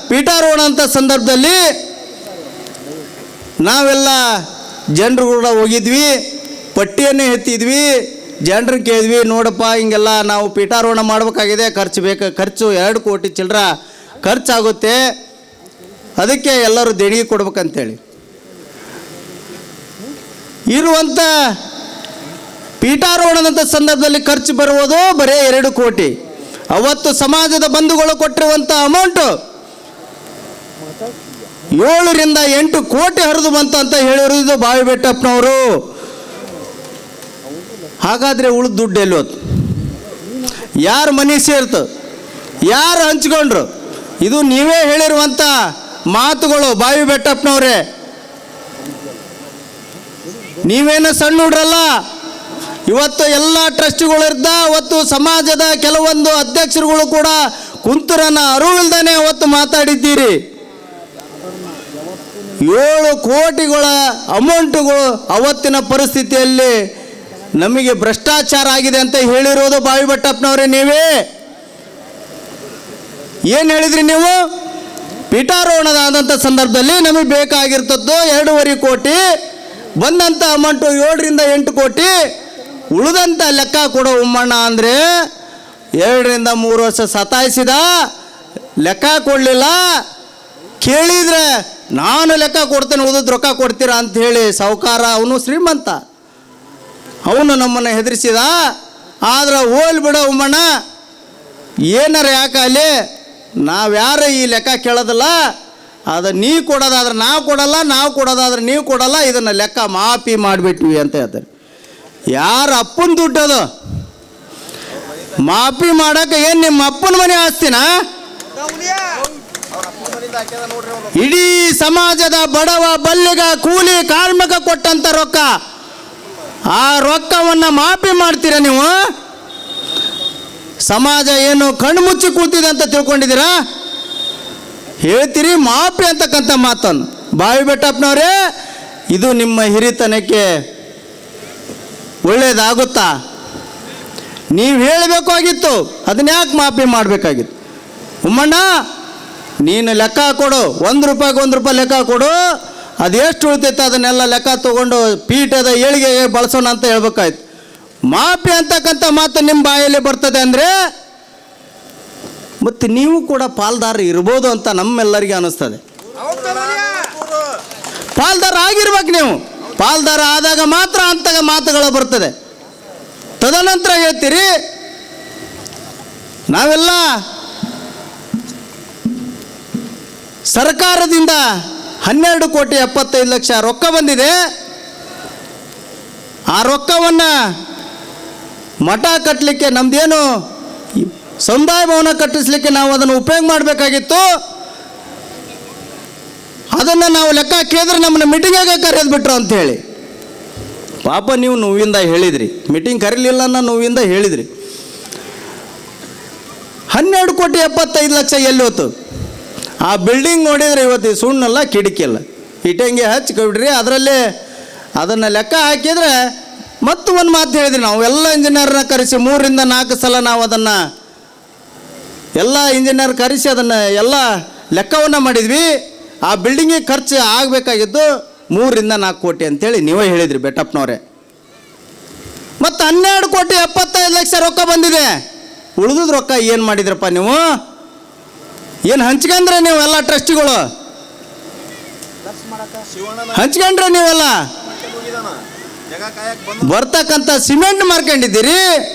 ಪೀಠಾರೋಹಣ ಅಂತ ಸಂದರ್ಭದಲ್ಲಿ ನಾವೆಲ್ಲ ಜನರು ಕೂಡ ಹೋಗಿದ್ವಿ, ಪಟ್ಟಿಯನ್ನೇ ಎತ್ತಿದ್ವಿ, ಜನರು ಕೇಳಿದ್ವಿ, ನೋಡಪ್ಪ ಹಿಂಗೆಲ್ಲ ನಾವು ಪೀಠಾರೋಹಣ ಮಾಡಬೇಕಾಗಿದೆ, ಖರ್ಚು 2 ಕೋಟಿ ಚಿಲ್ಲರ ಖರ್ಚಾಗುತ್ತೆ, ಅದಕ್ಕೆ ಎಲ್ಲರೂ ದೇಣಿಗೆ ಕೊಡ್ಬೇಕಂತೇಳಿ. ಇರುವಂಥ ಪೀಠಾರೋಹಣದಂಥ ಸಂದರ್ಭದಲ್ಲಿ ಖರ್ಚು ಬರುವುದು ಬರೀ 2 ಕೋಟಿ. ಅವತ್ತು ಸಮಾಜದ ಬಂಧುಗಳು ಕೊಟ್ಟಿರುವಂಥ ಅಮೌಂಟು 7 ರಿಂದ 8 ಕೋಟಿ ಹರಿದು ಬಂತು ಅಂತ ಹೇಳಿರೋದು ಬಾವಿ ಬೆಟ್ಟಪ್ಪನವರು. ಹಾಗಾದರೆ ಉಳಿದ ದುಡ್ಡು ಎಲ್ಲಿ ಹೋಯ್ತು? ಯಾರು ಮನೆ ಸೇರ್ತು? ಯಾರು ಹಂಚ್ಕೊಂಡ್ರು? ಇದು ನೀವೇ ಹೇಳಿರುವಂಥ ಮಾತುಗಳು ಬಾವಿ ಬೆಟ್ಟಪ್ಪನವರೇ. ನೀವೇನು ಸಣ್ಣ ಹುಡ್ರಲ್ಲ. ಇವತ್ತು ಎಲ್ಲ ಟ್ರಸ್ಟಿಗಳು ಇರ್ದ, ಅವತ್ತು ಸಮಾಜದ ಕೆಲವೊಂದು ಅಧ್ಯಕ್ಷರುಗಳು ಕೂಡ ಕುಂತರನ್ನ ಅರಿವಿಲ್ದಾನೆ ಅವತ್ತು ಮಾತಾಡಿದ್ದೀರಿ. 7 ಕೋಟಿಗಳ ಅಮೌಂಟುಗಳು ಅವತ್ತಿನ ಪರಿಸ್ಥಿತಿಯಲ್ಲಿ ನಮಗೆ ಭ್ರಷ್ಟಾಚಾರ ಆಗಿದೆ ಅಂತ ಹೇಳಿರೋದು ಬಾವಿ ಬೆಟ್ಟಪ್ಪನವರೇ ನೀವೇ. ಏನು ಹೇಳಿದ್ರಿ ನೀವು? ಪೀಠಾರೋಹಣದಾದಂಥ ಸಂದರ್ಭದಲ್ಲಿ ನಮಗೆ ಬೇಕಾಗಿರ್ತದ್ದು 2.5 ಕೋಟಿ, ಬಂದಂಥ ಅಮೌಂಟು 7 ರಿಂದ 8 ಕೋಟಿ, ಉಳಿದಂಥ ಲೆಕ್ಕ ಕೊಡೋ ಉಮ್ಮಣ್ಣ ಅಂದರೆ 2 ರಿಂದ 3 ವರ್ಷ ಸತಾಯಿಸಿದ, ಲೆಕ್ಕ ಕೊಡಲಿಲ್ಲ. ಕೇಳಿದರೆ ನಾನು ಲೆಕ್ಕ ಕೊಡ್ತೇನೆ, ಉಳಿದ ರೊಕ್ಕ ಕೊಡ್ತೀರಾ ಅಂಥೇಳಿ ಸಾಹುಕಾರ, ಅವನು ಶ್ರೀಮಂತ, ಅವನು ನಮ್ಮನ್ನು ಹೆದರಿಸಿದ. ಆದ್ರೆ ಹೋಲ್ ಬಿಡೋ ಉಮ್ಮಣ್ಣ, ಏನಾರ ಯಾಕಲ್ಲಿ ನಾವ್ಯಾರು ಈ ಲೆಕ್ಕ ಕೇಳೋದಿಲ್ಲ, ಅದು ನೀ ಕೊಡೋದಾದ್ರೆ ನಾವು ಕೊಡಲ್ಲ, ನಾವು ಕೊಡೋದಾದ್ರೆ ನೀವು ಕೊಡಲ್ಲ, ಇದನ್ನು ಲೆಕ್ಕ ಮಾಫಿ ಮಾಡಿಬಿಟ್ವಿ ಅಂತ ಹೇಳ್ತಾರೆ. ಯಾರ ಅಪ್ಪನ ದುಡ್ಡದು ಮಾಫಿ ಮಾಡೋಕೆ? ಏನು ನಿಮ್ಮ ಅಪ್ಪನ ಮನೆ ಆಸ್ತಿನ? ಇಡೀ ಸಮಾಜದ ಬಡವ ಬಲ್ಲಿಗ ಕೂಲಿ ಕಾರ್ಮಿಕ ಕೊಟ್ಟಂತ ರೊಕ್ಕ, ಆ ರೊಕ್ಕವನ್ನು ಮಾಫಿ ಮಾಡ್ತೀರ ನೀವು? ಸಮಾಜ ಏನು ಕಣ್ಣು ಮುಚ್ಚಿ ಕೂತಿದೆ ಅಂತ ತಿಳ್ಕೊಂಡಿದ್ದೀರಾ? ಹೇಳ್ತೀರಿ ಮಾಫಿ ಅಂತಕ್ಕಂಥ ಮಾತನ್ನು. ಬಾವಿ ಬೆಟ್ಟಪ್ಪನವರೇ, ಇದು ನಿಮ್ಮ ಹಿರಿತನಕ್ಕೆ ಒಳ್ಳೇದಾಗುತ್ತಾ? ನೀವು ಹೇಳಬೇಕಾಗಿತ್ತು, ಅದನ್ನ ಯಾಕೆ ಮಾಫಿ ಮಾಡಬೇಕಾಗಿತ್ತು? ಉಮ್ಮಣ್ಣ, ನೀನು ಲೆಕ್ಕ ಕೊಡು, 1 ರೂಪಾಯಿಗೆ 1 ರೂಪಾಯಿ ಲೆಕ್ಕ ಕೊಡು, ಅದೆಷ್ಟು ಉಳಿತೈತೆ ಅದನ್ನೆಲ್ಲ ಲೆಕ್ಕ ತೊಗೊಂಡು ಪೀಠದ ಏಳಿಗೆಗೆ ಬಳಸೋಣ ಅಂತ ಹೇಳ್ಬೇಕಾಯ್ತು. ಮಾಫಿ ಅಂತಕ್ಕಂಥ ಮಾತು ನಿಮ್ಮ ಬಾಯಲ್ಲಿ ಬರ್ತದೆ ಅಂದರೆ ಮತ್ತು ನೀವು ಕೂಡ ಪಾಲ್ದಾರ ಇರ್ಬೋದು ಅಂತ ನಮ್ಮೆಲ್ಲರಿಗೆ ಅನ್ನಿಸ್ತದೆ. ಪಾಲ್ದಾರ ಆಗಿರ್ಬೇಕು ನೀವು. ಪಾಲ್ದಾರ ಆದಾಗ ಮಾತ್ರ ಅಂತ ಮಾತುಗಳು ಬರ್ತದೆ. ತದನಂತರ ಹೇಳ್ತೀರಿ ನಾವೆಲ್ಲ ಸರ್ಕಾರದಿಂದ 12,75,00,000 ರೊಕ್ಕ ಬಂದಿದೆ, ಆ ರೊಕ್ಕವನ್ನು ಮಠ ಕಟ್ಟಲಿಕ್ಕೆ, ನಮ್ದೇನು ಸಮುದಾಯ ಭವನ ಕಟ್ಟಿಸ್ಲಿಕ್ಕೆ ನಾವು ಅದನ್ನು ಉಪಯೋಗ ಮಾಡಬೇಕಾಗಿತ್ತು. ಅದನ್ನು ನಾವು ಲೆಕ್ಕ ಕೇಳಿದ್ರೆ ನಮ್ಮನ್ನು ಮೀಟಿಂಗಿಗೆ ಕರೆಯೋದು ಅಂಥೇಳಿ. ಪಾಪ ನೀವು ನೋವಿಂದ ಹೇಳಿದ್ರಿ, ಮೀಟಿಂಗ್ ಕರೀಲಿಲ್ಲ ಅನ್ನೋ ನೋವಿಂದ ಹೇಳಿದ್ರಿ. 12,75,00,000 ಎಲ್ಲಿ ಹೋಯ್ತು? ಆ ಬಿಲ್ಡಿಂಗ್ ನೋಡಿದರೆ ಇವತ್ತು ಸುಣ್ಣಲ್ಲ, ಕಿಟಕಿ ಎಲ್ಲ, ಇಟ್ಟಂಗೆ ಹಚ್ಕೊಬಿಡ್ರಿ. ಅದರಲ್ಲಿ ಅದನ್ನು ಲೆಕ್ಕ ಹಾಕಿದರೆ ಮತ್ತು ಒಂದು ಮಾತು ಹೇಳಿದ್ರಿ, ನಾವು ಎಲ್ಲ ಇಂಜಿನಿಯರ್ನ ಕರೆಸಿ 3 ರಿಂದ 4 ಸಲ ನಾವು ಅದನ್ನು ಎಲ್ಲ ಇಂಜಿನಿಯರ್ ಕರೆಸಿ ಅದನ್ನು ಎಲ್ಲ ಲೆಕ್ಕವನ್ನು ಮಾಡಿದ್ವಿ. ಆ ಬಿಲ್ಡಿಂಗಿಗೆ ಖರ್ಚು ಆಗಬೇಕಾಗಿದ್ದು 3-4 ಕೋಟಿ ಅಂತೇಳಿ ನೀವೇ ಹೇಳಿದ್ರಿ ಬೆಟ್ಟಪ್ಪನವರೇ. ಮತ್ತು 12,75,00,000 ರೊಕ್ಕ ಬಂದಿದೆ. ಉಳಿದ ರೊಕ್ಕ ಏನು ಮಾಡಿದ್ರಪ್ಪ ನೀವು? ಏನು ಹಂಚ್ಕೊಂಡ್ರೆ ನೀವು ಎಲ್ಲ ಟ್ರಸ್ಟಿಗಳು ಹಂಚ್ಕೊಂಡ್ರೆ ನೀವೆಲ್ಲ ಬರ್ತಕ್ಕಂಥ ಸಿಮೆಂಟ್ ಮಾರ್ಕೊಂಡಿದ್ದೀರಿ,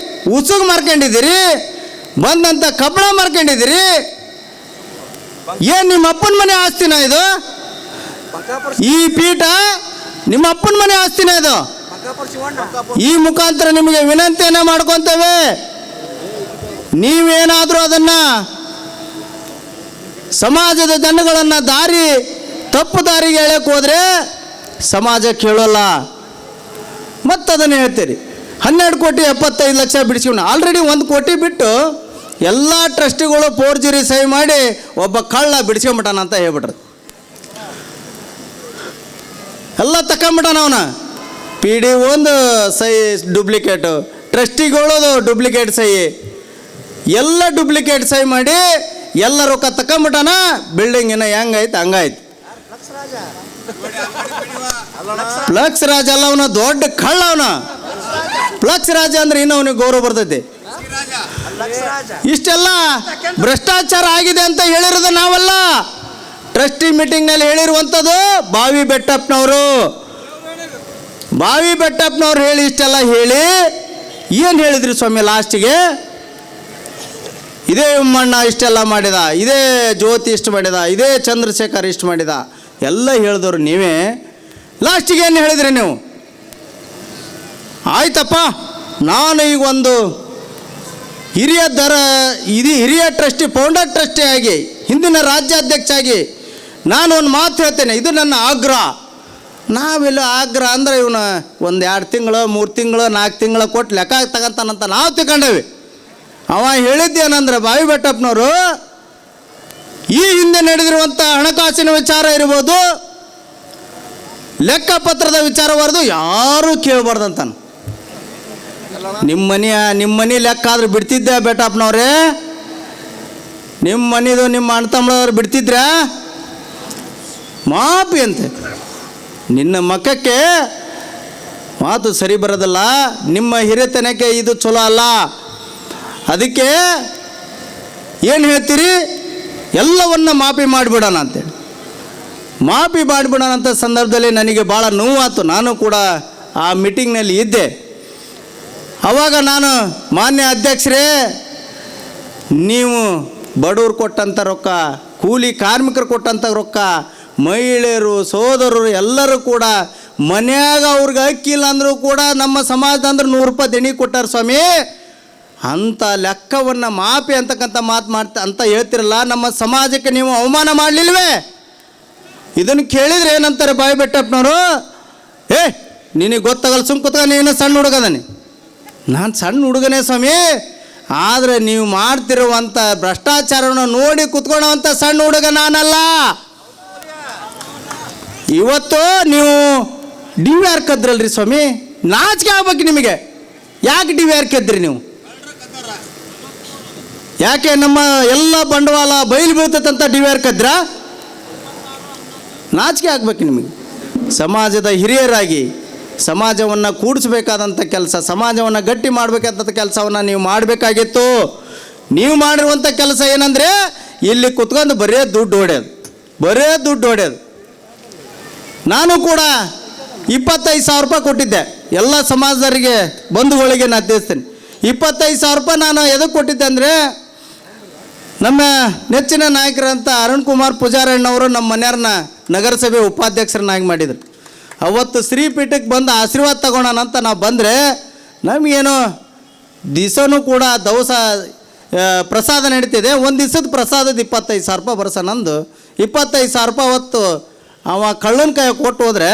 ಉಸುಗು ಮಾರ್ಕೊಂಡಿದ್ದೀರಿ, ಬಂದಂಥ ಕಬ್ಬಣ ಮಾರ್ಕೊಂಡಿದ್ದೀರಿ. ಏನು ನಿಮ್ಮ ಅಪ್ಪನ ಮನೆ ಆಸ್ತಿನ ಇದು? ಈ ಪೀಠ ನಿಮ್ಮ ಅಪ್ಪನ ಮನೆ ಆಸ್ತಿನ ಇದು? ಈ ಮುಖಾಂತರ ನಿಮಗೆ ವಿನಂತಿಯನ್ನು ಮಾಡ್ಕೊತೇವೆ, ನೀವೇನಾದರೂ ಅದನ್ನು ಸಮಾಜದ ಜನಗಳನ್ನು ತಪ್ಪು ದಾರಿಗೆ ಎಳೆಯಕ್ಕೆ ಹೋದರೆ ಸಮಾಜ ಕೇಳೋಲ್ಲ. ಮತ್ತದನ್ನು ಹೇಳ್ತೀರಿ 12,75,00,000 ಬಿಡಿಸ್ಕೊಂಡು ಆಲ್ರೆಡಿ 1 ಕೋಟಿ ಬಿಟ್ಟು ಎಲ್ಲ ಟ್ರಸ್ಟಿಗಳು ಫೋರ್ಜರಿ ಸಹಿ ಮಾಡಿ ಒಬ್ಬ ಕಳ್ಳ ಬಿಡಿಸ್ಕೊಂಬಿಟ್ಟಾನ ಅಂತ ಹೇಳ್ಬಿಟ್ರು. ಎಲ್ಲ ತಗೊಂಬಿಟ್ಟಾನ ಅವನ. PD ಒಂದು ಸಹಿ ಡೂಪ್ಲಿಕೇಟು, ಟ್ರಸ್ಟಿಗಳದು ಡೂಪ್ಲಿಕೇಟ್ ಸಹಿ, ಎಲ್ಲ ಡೂಪ್ಲಿಕೇಟ್ ಸಹಿ ಮಾಡಿ ಎಲ್ಲ ರೊಕ್ಕ ತಗೊಂಬಿಟ್ಟಾನ. ಬಿಲ್ಡಿಂಗಿನ ಹೆಂಗಾಯ್ತು ಹಂಗಾಯ್ತು. ಫ್ಲಕ್ಸ್ ರಾಜ ಅಲ್ಲ, ಅವನ ದೊಡ್ಡ ಕಳ್ಳ ಅವನ. ಫ್ಲಕ್ಸ್ ರಾಜ ಅಂದ್ರೆ ಇನ್ನು ಅವನಿಗೆ ಗೌರವ ಬರ್ತೈತಿ. ಇಷ್ಟೆಲ್ಲ ಭ್ರಷ್ಟಾಚಾರ ಆಗಿದೆ ಅಂತ ಹೇಳಿರೋದು ನಾವಲ್ಲ, ಟ್ರಸ್ಟಿ ಮೀಟಿಂಗ್ನಲ್ಲಿ ಹೇಳಿರುವಂಥದ್ದು ಬಾವಿ ಬೆಟ್ಟಪ್ಪನವರು. ಬಾವಿ ಬೆಟ್ಟಪ್ಪನವ್ರು ಹೇಳಿ ಇಷ್ಟೆಲ್ಲ ಹೇಳಿ ಏನು ಹೇಳಿದ್ರಿ ಸ್ವಾಮಿ ಲಾಸ್ಟಿಗೆ? ಇದೇ ಉಮ್ಮಣ್ಣ ಇಷ್ಟೆಲ್ಲ ಮಾಡಿದ, ಇದೇ ಜ್ಯೋತಿ ಇಷ್ಟು ಮಾಡಿದ, ಇದೇ ಚಂದ್ರಶೇಖರ್ ಇಷ್ಟು ಮಾಡಿದ ಎಲ್ಲ ಹೇಳಿದವರು ನೀವೇ. ಲಾಸ್ಟಿಗೆ ಏನು ಹೇಳಿದ್ರಿ ನೀವು? ಆಯ್ತಪ್ಪ, ನಾನು ಈಗ ಒಂದು ಹಿರಿಯ ಟ್ರಸ್ಟಿ, ಫೌಂಡರ್ ಟ್ರಸ್ಟಿ ಆಗಿ, ಹಿಂದಿನ ರಾಜ್ಯಾಧ್ಯಕ್ಷ ಆಗಿ ನಾನು ಒಂದು ಮಾತು ಹೇಳ್ತೇನೆ, ಇದು ನನ್ನ ಆಗ್ರಹ. ನಾವೆಲ್ಲ ಆಗ್ರಹ ಅಂದರೆ ಇವನು 1-2 ತಿಂಗಳು 3 ತಿಂಗಳು 4 ತಿಂಗಳು ಕೊಟ್ಟು ಲೆಕ್ಕ ತಗೊಂತಾನಂತ ನಾವು ತಿಳ್ಕೊಂಡೇವಿ. ಅವ ಹೇಳಿದ್ದೇನೆಂದ್ರೆ ಬಾವಿ ಬೆಟ್ಟಪ್ಪನವರು ಈ ಹಿಂದೆ ನಡೆದಿರುವಂಥ ಹಣಕಾಸಿನ ವಿಚಾರ ಇರ್ಬೋದು, ಲೆಕ್ಕಪತ್ರದ ವಿಚಾರವಾರ್ದು ಯಾರೂ ಕೇಳಬಾರ್ದಂತಾನ. ನಿಮ್ಮ ಮನೆ ಲೆಕ್ಕ ಆದ್ರೂ ಬಿಡ್ತಿದ್ದೆ ಬೆಟ್ಟಪ್ಪನವ್ರೆ? ನಿಮ್ಮ ಮನೆದು ನಿಮ್ಮ ಅಣ್ಣ ತಮ್ಮದವ್ರು ಬಿಡ್ತಿದ್ರ? ಮಾಪಿ ಅಂತೆ. ನಿನ್ನ ಮಕ್ಕಕ್ಕೆ ಮಾತು ಸರಿ ಬರೋದಲ್ಲ, ನಿಮ್ಮ ಹಿರಿತನಕ್ಕೆ ಇದು ಚಲೋ ಅಲ್ಲ. ಅದಕ್ಕೆ ಏನು ಹೇಳ್ತೀರಿ? ಎಲ್ಲವನ್ನ ಮಾಪಿ ಮಾಡಿಬಿಡೋಣ ಅಂತೇಳಿ ಮಾಪಿ ಮಾಡಿಬಿಡೋಣ ಅಂತ ಸಂದರ್ಭದಲ್ಲಿ ನನಗೆ ಭಾಳ ನೋವಾಯ್ತು. ನಾನು ಕೂಡ ಆ ಮೀಟಿಂಗ್ನಲ್ಲಿ ಇದ್ದೆ. ಆವಾಗ ನಾನು, ಮಾನ್ಯ ಅಧ್ಯಕ್ಷರೇ, ನೀವು ಬಡವರು ಕೊಟ್ಟಂಥ ರೊಕ್ಕ, ಕೂಲಿ ಕಾರ್ಮಿಕರು ಕೊಟ್ಟಂಥ ರೊಕ್ಕ, ಮಹಿಳೆಯರು ಸೋದರರು ಎಲ್ಲರೂ ಕೂಡ ಮನ್ಯಾಗ ಅವ್ರಿಗೆ ಅಕ್ಕಿಲ್ಲ ಅಂದರೂ ಕೂಡ ನಮ್ಮ ಸಮಾಜದ ಅಂದ್ರೆ 100 ರೂಪಾಯಿ ದಣಿ ಕೊಟ್ಟಾರ ಸ್ವಾಮಿ. ಅಂಥ ಲೆಕ್ಕವನ್ನು ಮಾಪಿ ಅಂತಕ್ಕಂಥ ಮಾತು ಅಂತ ಹೇಳ್ತಿರಲ್ಲ, ನಮ್ಮ ಸಮಾಜಕ್ಕೆ ನೀವು ಅವಮಾನ ಮಾಡಲಿಲ್ವೇ? ಇದನ್ನು ಕೇಳಿದರೆ ಏನಂತಾರೆ ಬಾಯಿ ಬೆಟ್ಟಪ್ಪನವರು? ನಿನಗೆ ಗೊತ್ತಾಗಲ್ಲ, ಸುಮ್ಕುತ್ಕ, ನೀನು ಸಣ್ಣ ಹುಡುಗದಾನೆ. ನಾನು ಸಣ್ಣ ಹುಡುಗನೇ ಸ್ವಾಮಿ, ಆದರೆ ನೀವು ಮಾಡ್ತಿರುವಂಥ ಭ್ರಷ್ಟಾಚಾರವನ್ನು ನೋಡಿ ಕುತ್ಕೊಳ್ಳೋವಂಥ ಸಣ್ಣ ಹುಡುಗ ನಾನಲ್ಲ. ಇವತ್ತು ನೀವು DVR ಕದ್ರಲ್ರಿ ಸ್ವಾಮಿ, ನಾಚಿಕೆ ಆಗ್ಬೇಕು ನಿಮಗೆ. ಯಾಕೆ DVR ಕದ್ರಿ ನೀವು? ಯಾಕೆ ನಮ್ಮ ಎಲ್ಲ ಬಂಡವಾಳ ಬಯಲು ಬೀಳ್ತದಂತ DVR ಕದ್ರ? ನಾಚಿಕೆ ಆಗ್ಬೇಕು ನಿಮಗೆ. ಸಮಾಜದ ಹಿರಿಯರಾಗಿ ಸಮಾಜವನ್ನು ಕೂಡಿಸ್ಬೇಕಾದಂಥ ಕೆಲಸ, ಸಮಾಜವನ್ನು ಗಟ್ಟಿ ಮಾಡಬೇಕಾದಂಥ ಕೆಲಸವನ್ನು ನೀವು ಮಾಡಬೇಕಾಗಿತ್ತು. ನೀವು ಮಾಡಿರುವಂಥ ಕೆಲಸ ಏನಂದರೆ ಇಲ್ಲಿ ಕುತ್ಕೊಂಡು ಬರೇ ದುಡ್ಡು ಹೊಡೆಯೋದು. ನಾನು ಕೂಡ 25,000 ರೂಪಾಯಿ ಕೊಟ್ಟಿದ್ದೆ ಎಲ್ಲ ಸಮಾಜದವರಿಗೆ, ಬಂಧುಗಳಿಗೆ ನಾನು ತಿಳಿಸ್ತೇನೆ. 25,000 ರೂಪಾಯಿ ನಾನು ಎದಕ್ಕೆ ಕೊಟ್ಟಿದ್ದೆ ಅಂದರೆ, ನಮ್ಮ ನೆಚ್ಚಿನ ನಾಯಕರಂತ ಅರುಣ್ ಕುಮಾರ್ ಪೂಜಾರಣ್ಣವರು ನಮ್ಮ ಮನೆಯವ್ರನ್ನ ನಗರಸಭೆ ಉಪಾಧ್ಯಕ್ಷರನ್ನಾಗಿ ಮಾಡಿದರು. ಅವತ್ತು ಶ್ರೀಪೀಠಕ್ಕೆ ಬಂದು ಆಶೀರ್ವಾದ ತಗೊಳ್ಳೋಣ ಅಂತ ನಾವು ಬಂದರೆ, ನಮಗೇನು ದಿವಸನೂ ಕೂಡ ದವಸ ಪ್ರಸಾದ ನಡೀತಿದೆ. ಒಂದು ದಿವಸದ ಪ್ರಸಾದದ 25,000 ರೂಪಾಯಿ ಬರ್ಸ ನಂದು 25,000 ರೂಪಾಯಿ ಅವತ್ತು ಅವ ಕಳ್ಳನ ಕೈ ಕೊಟ್ಟು ಹೋದರೆ,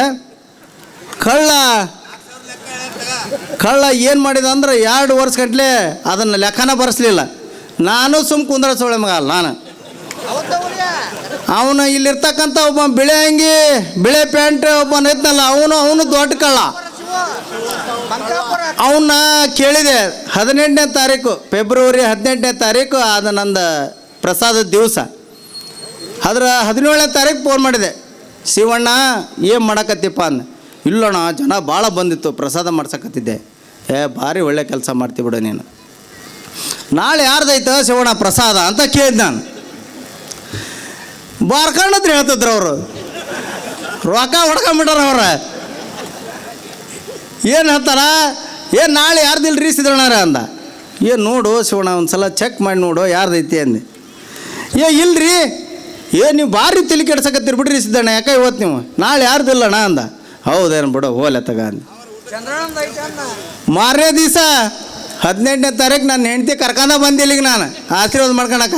ಕಳ್ಳ ಏನು ಮಾಡಿದ ಅಂದ್ರೆ 2 ವರ್ಷ ಗಂಟ್ಲೆ ಅದನ್ನು ಲೆಕ್ಕನ ಬರೆಸಲಿಲ್ಲ. ನಾನು ಕುಂದ್ರ ಸೊಳ್ಳೆ ಮಗ ಅಲ್ಲ ನಾನು. ಅವನು ಇಲ್ಲಿರ್ತಕ್ಕಂಥ ಒಬ್ಬ ಬಿಳೆ ಅಂಗಿ ಬಿಳೆ ಪ್ಯಾಂಟ್ ಒಬ್ಬ ಇದ್ನಲ್ಲ, ಅವನು ದೊಡ್ಡ ಕಳ್ಳ. ಅವನ್ನ ಕೇಳಿದೆ 18ನೇ ತಾರೀಕು, ಫೆಬ್ರವರಿ 18ನೇ ತಾರೀಕು ಅದು ನಂದು ಪ್ರಸಾದದ ದಿವಸ. ಅದ್ರ 17ನೇ ತಾರೀಕು ಫೋನ್ ಮಾಡಿದೆ, ಶಿವಣ್ಣ ಏನು ಮಾಡಕತ್ತಿಪ್ಪ ಅಂದ. ಇಲ್ಲಣ್ಣ ಜನ ಭಾಳ ಬಂದಿತ್ತು, ಪ್ರಸಾದ ಮಾಡ್ಸಕತ್ತಿದ್ದೆ. ಭಾರಿ ಒಳ್ಳೆ ಕೆಲಸ ಮಾಡ್ತಿ ಬಿಡು ನೀನು. ನಾಳೆ ಯಾರ್ದೈತ ಶಿವಣ್ಣ ಪ್ರಸಾದ ಅಂತ ಕೇಳಿದ್ ನಾನು. ಬಾರ್ಕೊಂಡತ್ರ ಹೇಳ್ತಿದ್ರು ಅವರು, ರೊಕ್ಕ ಹೊಡ್ಕೊಂಬಿಟ್ಟಾರ ಅವ್ರ. ಏನು ಹೇಳ್ತಾರ, ನಾಳೆ ಯಾರ್ದಿಲ್ರಿ ಸಿದ್ದಣ್ಣರ ಅಂದ. ನೋಡು ಶಿವಣ್ಣ ಒಂದು ಸಲ ಚೆಕ್ ಮಾಡಿ ನೋಡು ಯಾರ್ದೈತಿ ಅಂದೆ. ಇಲ್ರಿ, ನೀವು ಭಾರಿ ತಲೆ ಕೆಡ್ಸಕತ್ತೀರಿ ಬಿಡ್ರಿ ಸಿದ್ದಣ್ಣ, ಯಾಕೆ ಇವತ್ತು ನೀವು ನಾಳೆ ಯಾರ್ದಿಲ್ಲಣ್ಣ ಅಂದ. ಹೌದೇನು ಬಿಡು ಹೋಲೆ ತಗ ಅಂದ. ಮಾರನೇ ದಿವಸ 18ನೇ ತಾರೀಕು ನನ್ನ ಹೆಂಡತಿ ಕರ್ಕೊಂಡ ಬಂದಿಲ್ಲ ಈಗ ನಾನು ಆಶೀರ್ವಾದ ಮಾಡ್ಕೊಳಕ.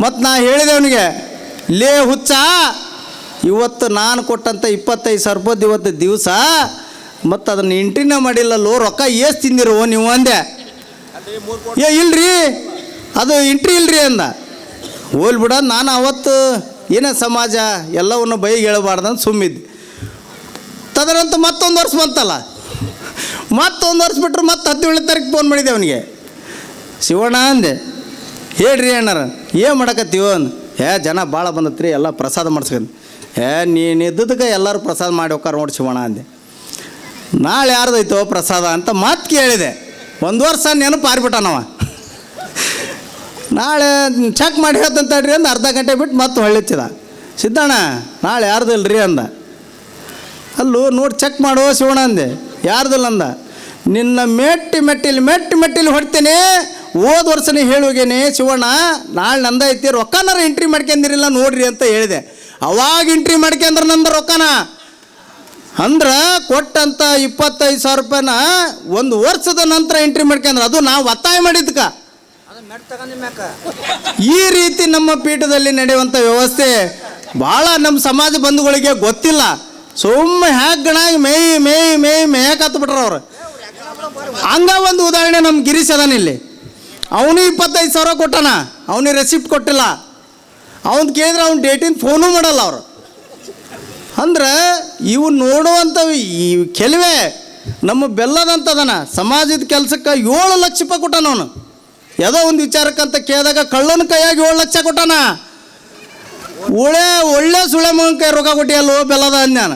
ಮತ್ತು ನಾ ಹೇಳಿದೆ ಅವನಿಗೆ, ಲೇ ಹುಚ್ಚ, ಇವತ್ತು ನಾನು ಕೊಟ್ಟಂಥ 25,000 ರೂಪಾಯಿ ಇವತ್ತು ದಿವಸ, ಮತ್ತು ಅದನ್ನು ಎಂಟ್ರಿನೇ ಮಾಡಿಲ್ಲಲ್ಲೋ, ರೊಕ್ಕ ಎಷ್ಟು ತಿಂದಿರೋ ನೀವು ಅಂದೆ. ಇಲ್ರಿ ಅದು ಎಂಟ್ರಿ ಇಲ್ರಿ ಅಂದ. ಹೋಲ್ ಬಿಡ, ನಾನು ಅವತ್ತು ಏನೇ ಸಮಾಜ ಎಲ್ಲವನ್ನು ಬೈಗೆ ಹೇಳಬಾರ್ದಂತ ಸುಮ್ಮಿದ್ದೆ. ತದನಂತರ ಮತ್ತೊಂದು ವರ್ಷ ಬಂತಲ್ಲ, ಮತ್ತೊಂದು ವರ್ಷ ಬಿಟ್ರು ಮತ್ತೆ 17ನೇ ತಾರೀಕು ಫೋನ್ ಮಾಡಿದ್ದೆ ಅವನಿಗೆ. ಶಿವಣ್ಣ ಅಂದೆ, ಹೇಳ್ರಿ ಅಣ್ಣಾರ ಏನು ಮಾಡಕತ್ತೀವೋ ಅಂದ. ಜನ ಭಾಳ ಬಂದತ್ರಿ, ಎಲ್ಲ ಪ್ರಸಾದ ಮಾಡಿಸ್ಕೊಂಡು. ನೀನು ಇದ್ದದಕ್ಕೆ ಎಲ್ಲರೂ ಪ್ರಸಾದ ಮಾಡಿ ಹೋಗಾರ ನೋಡಿ ಶಿವಣ್ಣ ಅಂದೆ. ನಾಳೆ ಯಾರ್ದೈತೋ ಪ್ರಸಾದ ಅಂತ ಮತ್ತೆ ಕೇಳಿದೆ. 1 ವರ್ಷ ನೆನಪು ಪಾರಿಬಿಟ್ಟ ನಾವು. ನಾಳೆ ಚೆಕ್ ಮಾಡಿ ಹೇಳ್ತಂತಡ್ರಿ ಅಂದ. ಅರ್ಧ ಗಂಟೆ ಬಿಟ್ಟು ಮತ್ತೆ ಹೊಳ್ಳಿಚ್ಚಿದ. ಸಿದ್ದಣ್ಣ ನಾಳೆ ಯಾರ್ದಿಲ್ರಿ ಅಂದ. ಅಲ್ಲೂ ನೋಡಿ ಚೆಕ್ ಮಾಡೋ ಶಿವಣ್ಣ ಅಂದೆ. ಯಾರ್ದಿಲ್ಲ ಅಂದ. ನಿನ್ನ ಮೆಟ್ಟಿಲಿ ಹೊಡ್ತೇನೆ, ಹೋದ ವರ್ಷನೇ ಹೇಳುವಾಗೇನೆ ಶಿವಣ್ಣ ನಾಳೆ ನಂದೈತಿ, ರೊಕ್ಕನಾರ ಎಂಟ್ರಿ ಮಾಡ್ಕೊಂಡಿರಿಲ್ಲ ನೋಡ್ರಿ ಅಂತ ಹೇಳಿದೆ. ಅವಾಗ ಎಂಟ್ರಿ ಮಾಡ್ಕೊಂಡ್ರೆ ನಂದು ರೊಕ್ಕನ ಅಂದ್ರೆ ಕೊಟ್ಟಂಥ 25,000 ರೂಪಾಯಿನ 1 ವರ್ಷದ ನಂತರ ಎಂಟ್ರಿ ಮಾಡ್ಕೊಂಡ್ರೆ ಅದು ನಾವು ಒತ್ತಾಯ ಮಾಡಿದ್ಕ. ಈ ರೀತಿ ನಮ್ಮ ಪೀಠದಲ್ಲಿ ನಡೆಯುವಂಥ ವ್ಯವಸ್ಥೆ ಭಾಳ ನಮ್ಮ ಸಮಾಜ ಬಂಧುಗಳಿಗೆ ಗೊತ್ತಿಲ್ಲ. ಸುಮ್ಮನೆ ಹ್ಯಾಗಣಾಗಿ ಮೇಯಕತ್ತು ಬಿಟ್ರ ಅವ್ರು. ಹಂಗ ಒಂದು ಉದಾಹರಣೆ ನಮ್ಮ ಗಿರೀಶ್ ಅದಾನ ಇಲ್ಲಿ. ಅವನು 25,000 ಕೊಟ್ಟಾನ, ಅವನಿಗೆ ರೆಸಿಪ್ಟ್ ಕೊಟ್ಟಿಲ್ಲ. ಅವನು ಕೇಳಿದ್ರೆ ಅವ್ನು ಡೇಟಿನ ಫೋನು ಮಾಡಲ್ಲ ಅವರು. ಅಂದ್ರೆ ಇವು ನೋಡುವಂಥ ಈ ಕೆಲವೇ ನಮ್ಮ ಬೆಲ್ಲದಂತದನ ಸಮಾಜದ ಕೆಲಸಕ್ಕೆ 7 ಲಕ್ಷ ರೂಪಾಯಿ ಕೊಟ್ಟಾನ ಅವನು. ಯಾವುದೋ ಒಂದು ವಿಚಾರಕ್ಕಂತ ಕೇಳಿದಾಗ ಕಳ್ಳನ ಕೈಯಾಗಿ 7 ಲಕ್ಷ ಕೊಟ್ಟಾನ. ಒಳ್ಳೆ ಸುಳೆ ಮಗನ ಕೈ ರೊಕ್ಕ ಕೊಟ್ಟಿಯಲ್ಲೋ ಬೆಲ್ಲದ ಅಂದ್ಯಾನ.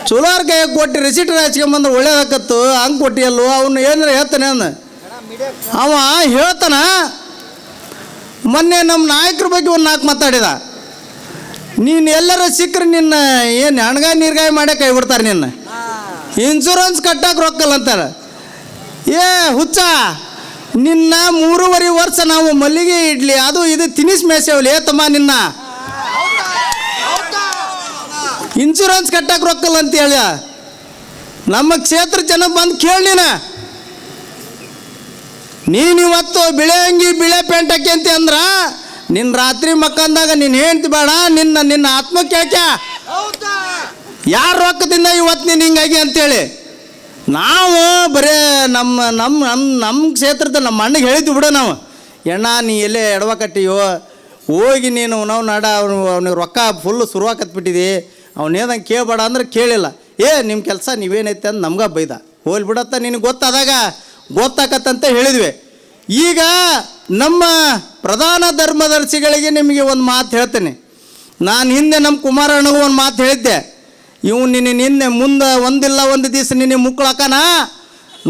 ಚಲೋರ್ ಕೈಯಾಗ ಕೊಟ್ಟು ರೆಸಿಟ್ ಹಚ್ಕೊಂಬಂದ್ರೆ ಒಳ್ಳೇದಾಕತ್ತು, ಹಂಗೆ ಕೊಟ್ಟಿಯಲ್ಲೋ ಅವನು ಏನಾರ ಹೇಳ್ತಾನೆ ಅಂದ. ಅವ ಹೇಳ್ತಾನ. ಮೊನ್ನೆ ನಮ್ಮ ನಾಯಕರ ಬಗ್ಗೆ ಒಂದು 4 ಮಾತಾಡಿದ. ನೀನು ಎಲ್ಲರ ಸಿಕ್ಕರೆ ನಿನ್ನ ಏನು ಹಣ್ಗಾಯಿ ನೀರ್ಗಾಯಿ ಮಾಡೇ ಕೈ ಬಿಡ್ತಾರೆ, ನಿನ್ನ ಇನ್ಶೂರೆನ್ಸ್ ಕಟ್ಟಕ್ಕೆ ರೊಕ್ಕಲ್ಲ ಅಂತಾರೆ. ಹುಚ್ಚ, ನಿನ್ನ 3.5 ವರ್ಷ ನಾವು ಮಲ್ಲಿಗೆ ಇಡ್ಲಿ ಅದು ಇದು ತಿನಿಸ್ ಮೇಸೇವಲಿ ತಮ್ಮ, ನಿನ್ನ ಇನ್ಶೂರೆನ್ಸ್ ಕಟ್ಟಕ್ಕೆ ರೊಕ್ಕಲ್ಲ ಅಂತ ಹೇಳ. ನಮ್ಮ ಕ್ಷೇತ್ರ ಜನ ಬಂದು ಕೇಳಿ, ನೀನು ಇವತ್ತು ಬಿಳೆ ಅಂಗಿ ಬಿಳೆ ಪೇಂಟ್ ಹಾಕ್ಯಂತ ಅಂದ್ರ ನಿನ್ನ ರಾತ್ರಿ ಮಕ್ಕಂದಾಗ ನೀನು ಹೇಳ್ತಿ ಬೇಡ, ನಿನ್ನ ಆತ್ಮಕ್ಕೆ ಯಾಕೆ ಯಾರು ರೊಕ್ಕದಿಂದ ಇವತ್ತು ನೀನು ಹಿಂಗಾಗಿ ಅಂತೇಳಿ ನಾವು ಬರೇ ನಮ್ಮ ಕ್ಷೇತ್ರದ ನಮ್ಮ ಅಣ್ಣಗೆ ಹೇಳಿದ್ವಿ ಬಿಡು ನಾವು. ನೀ ಎಲ್ಲೇ ಎಡವ ಕಟ್ಟಿಯೋ ಹೋಗಿ ನೀನು ನಾವು ನಡ ಅವ್ನಿಗೆ ರೊಕ್ಕ ಫುಲ್ಲು ಶುರುವಾಕತ್ಬಿಟ್ಟಿದಿ, ಅವನೇದಂಗೆ ಕೇಳಬೇಡ ಅಂದ್ರೆ ಕೇಳಿಲ್ಲ. ನಿಮ್ಮ ಕೆಲಸ ನೀವೇನೈತೆ ಅಂತ ನಮ್ಗೆ ಬೈದ. ಹೋಲ್ ಬಿಡತ್ತ, ನಿನಗೆ ಗೊತ್ತಾದಾಗ ಗೊತ್ತಾಕತ್ತಂತ ಹೇಳಿದ್ವಿ. ಈಗ ನಮ್ಮ ಪ್ರಧಾನ ಧರ್ಮದರ್ಶಿಗಳಿಗೆ ನಿಮಗೆ ಒಂದು ಮಾತು ಹೇಳ್ತೇನೆ. ನಾನು ಹಿಂದೆ ನಮ್ಮ ಕುಮಾರಣ್ಣಗೂ ಒಂದು ಮಾತು ಹೇಳಿದ್ದೆ. ನಿನ್ನೆ ಮುಂದೆ ಒಂದಿಲ್ಲ ಒಂದು ದಿವಸ ನಿನ್ನ ಮುಕ್ಕಳಕ್ಕನ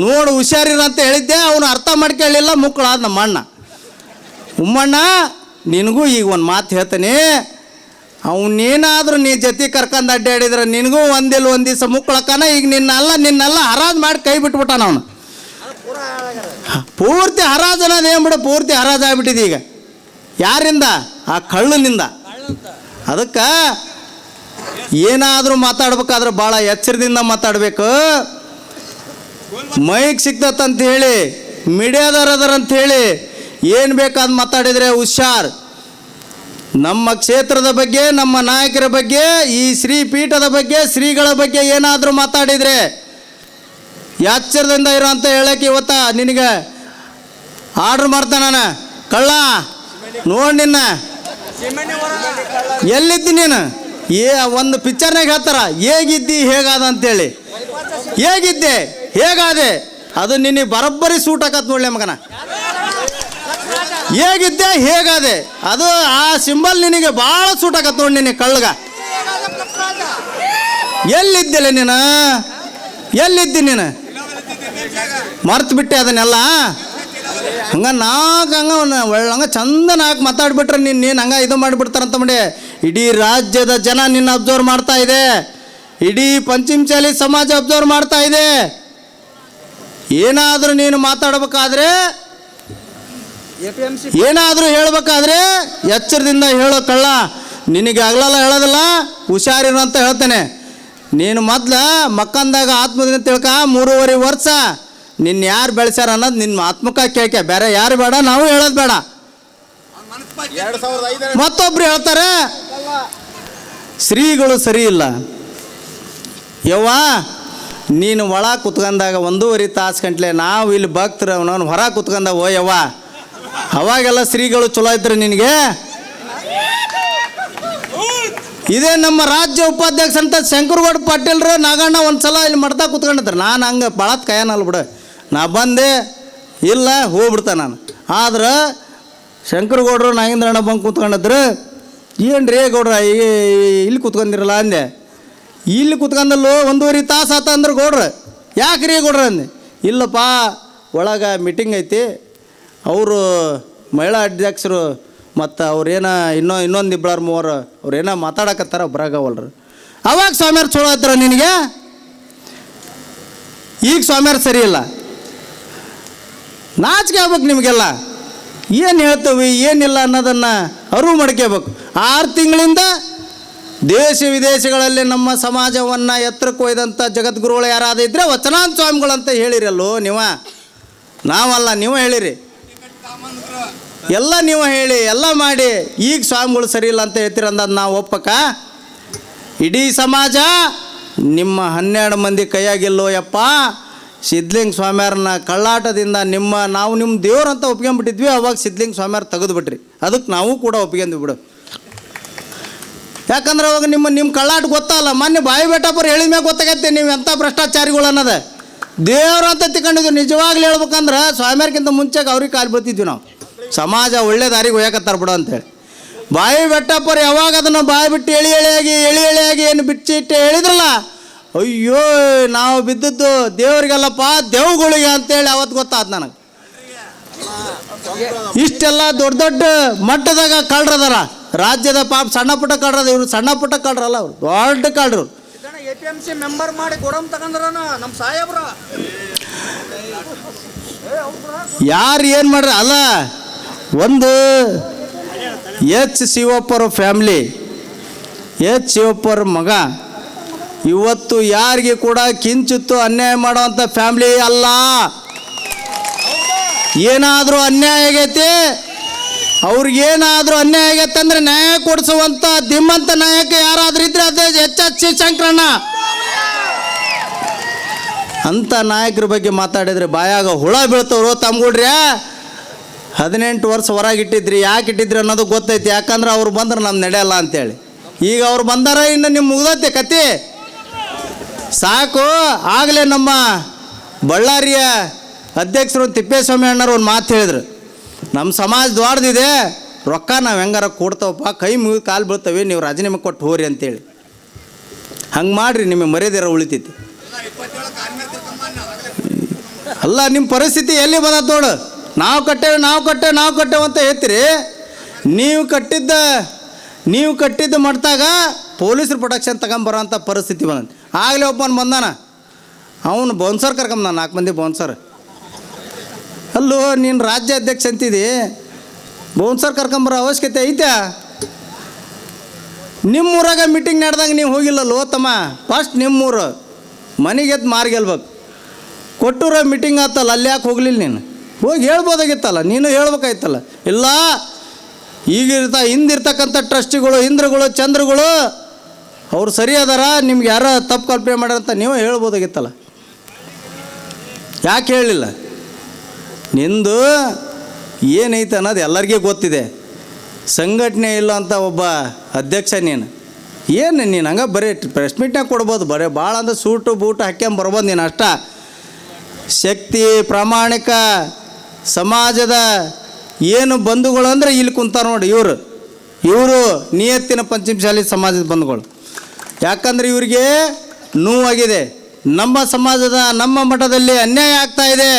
ನೋಡು ಹುಷಾರಿರ ಅಂತ ಹೇಳಿದ್ದೆ. ಅವನು ಅರ್ಥ ಮಾಡ್ಕೊಳ್ಳಿಲ್ಲ, ಮುಕ್ಕಳಾದ ನಮ್ಮ ಅಣ್ಣ. ಉಮ್ಮಣ್ಣ ನಿನಗೂ ಈಗ ಒಂದು ಮಾತು ಹೇಳ್ತೇನೆ. ಅವನೇನಾದರೂ ನೀ ಜೊತೆ ಕರ್ಕೊಂಡು ಅಡ್ಡಾಡಿದ್ರೆ ನಿನಗೂ ಒಂದಿಲ್ಲ ಒಂದು ದಿವಸ ಮುಕ್ಕಳಕ್ಕನ. ಈಗ ನಿನ್ನೆಲ್ಲ ಹರಾಜು ಮಾಡಿ ಕೈ ಬಿಟ್ಬಿಟ್ಟಾನ ಅವನು. ಪೂರ್ತಿ ಹರಾಜು ಅನ್ನೋದು ಏನು ಬಿಡು, ಪೂರ್ತಿ ಹರಾಜು ಆಗ್ಬಿಟ್ಟಿದೆ ಈಗ. ಯಾರಿಂದ? ಆ ಕಳ್ಳನಿಂದ. ಅದಕ್ಕೆ ಏನಾದರೂ ಮಾತಾಡ್ಬೇಕಾದ್ರೆ ಭಾಳ ಎಚ್ಚರದಿಂದ ಮಾತಾಡಬೇಕು. ಮೈಕ್ ಸಿಕ್ತಂತ ಹೇಳಿ ಮೀಡಿಯಾದವ್ರು ಅಂತ ಹೇಳಿ ಏನು ಬೇಕಾದ್ ಮಾತಾಡಿದರೆ ಹುಷಾರ್. ನಮ್ಮ ಕ್ಷೇತ್ರದ ಬಗ್ಗೆ, ನಮ್ಮ ನಾಯಕರ ಬಗ್ಗೆ, ಈ ಶ್ರೀ ಪೀಠದ ಬಗ್ಗೆ, ಶ್ರೀಗಳ ಬಗ್ಗೆ ಏನಾದರೂ ಮಾತಾಡಿದರೆ ಎಚ್ಚರದಿಂದ ಇರೋ ಅಂತ ಹೇಳಕ್ಕೆ ಇವತ್ತ ನಿನಗೆ ಆರ್ಡ್ರ್ ಮಾಡ್ತಾನೆ ನಾನು. ಕಳ್ಳ ನೋಡಿ ನಿನ್ನ ಎಲ್ಲಿದ್ದಿ ನೀನು? ಒಂದು ಪಿಕ್ಚರ್ನಾಗ ಹೇಳ್ತಾರ ಹೇಗಿದ್ದಿ ಹೇಗಾದ ಅಂತೇಳಿ. ಹೇಗಿದ್ದೆ ಹೇಗಾದೆ ಅದು ನಿನಗೆ ಬರೋಬ್ಬರಿ ಸೂಟ್ ಆಕತ್ ನೋಡ್ಲೆ ಮಗನ. ಹೇಗಿದ್ದೆ ಹೇಗಾದೆ ಅದು ಆ ಸಿಂಬಲ್ ನಿನಗೆ ಭಾಳ ಸೂಟ್ ಆಗತ್ತೆ ನೋಡಿ ನಿನಗೆ ಕಳ್ಳಗ. ಎಲ್ಲಿದ್ದಿಲ್ಲ ನೀನು, ಎಲ್ಲಿದ್ದಿ ನೀನು, ಮರ್ತು ಬಿಟ್ಟೆ ಅದನ್ನೆಲ್ಲ. ಹಂಗೆ ಹಂಗೆ ಚಂದ ನಾಲ್ಕು ಮಾತಾಡ್ಬಿಟ್ರೆ ನೀನು ಹಂಗೆ ಇದು ಮಾಡಿಬಿಡ್ತಾರಂತ ಮಾಡಿ ಇಡೀ ರಾಜ್ಯದ ಜನ ನಿನ್ನ ಅಬ್ಸರ್ವ್ ಮಾಡ್ತಾ ಇದೆ, ಇಡೀ ಪಂಚಮಸಾಲಿ ಸಮಾಜ ಅಬ್ಸರ್ವ್ ಮಾಡ್ತಾ ಇದೆ. ಏನಾದರೂ ನೀನು ಮಾತಾಡಬೇಕಾದ್ರೆ, ಏನಾದರೂ ಹೇಳಬೇಕಾದ್ರೆ ಎಚ್ಚರದಿಂದ ಹೇಳೋ ಕಳ್ಳ. ನಿನಗೆ ಆಗಲ್ಲ ಹೇಳೋದಿಲ್ಲ, ಹುಷಾರಿರು ಅಂತ ಹೇಳ್ತೇನೆ. ನೀನು ಮೊದ್ಲು ಮಕ್ಕಂದಾಗ ಆತ್ಮದಿಂದ ತಿಳ್ಕ 3.5 ವರ್ಷ ನಿನ್ನ ಯಾರು ಬೆಳೆಸ್ಯಾರ ಅನ್ನೋದು ನಿನ್ನ ಆತ್ಮಕ್ಕೆ ಕೇಳ್ಕೆ, ಬೇರೆ ಯಾರು ಬೇಡ, ನಾವು ಹೇಳೋದು ಬೇಡ. ಮತ್ತೊಬ್ರು ಹೇಳ್ತಾರೆ ಶ್ರೀಗಳು ಸರಿ ಇಲ್ಲ. ಯವ್ವ ನೀನು ಒಳ ಕುತ್ಕೊಂಡಾಗ 1.5 ತಾಸು ಗಂಟ್ಲೆ ನಾವು ಇಲ್ಲಿ ಭಕ್ತರು ಅವನವನು ಹೊರ ಕುತ್ಕೊಂಡ ಓ ಯವ್ವ, ಅವಾಗೆಲ್ಲ ಶ್ರೀಗಳು ಚಲೋ ಇದ್ರೆ ನಿನಗೆ. ಇದೇ ನಮ್ಮ ರಾಜ್ಯ ಉಪಾಧ್ಯಕ್ಷ ಅಂತ ಶಂಕರಗೌಡ ಪಾಟೀಲ್ರು ನಾಗಣ್ಣ ಒಂದು ಸಲ ಇಲ್ಲಿ ಮಾಡ್ತಾ ಕುತ್ಕೊಂಡಿದ್ರು. ನಾನು ಹಂಗೆ ಭಾಳತ್ ಕೈಯನಲ್ಲ ಬಿಡು, ನಾ ಬಂದೆ ಇಲ್ಲ ಹೋಗ್ಬಿಡ್ತೆ ನಾನು. ಆದ್ರೆ ಶಂಕರಗೌಡರು ನಾಗೇಂದ್ರಣ್ಣ ಬಂದು ಕೂತ್ಕೊಂಡಿದ್ರು. ಏನು ರೀ ಗೌಡ್ರ ಇಲ್ಲಿ ಕೂತ್ಕೊಂಡಿರಲ್ಲ ಅಂದೆ. ಇಲ್ಲಿ ಕೂತ್ಕೊಂಡಲ್ಲೂ 1.5 ತಾಸು ಆತ ಅಂದ್ರೆ ಗೌಡ್ರು. ಯಾಕೆ ರೀ ಗೌಡ್ರ ಅಂದೆ. ಇಲ್ಲಪ್ಪ ಒಳಗೆ ಮೀಟಿಂಗ್ ಐತಿ, ಅವರು ಮಹಿಳಾ ಅಧ್ಯಕ್ಷರು ಮತ್ತು ಅವ್ರೇನ ಇನ್ನೊಂದು 2-3 ಅವ್ರೇನೋ ಮಾತಾಡಕತ್ತಾರ ಬರಾಗವಲ್ರು. ಅವಾಗ ಸ್ವಾಮ್ಯಾರು ಚಲೋ ಹತ್ರ ನಿನಗೆ, ಈಗ ಸ್ವಾಮ್ಯಾರು ಸರಿ ಇಲ್ಲ. ನಾಚಿಕೆ ಆಗ್ಬೇಕು ನಿಮಗೆಲ್ಲ. ಏನು ಹೇಳ್ತೇವೆ ಏನಿಲ್ಲ ಅನ್ನೋದನ್ನು ಅರಿವು ಮಾಡ್ಕೋಬೇಕು. 6 ತಿಂಗಳಿಂದ ದೇಶ ವಿದೇಶಗಳಲ್ಲಿ ನಮ್ಮ ಸಮಾಜವನ್ನು ಎತ್ತರಕ್ಕೆ ಒಯ್ದಂಥ ಜಗದ್ಗುರುಗಳು ಯಾರಾದ ಇದ್ದರೆ ವಚನಾಂತ ಸ್ವಾಮಿಗಳಂತ ಹೇಳಿರಲ್ಲೋ ನೀವು. ನಾವಲ್ಲ, ನೀವು ಹೇಳಿರಿ, ಎಲ್ಲ ನೀವು ಹೇಳಿ ಎಲ್ಲ ಮಾಡಿ ಈಗ ಸ್ವಾಮಿಗಳು ಸರಿ ಇಲ್ಲ ಅಂತ ಹೇಳ್ತೀರ ಅಂದದ್ದು ನಾವು ಒಪ್ಪಕ್ಕ. ಇಡೀ ಸಮಾಜ ನಿಮ್ಮ 12 ಮಂದಿ ಕೈಯಾಗಿಲ್ಲೋ ಯಪ್ಪ. ಸಿದ್ಧಲಿಂಗ ಸ್ವಾಮಿಯವ್ರನ್ನ ಕಳ್ಳಾಟದಿಂದ ನಾವು ನಿಮ್ಮ ದೇವ್ರಂತ ಒಪ್ಕೊಂಡ್ಬಿಟ್ಟಿದ್ವಿ. ಅವಾಗ ಸಿದ್ಧಲಿಂಗ ಸ್ವಾಮಿಯವ್ರು ತೆಗೆದುಬಿಟ್ರಿ, ಅದಕ್ಕೆ ನಾವು ಕೂಡ ಒಪ್ಕೊಂಡ್ವಿ ಬಿಡು. ಯಾಕಂದ್ರೆ ಅವಾಗ ನಿಮ್ಮ ಕಳ್ಳಾಟ ಗೊತ್ತಲ್ಲ. ಮೊನ್ನೆ ಬಾಯಿ ಬೆಟ್ಟಪ್ಪರು ಹೇಳಿದ ಮ್ಯಾಗ ಗೊತ್ತಾಗತ್ತೆ ನೀವು ಎಂಥ ಭ್ರಷ್ಟಾಚಾರಿಗಳು ಅನ್ನೋದು. ದೇವ್ರಂತ ತಿಳ್ಕೊಂಡಿದ್ವಿ. ನಿಜವಾಗ್ಲೂ ಹೇಳ್ಬೇಕಂದ್ರೆ ಸ್ವಾಮಿಯವ್ರಿಗಿಂತ ಮುಂಚೆಗೆ ಅವ್ರಿಗೆ ಕಾಲು ಬೀಳ್ತಿದ್ವಿ ನಾವು. ಸಮಾಜ ಒಳ್ಳೆ ದಾರಿಗೆ ಒಯ್ಯಕತ್ತಾರ ಬಿಡು ಅಂತೇಳಿ. ಬಾಯಿ ಬೆಟ್ಟಪ್ಪರು ಯಾವಾಗ ಅದನ್ನು ಬಾಯಿ ಬಿಟ್ಟು ಎಳಿ ಎಳೆಯಾಗಿ ಏನು ಬಿಚ್ಚಿಟ್ಟು ಹೇಳಿದ್ರಲ್ಲ, ಅಯ್ಯೋ ನಾವು ಬಿದ್ದದ್ದು ದೇವ್ರಿಗೆಲ್ಲಪ್ಪ ದೇವುಗಳಿಗೆ ಅಂತೇಳಿ ಅವತ್ತು ಗೊತ್ತಾದ ನನಗೆ. ಇಷ್ಟೆಲ್ಲ ದೊಡ್ಡ ಮಟ್ಟದಾಗ ಕಳ್ರದಾರ ರಾಜ್ಯದ. ಪಾಪ ಸಣ್ಣ ಪುಟ್ಟ ಕಳ್ರದ, ಇವರು ಸಣ್ಣ ಪುಟ್ಟ ಕಳ್ರಲ್ಲ, ಅವರು ದೊಡ್ಡ ಕಳ್ರು. APMC ಮೆಂಬರ್ ಮಾಡಿ ಕೊಡಮ್ ತಗೊಂಡ್ರ ನಮ್ಮ ಸಾಹೇಬ್ರ ಯಾರು ಏನು ಮಾಡ್ರಿ ಅಲ್ಲ. ಒಂದು ಶಿವಪ್ಪರ ಫ್ಯಾಮ್ಲಿ, ಶಿವಪ್ಪರ ಮಗ ಇವತ್ತು ಯಾರಿಗೆ ಕೂಡ ಕಿಂಚಿತ್ತು ಅನ್ಯಾಯ ಮಾಡೋವಂಥ ಫ್ಯಾಮ್ಲಿ ಅಲ್ಲ. ಏನಾದರೂ ಅನ್ಯಾಯ ಆಗೈತಿ, ಅವ್ರಿಗೇನಾದರೂ ಅನ್ಯಾಯ ಆಗೈತೆ ಅಂದರೆ ನ್ಯಾಯ ಕೊಡಿಸುವಂಥ ಧಿಮ್ಮಂತ ನಾಯಕ ಯಾರಾದ್ರೂ ಇದ್ರೆ ಅದೇ ಶಿವಶಂಕರಣ್ಣ. ಅಂಥ ನಾಯಕರ ಬಗ್ಗೆ ಮಾತಾಡಿದರೆ ಬಾಯಾಗ ಹುಳ ಬೀಳ್ತವ್ರು. ತಮ್ಗುಡ್ರಿ 18 ವರ್ಷ ಹೊರಗಿಟ್ಟಿದ್ರಿ, ಯಾಕೆ ಇಟ್ಟಿದ್ರಿ ಅನ್ನೋದು ಗೊತ್ತೈತಿ. ಯಾಕಂದ್ರೆ ಅವ್ರು ಬಂದ್ರೆ ನಮ್ಗೆ ನಡೆಯಲ್ಲ ಅಂತೇಳಿ. ಈಗ ಅವ್ರು ಬಂದಾರ, ಇನ್ನು ನಿಮ್ಮ ಮುಗ್ದೈತೆ ಕತೆ ಸಾಕು. ಆಗಲೇ ನಮ್ಮ ಬಳ್ಳಾರಿಯ ಅಧ್ಯಕ್ಷರು ತಿಪ್ಪೇಸ್ವಾಮಿ ಅಣ್ಣರು ಒಂದು ಮಾತು ಹೇಳಿದ್ರು, ನಮ್ಮ ಸಮಾಜ ದೊಡ್ಡದಿದೆ, ರೊಕ್ಕ ನಾವು ಹೆಂಗಾರ ಕೊಡ್ತಾವಪ್ಪ, ಕೈ ಮುಗಿದು ಕಾಲು ಬೀಳ್ತವೆ, ನೀವು ರಾಜೀನಾಮೆ ಕೊಟ್ಟು ಹೋರಿ ಅಂತೇಳಿ. ಹಂಗೆ ಮಾಡಿರಿ, ನಿಮಗೆ ಮರ್ಯಾದೆರ ಉಳಿತೈತಿ. ಅಲ್ಲ ನಿಮ್ಮ ಪರಿಸ್ಥಿತಿ ಎಲ್ಲಿ ಬಂದ ನೋಡು. ನಾವು ಕಟ್ಟೇವೆ ಅಂತ ಹೇಳ್ತೀರಿ. ನೀವು ಕಟ್ಟಿದ್ದ ಮಟ್ಟಾಗ ಪೊಲೀಸರು ಪ್ರೊಟೆಕ್ಷನ್ ತಗೊಂಬರೋಂಥ ಪರಿಸ್ಥಿತಿ ಬಂದಂತೆ. ಆಗಲೇ ಒಬ್ಬನು ಬಂದಾನ, ಅವನು ಬೌನ್ಸರ್ ಕರ್ಕೊಂಬಂದ 4 ಮಂದಿ ಬೌನ್ಸರ್. ಅಲ್ಲೂ ನೀನು ರಾಜ್ಯ ಅಧ್ಯಕ್ಷ ಅಂತಿದ್ದಿ, ಬೌನ್ಸರ್ ಕರ್ಕೊಂಬರೋ ಅವಶ್ಯಕತೆ ಐತೆ? ನಿಮ್ಮೂರಾಗ ಮೀಟಿಂಗ್ ನಡೆದಾಗ ನೀವು ಹೋಗಿಲ್ಲಲ್ಲೋ ತಮ್ಮ. ಫಸ್ಟ್ ನಿಮ್ಮೂರು ಮನೆಗೆ ಎದ್ದು ಮಾರ್ಗೆಲ್ಬೇಕು. ಕೊಟ್ಟೂರ ಮೀಟಿಂಗ್ ಆತಲ್ಲ, ಅಲ್ಲಿ ಯಾಕೆ ಹೋಗ್ಲಿಲ್ಲ ನೀನು? ಹೋಗಿ ಹೇಳ್ಬೋದಾಗಿತ್ತಲ್ಲ, ನೀನು ಹೇಳ್ಬೇಕಾಯ್ತಲ್ಲ. ಇಲ್ಲ, ಹಿಂದಿರ್ತಕ್ಕಂಥ ಟ್ರಸ್ಟಿಗಳು, ಇಂದ್ರಗಳು, ಚಂದ್ರಗಳು ಅವ್ರು ಸರಿ ಅದಾರ, ನಿಮ್ಗೆ ಯಾರೋ ತಪ್ಪು ಕಲ್ಪನೆ ಮಾಡ್ಯಾರಂತ ನೀವು ಹೇಳ್ಬೋದಾಗಿತ್ತಲ್ಲ. ಯಾಕೆ ಹೇಳಲಿಲ್ಲ? ನಿಂದು ಏನೈತೆ ಅನ್ನೋದು ಎಲ್ಲರಿಗೂ ಗೊತ್ತಿದೆ. ಸಂಘಟನೆ ಇಲ್ಲ ಅಂತ ಒಬ್ಬ ಅಧ್ಯಕ್ಷ ನೀನು. ನೀನು ಹಂಗೆ ಬರೀ ಪ್ರೆಸ್ ಮೀಟ್ನಾಗ ಕೊಡ್ಬೋದು, ಬರೀ ಭಾಳ ಅಂದ್ರೆ ಸೂಟು ಬೂಟು ಹಾಕ್ಯಂಬರ್ಬೋದು ನೀನು ಅಷ್ಟ. ಶಕ್ತಿ ಪ್ರಾಮಾಣಿಕ ಸಮಾಜದ ಏನು ಬಂಧುಗಳು ಅಂದರೆ ಇಲ್ಲಿ ಕುಂತಾರ ನೋಡಿ ಇವರು ನಿಯತ್ತಿನ ಪಂಚಮಶಾಲಿ ಸಮಾಜದ ಬಂಧುಗಳು. ಯಾಕಂದರೆ ಇವರಿಗೆ ನೋವಾಗಿದೆ, ನಮ್ಮ ಸಮಾಜದ ನಮ್ಮ ಮಠದಲ್ಲಿ ಅನ್ಯಾಯ ಆಗ್ತಾ ಇದೆ,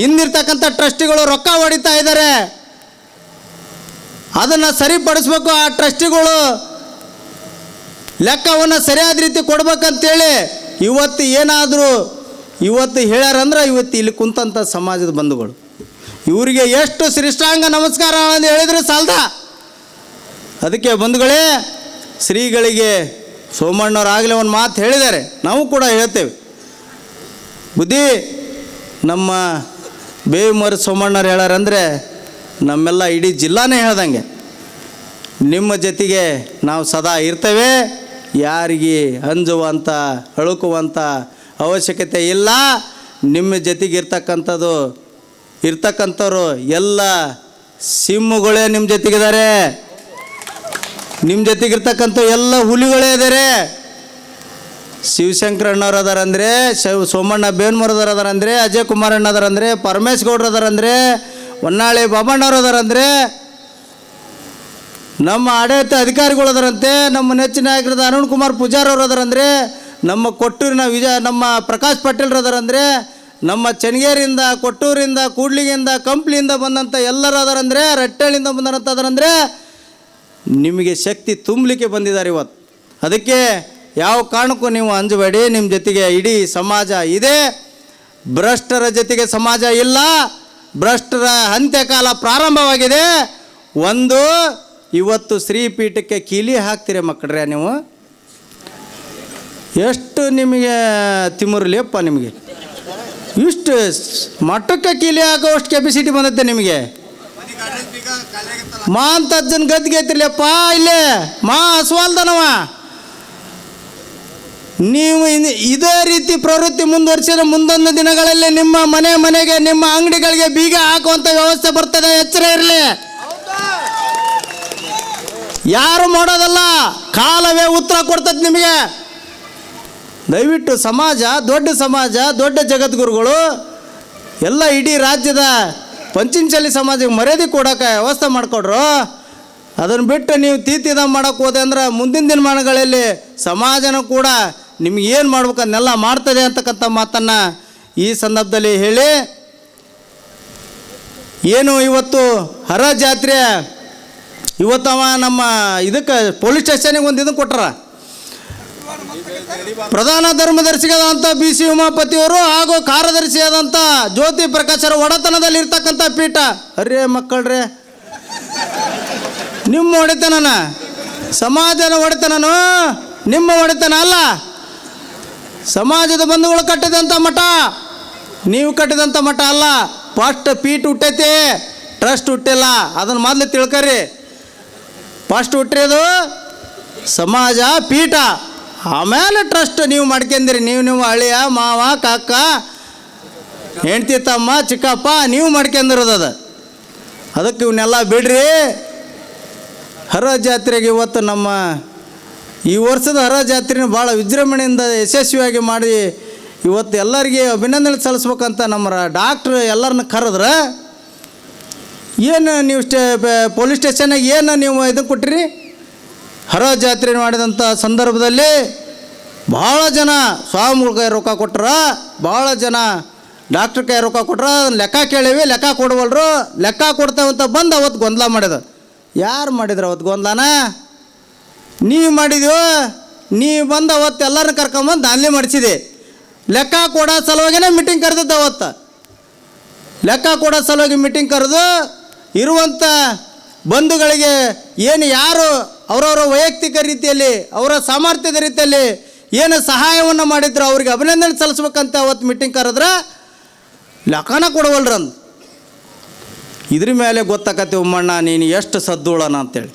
ಹಿಂದಿರ್ತಕ್ಕಂಥ ಟ್ರಸ್ಟಿಗಳು ರೊಕ್ಕ ಹೊಡಿತಾ ಇದ್ದಾರೆ, ಅದನ್ನು ಸರಿಪಡಿಸ್ಬೇಕು, ಆ ಟ್ರಸ್ಟಿಗಳು ಲೆಕ್ಕವನ್ನು ಸರಿಯಾದ ರೀತಿ ಕೊಡ್ಬೇಕಂತೇಳಿ ಇವತ್ತು ಏನಾದರೂ ಇವತ್ತು ಹೇಳ್ಯಾರಂದ್ರೆ ಇವತ್ತು ಇಲ್ಲಿ ಕುಂತಂಥ ಸಮಾಜದ ಬಂಧುಗಳು ಇವರಿಗೆ ಎಷ್ಟು ಶ್ರೇಷ್ಠಾಂಗ ನಮಸ್ಕಾರ ಅಂತ ಹೇಳಿದರೆ ಸಾಲ್ದ. ಅದಕ್ಕೆ ಬಂಧುಗಳೇ, ಶ್ರೀಗಳಿಗೆ ಸೋಮಣ್ಣವ್ರು ಆಗಲೇ ಒಂದು ಮಾತು ಹೇಳಿದ್ದಾರೆ, ನಾವು ಕೂಡ ಹೇಳ್ತೇವೆ. ಬುದ್ಧಿ ನಮ್ಮ ಬೇವಿಮರ ಸೋಮಣ್ಣವ್ರು ಹೇಳ್ಯಾರಂದರೆ ನಮ್ಮೆಲ್ಲ ಇಡೀ ಜಿಲ್ಲಾನೇ ಹೇಳ್ದಂಗೆ ನಿಮ್ಮ ಜೊತೆಗೆ ನಾವು ಸದಾ ಇರ್ತೇವೆ, ಯಾರಿಗೆ ಅಂಜುವಂಥ ಅಳುಕುವಂಥ ಅವಶ್ಯಕತೆ ಇಲ್ಲ. ನಿಮ್ಮ ಜೊತೆಗೆ ಇರ್ತಕ್ಕಂಥವ್ರು ಎಲ್ಲ ಸಿಂಹಗಳೇ ನಿಮ್ಮ ಜೊತೆಗಿದ್ದಾರೆ, ನಿಮ್ಮ ಜೊತೆಗಿರ್ತಕ್ಕಂಥ ಎಲ್ಲ ಹುಲಿಗಳೇ ಇದ್ದಾರೆ. ಶಿವಶಂಕರಣ್ಣವ್ರು ಅದಾರಂದರೆ, ಸೋಮಣ್ಣ ಬೇವಿನಮರದವ್ರು ಅದಾರಂದರೆ, ಅಜಯ್ ಕುಮಾರಣ್ಣ ಅದಾರಂದರೆ, ಪರಮೇಶ್ ಗೌಡ್ರು ಅದಾರಂದರೆ, ಹೊನ್ನಾಳಿ ಬಾಬಣ್ಣವ್ರು ಅದಾರಂದರೆ, ನಮ್ಮ ಆಡಳಿತ ಅಧಿಕಾರಿಗಳು ಅದರಂತೆ, ನಮ್ಮ ನೆಚ್ಚಿನ ನಾಯಕರಾದ ಅರುಣ್ ಕುಮಾರ್ ಪೂಜಾರ್ ಅವರು ಅದರಂದರೆ, ನಮ್ಮ ಕೊಟ್ಟೂರಿನ ನಮ್ಮ ಪ್ರಕಾಶ್ ಪಾಟೀಲ್ರು ಅದರಂದರೆ, ನಮ್ಮ ಚನ್ನಗೇರಿಯಿಂದ, ಕೊಟ್ಟೂರಿಂದ, ಕೂಡ್ಲಿಗಿಂದ, ಕಂಪ್ಲಿಯಿಂದ ಬಂದಂಥ ಎಲ್ಲರೂ ಅದರಂದರೆ, ರಟ್ಟಳ್ಳಿಯಿಂದ ಬಂದಂಥ ಅದರಂದರೆ ನಿಮಗೆ ಶಕ್ತಿ ತುಂಬಲಿಕ್ಕೆ ಬಂದಿದ್ದಾರೆ ಇವತ್ತು. ಅದಕ್ಕೆ ಯಾವ ಕಾರಣಕ್ಕೂ ನೀವು ಅಂಜಬೇಡಿ, ನಿಮ್ಮ ಜೊತೆಗೆ ಇಡೀ ಸಮಾಜ ಇದೆ. ಭ್ರಷ್ಟರ ಜೊತೆಗೆ ಸಮಾಜ ಇಲ್ಲ. ಭ್ರಷ್ಟರ ಅಂತ್ಯಕಾಲ ಪ್ರಾರಂಭವಾಗಿದೆ. ಒಂದು ಇವತ್ತು ಶ್ರೀಪೀಠಕ್ಕೆ ಕೀಲಿ ಹಾಕ್ತೀರಿ ಮಕ್ಕಳ್ರೆ, ನೀವು ಎಷ್ಟು ನಿಮಗೆ ತಿಮ್ಮುರಲಿಯಪ್ಪ, ನಿಮಗೆ ಇಷ್ಟು ಮಠಕ್ಕೆ ಕೀಲಿ ಹಾಕೋಷ್ಟು ಕೆಪಾಸಿಟಿ ಬಂದತ್ತೆ ನಿಮಗೆ. ಮಾ ಅಂತ ಅಜ್ಜನ ಗದ್ದಿಗೆ ಐತಿರ್ಲಿಯಪ್ಪ, ಇಲ್ಲೇ ಮಾ ಹಸುವಾಲ್ದನವ. ನೀವು ಇದೇ ರೀತಿ ಪ್ರವೃತ್ತಿ ಮುಂದುವರಿಸಿದ್ರೆ ಮುಂದೊಂದು ದಿನಗಳಲ್ಲಿ ನಿಮ್ಮ ಮನೆಗೆ ನಿಮ್ಮ ಅಂಗಡಿಗಳಿಗೆ ಬೀಗ ಹಾಕುವಂಥ ವ್ಯವಸ್ಥೆ ಬರ್ತದೆ, ಎಚ್ಚರ ಇರಲಿ. ಯಾರು ಮಾಡೋದಲ್ಲ, ಕಾಲವೇ ಉತ್ತರ ಕೊಡ್ತದೆ ನಿಮಗೆ. ದಯವಿಟ್ಟು ಸಮಾಜ, ದೊಡ್ಡ ಜಗದ್ಗುರುಗಳು ಎಲ್ಲ ಇಡೀ ರಾಜ್ಯದ ಪಂಚಮಶಾಲಿ ಸಮಾಜಕ್ಕೆ ಮರ್ಯಾದೆ ಕೊಡೋಕೆ ವ್ಯವಸ್ಥೆ ಮಾಡಿಕೊಡ್ರು. ಅದನ್ನು ಬಿಟ್ಟು ನೀವು ತೀತಿದ ಮಾಡೋಕ್ಕೆ ಹೋದೆ ಅಂದ್ರೆ ಮುಂದಿನ ದಿನಮಾನಗಳಲ್ಲಿ ಸಮಾಜನೂ ಕೂಡ ನಿಮ್ಗೆ ಏನು ಮಾಡ್ಬೇಕು ಅದನ್ನೆಲ್ಲ ಮಾಡ್ತದೆ ಅಂತಕ್ಕಂಥ ಮಾತನ್ನು ಈ ಸಂದರ್ಭದಲ್ಲಿ ಹೇಳಿ, ಏನು ಇವತ್ತು ಹರ ಜಾತ್ರೆ ಇವತ್ತು ನಮ್ಮ ಇದಕ್ಕೆ ಪೊಲೀಸ್ ಸ್ಟೇಷನಿಗೆ ಒಂದು ಇದನ್ನು ಕೊಟ್ಟರ. ಪ್ರಧಾನ ಧರ್ಮದರ್ಶಿಯಾದಂಥ BC ಉಮಾಪತಿಯವರು ಹಾಗೂ ಕಾರ್ಯದರ್ಶಿಯಾದಂಥ ಜ್ಯೋತಿ ಪ್ರಕಾಶರ ಒಡೆತನದಲ್ಲಿ ಇರ್ತಕ್ಕಂಥ ಪೀಠ. ಅರೇ ಮಕ್ಕಳ್ರೆ, ನಿಮ್ಮ ಒಡೆತನನ, ಸಮಾಜದ ಒಡೆತನನು ನಿಮ್ಮ ಒಡೆತನ ಅಲ್ಲ. ಸಮಾಜದ ಬಂಧುಗಳು ಕಟ್ಟಿದಂಥ ಮಠ, ನೀವು ಕಟ್ಟಿದಂಥ ಮಠ ಅಲ್ಲ. ಫಸ್ಟ್ ಪೀಠ ಹುಟ್ಟೈತಿ, ಟ್ರಸ್ಟ್ ಹುಟ್ಟಿಲ್ಲ. ಅದನ್ನು ಮೊದಲು ತಿಳ್ಕರಿ. ಫಸ್ಟ್ ಹುಟ್ಟಿರೋದು ಸಮಾಜ ಪೀಠ, ಆಮೇಲೆ ಟ್ರಸ್ಟ್ ನೀವು ಮಾಡ್ಕೊಂಡಿರಿ. ನೀವು ಅಳಿಯ ಮಾವ ಕಾಕ ಹೆಂಡ್ತಿ ತಮ್ಮ ಚಿಕ್ಕಪ್ಪ ನೀವು ಮಾಡ್ಕೊಂಡಿರೋದು ಅದು. ಅದಕ್ಕೆ ಇವನ್ನೆಲ್ಲ ಬಿಡ್ರಿ. ಹರ ಜಾತ್ರೆಗೆ ಇವತ್ತು ನಮ್ಮ ಈ ವರ್ಷದ ಹರ ಜಾತ್ರೆನ ಭಾಳ ವಿಜೃಂಭಣೆಯಿಂದ ಯಶಸ್ವಿಯಾಗಿ ಮಾಡಿ ಇವತ್ತು ಎಲ್ಲರಿಗೆ ಅಭಿನಂದನೆ ಸಲ್ಲಿಸ್ಬೇಕಂತ ನಮ್ಮ ಡಾಕ್ಟ್ರು ಎಲ್ಲರನ್ನ ಕರೆದ್ರೆ, ಏನು ನೀವು ಪೊಲೀಸ್ ಸ್ಟೇಷನ್ನಾಗ ಏನು ನೀವು ಇದು ಕೊಟ್ಟಿರಿ? ಹರ ಜಾತ್ರೆ ಮಾಡಿದಂಥ ಸಂದರ್ಭದಲ್ಲಿ ಭಾಳ ಜನ ಸ್ವಾಮಿಗಳ ಕೈ ರೊಕ್ಕ ಕೊಟ್ರ, ಭಾಳ ಜನ ಡಾಕ್ಟ್ರ್ ಕೈ ರೊಕ್ಕ ಕೊಟ್ರ. ಲೆಕ್ಕ ಕೇಳೀವಿ, ಲೆಕ್ಕ ಕೊಡವಲ್ರು. ಲೆಕ್ಕ ಕೊಡ್ತಾವಂತ ಬಂದು ಅವತ್ತು ಗೊಂದಲ ಮಾಡಿದ. ಯಾರು ಮಾಡಿದ್ರು ಅವತ್ತು ಗೊಂದಲನ? ನೀವು ಮಾಡಿದ್ಯೋ. ನೀವು ಬಂದು ಅವತ್ತು ಎಲ್ಲರನ್ನ ಕರ್ಕೊಂಬಂದು ದಾನ್ಲಿ ಮಾಡಿಸಿದೆ. ಲೆಕ್ಕ ಕೊಡೋ ಸಲುವಾಗಿನೇ ಮೀಟಿಂಗ್ ಕರೆದಿದ್ದ. ಅವತ್ತು ಲೆಕ್ಕ ಕೊಡೋ ಸಲುವಾಗಿ ಮೀಟಿಂಗ್ ಕರೆದು ಇರುವಂಥ ಬಂಧುಗಳಿಗೆ ಏನು ಯಾರು ಅವರವರ ವೈಯಕ್ತಿಕ ರೀತಿಯಲ್ಲಿ ಅವರ ಸಾಮರ್ಥ್ಯದ ರೀತಿಯಲ್ಲಿ ಏನು ಸಹಾಯವನ್ನು ಮಾಡಿದ್ರು ಅವ್ರಿಗೆ ಅಭಿನಂದನೆ ಸಲ್ಲಿಸ್ಬೇಕಂತ ಅವತ್ತು ಮೀಟಿಂಗ್ ಕರೆದ್ರೆ ಲೆಕ್ಕನ ಕೊಡವಲ್ರಂದು. ಇದ್ರ ಮೇಲೆ ಗೊತ್ತಾಕತ್ತೆ ಉಮ್ಮಣ್ಣ ನೀನು ಎಷ್ಟು ಸದ್ದೋಳನ ಅಂತೇಳಿ.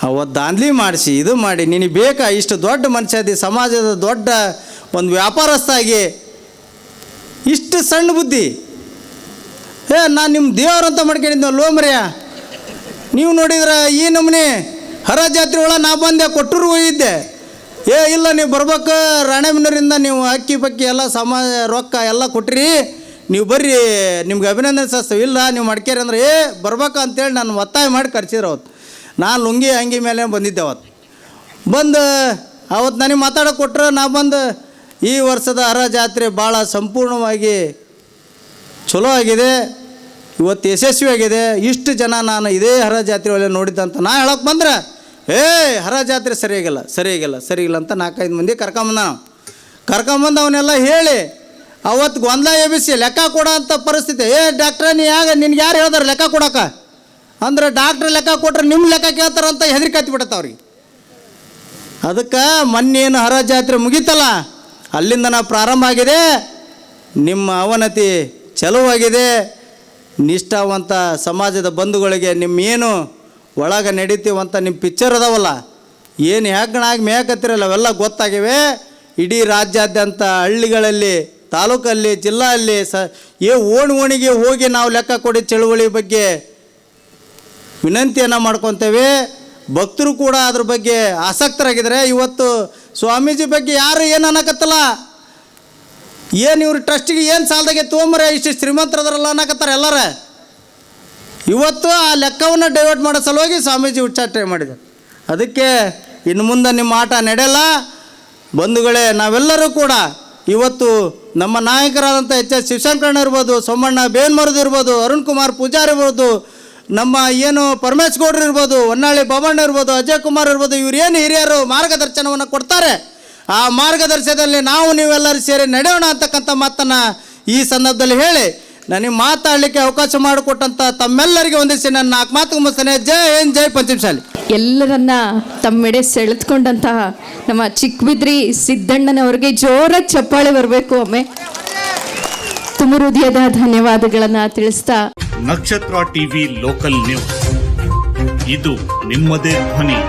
ಅವತ್ತು ದಾಂದ್ಲಿ ಮಾಡಿಸಿ ಇದು ಮಾಡಿ ನಿನಗೆ ಬೇಕಾ ಇಷ್ಟು ದೊಡ್ಡ ಮನುಷ್ಯದಿ, ಸಮಾಜದ ದೊಡ್ಡ ಒಂದು ವ್ಯಾಪಾರಸ್ಥ ಆಗಿ ಇಷ್ಟು ಸಣ್ಣ ಬುದ್ಧಿ. ನಾನು ನಿಮ್ಮ ದೇವ್ರಂತ ಮಾಡ್ಕೊಂಡಿದ್ದೆ ಲೋಮರ್ಯ. ನೀವು ನೋಡಿದ್ರೆ ಈ ನಮ್ಮನೆ ಹರ ಜಾತ್ರೆ ಒಳಗೆ ನಾ ಬಂದೆ, ಕೊಟ್ಟರು ಹೋಗಿದ್ದೆ. ಇಲ್ಲ ನೀವು ಬರ್ಬೇಕು, ರಾಣೆಬೆನ್ನೂರಿಂದ ನೀವು ಅಕ್ಕಿ ಪಕ್ಕಿ ಎಲ್ಲ ರೊಕ್ಕ ಎಲ್ಲ ಕೊಟ್ಟಿರಿ, ನೀವು ಬರ್ರಿ ನಿಮ್ಗೆ ಅಭಿನಂದನೆ ಸಲ್ಲಿಸ್ತೇವೆ. ಇಲ್ಲ ನೀವು ಮಡಿಕೇರಿ ಅಂದ್ರೆ ಬರ್ಬೇಕು ಅಂತೇಳಿ ನಾನು ಒತ್ತಾಯ ಮಾಡಿ ಕರ್ಸಿದ್ರು ಅವತ್ತು. ನಾನು ಲುಂಗಿ ಅಂಗಿ ಮೇಲೆ ಬಂದಿದ್ದೆ ಅವತ್ತು. ಬಂದು ಅವತ್ತು ನನಗೆ ಮಾತಾಡೋಕೆ ಕೊಟ್ಟರೆ ನಾ ಬಂದು ಈ ವರ್ಷದ ಹರ ಜಾತ್ರೆ ಭಾಳ ಸಂಪೂರ್ಣವಾಗಿ ಚಲೋ ಆಗಿದೆ, ಇವತ್ತು ಯಶಸ್ವಿಯಾಗಿದೆ. ಇಷ್ಟು ಜನ ನಾನು ಇದೇ ಹರ ಜಾತ್ರೆ ಒಳ್ಳೆ ನೋಡಿದ್ದಂತ ನಾ ಹೇಳೋಕೆ ಬಂದ್ರೆ ಹರ ಜಾತ್ರೆ ಸರಿಯಾಗಿಲ್ಲ ಅಂತ 4-5 ಮಂದಿ ಕರ್ಕೊಂಬಂದು ಅವನ್ನೆಲ್ಲ ಹೇಳಿ ಅವತ್ತು ಗೊಂದಲ ಎಬ್ಬಿಸಿ ಲೆಕ್ಕ ಕೊಡೋ ಅಂಥ ಪರಿಸ್ಥಿತಿ. ಡಾಕ್ಟ್ರ ನಿನ್ಗೆ ಯಾರು ಹೇಳ್ದಾರೆ ಲೆಕ್ಕ ಕೊಡೋಕೆ ಅಂದ್ರೆ ಡಾಕ್ಟ್ರ್ ಲೆಕ್ಕ ಕೊಟ್ರೆ ನಿಮ್ಮ ಲೆಕ್ಕ ಕೇಳ್ತಾರಂತ ಹೆದರಿಕೆ ಹತ್ತಿಬಿಡತ್ತೆ ಅವ್ರಿಗೆ. ಅದಕ್ಕೆ ಮೊನ್ನೇನು ಹರ ಜಾತ್ರೆ ಮುಗೀತಲ್ಲ ಅಲ್ಲಿಂದ ನಾವು ಪ್ರಾರಂಭ ಆಗಿದೆ. ನಿಮ್ಮ ಅವನತಿ ಚಲುವಾಗಿದೆ. ನಿಷ್ಠಾವಂತ ಸಮಾಜದ ಬಂಧುಗಳಿಗೆ ನಿಮ್ಮೇನು ಒಳಗೆ ನಡೀತೀವಂತ ನಿಮ್ಮ ಪಿಕ್ಚರ್ ಅದಾವಲ್ಲ, ಏನು ಹೆಗ್ಗಣಾಗಿ ಮೇಕತ್ತಿರಲ್ಲ ಅವೆಲ್ಲ ಗೊತ್ತಾಗಿವೆ. ಇಡೀ ರಾಜ್ಯಾದ್ಯಂತ ಹಳ್ಳಿಗಳಲ್ಲಿ, ತಾಲೂಕಲ್ಲಿ, ಜಿಲ್ಲೆಯಲ್ಲಿ ಓಣಿಗೆ ಹೋಗಿ ನಾವು ಲೆಕ್ಕ ಕೊಡಿ ಚಳುವಳಿ ಬಗ್ಗೆ ವಿನಂತಿಯನ್ನು ಮಾಡ್ಕೊತೇವೆ. ಭಕ್ತರು ಕೂಡ ಅದ್ರ ಬಗ್ಗೆ ಆಸಕ್ತರಾಗಿದ್ದಾರೆ. ಇವತ್ತು ಸ್ವಾಮೀಜಿ ಬಗ್ಗೆ ಯಾರು ಏನು ಅನ್ನಕತ್ತಲ್ಲ, ಏನು ಇವ್ರ ಟ್ರಸ್ಟಿಗೆ ಏನು ಸಾಲದಾಗೆ ತೊಗೊಂಬರ ಇಷ್ಟು ಶ್ರೀಮಂತರದ್ರಲ್ಲ ಅನ್ನಕತ್ತಾರೆ ಎಲ್ಲರ. ಇವತ್ತು ಆ ಲೆಕ್ಕವನ್ನು ಡೈವರ್ಟ್ ಮಾಡೋ ಸಲುವಾಗಿ ಸ್ವಾಮೀಜಿ ಉಚ್ಚಾಟನೆ ಮಾಡಿದ್ದಾರೆ. ಅದಕ್ಕೆ ಇನ್ನು ಮುಂದೆ ನಿಮ್ಮ ಆಟ ನಡೆಯಲ್ಲ ಬಂಧುಗಳೇ. ನಾವೆಲ್ಲರೂ ಕೂಡ ಇವತ್ತು ನಮ್ಮ ನಾಯಕರಾದಂಥ ಎಚ್.ಎಸ್. ಶಿವಶಂಕರಣ್ಣ ಇರ್ಬೋದು, ಸೋಮಣ್ಣ ಬೇನ್ಮರುದು ಇರ್ಬೋದು, ಅರುಣ್ ಕುಮಾರ್ ಪೂಜಾರ್ ಇರ್ಬೋದು, ನಮ್ಮ ಏನು ಪರಮೇಶ್ ಗೌಡ್ರು ಇರ್ಬೋದು, ಹೊನ್ನಾಳಿ ಬಾಬಣ್ಣ ಇರ್ಬೋದು, ಅಜಯ್ ಕುಮಾರ್ ಇರ್ಬೋದು, ಇವ್ರು ಏನು ಹಿರಿಯರು ಮಾರ್ಗದರ್ಶನವನ್ನು ಕೊಡ್ತಾರೆ. ಆ ಮಾರ್ಗದರ್ಶನದಲ್ಲಿ ನಾವು ನೀವೆಲ್ಲರೂ ಸೇರಿ ನಡೆಯೋಣ ಅಂತಕ್ಕಂಥ ಮಾತನ್ನು ಈ ಸಂದರ್ಭದಲ್ಲಿ ಹೇಳಿ ನನಗೆ ಮಾತಾಡಲಿಕ್ಕೆ ಅವಕಾಶ ಮಾಡಿಕೊಟ್ಟಂಥ ತಮ್ಮೆಲ್ಲರಿಗೆ ಒಂದಿಸಿ ನನ್ನ 4 ಮಾತು ಮುಗಿಸ್ತೇನೆ. ಜೈ ಹಿಂದ್, ಜೈ ಪಂಚಮಸಾಲಿ. ಎಲ್ಲರನ್ನ ತಮ್ಮೆಡೆ ಸೆಳೆದುಕೊಂಡಂತಹ ನಮ್ಮ ಚಿಕ್ಕಬಿದ್ರಿ ಸಿದ್ದಣ್ಣನವರಿಗೆ ಜೋರ ಚಪ್ಪಾಳೆ ಬರಬೇಕು. ಒಮ್ಮೆ ತುಂಬ ಹೃದಯದ ಧನ್ಯವಾದಗಳನ್ನು ತಿಳಿಸ್ತಾ ನಕ್ಷತ್ರ ಟಿವಿ ಲೋಕಲ್ ನ್ಯೂಸ್, ಇದು ನಿಮ್ಮದೇ ಧ್ವನಿ.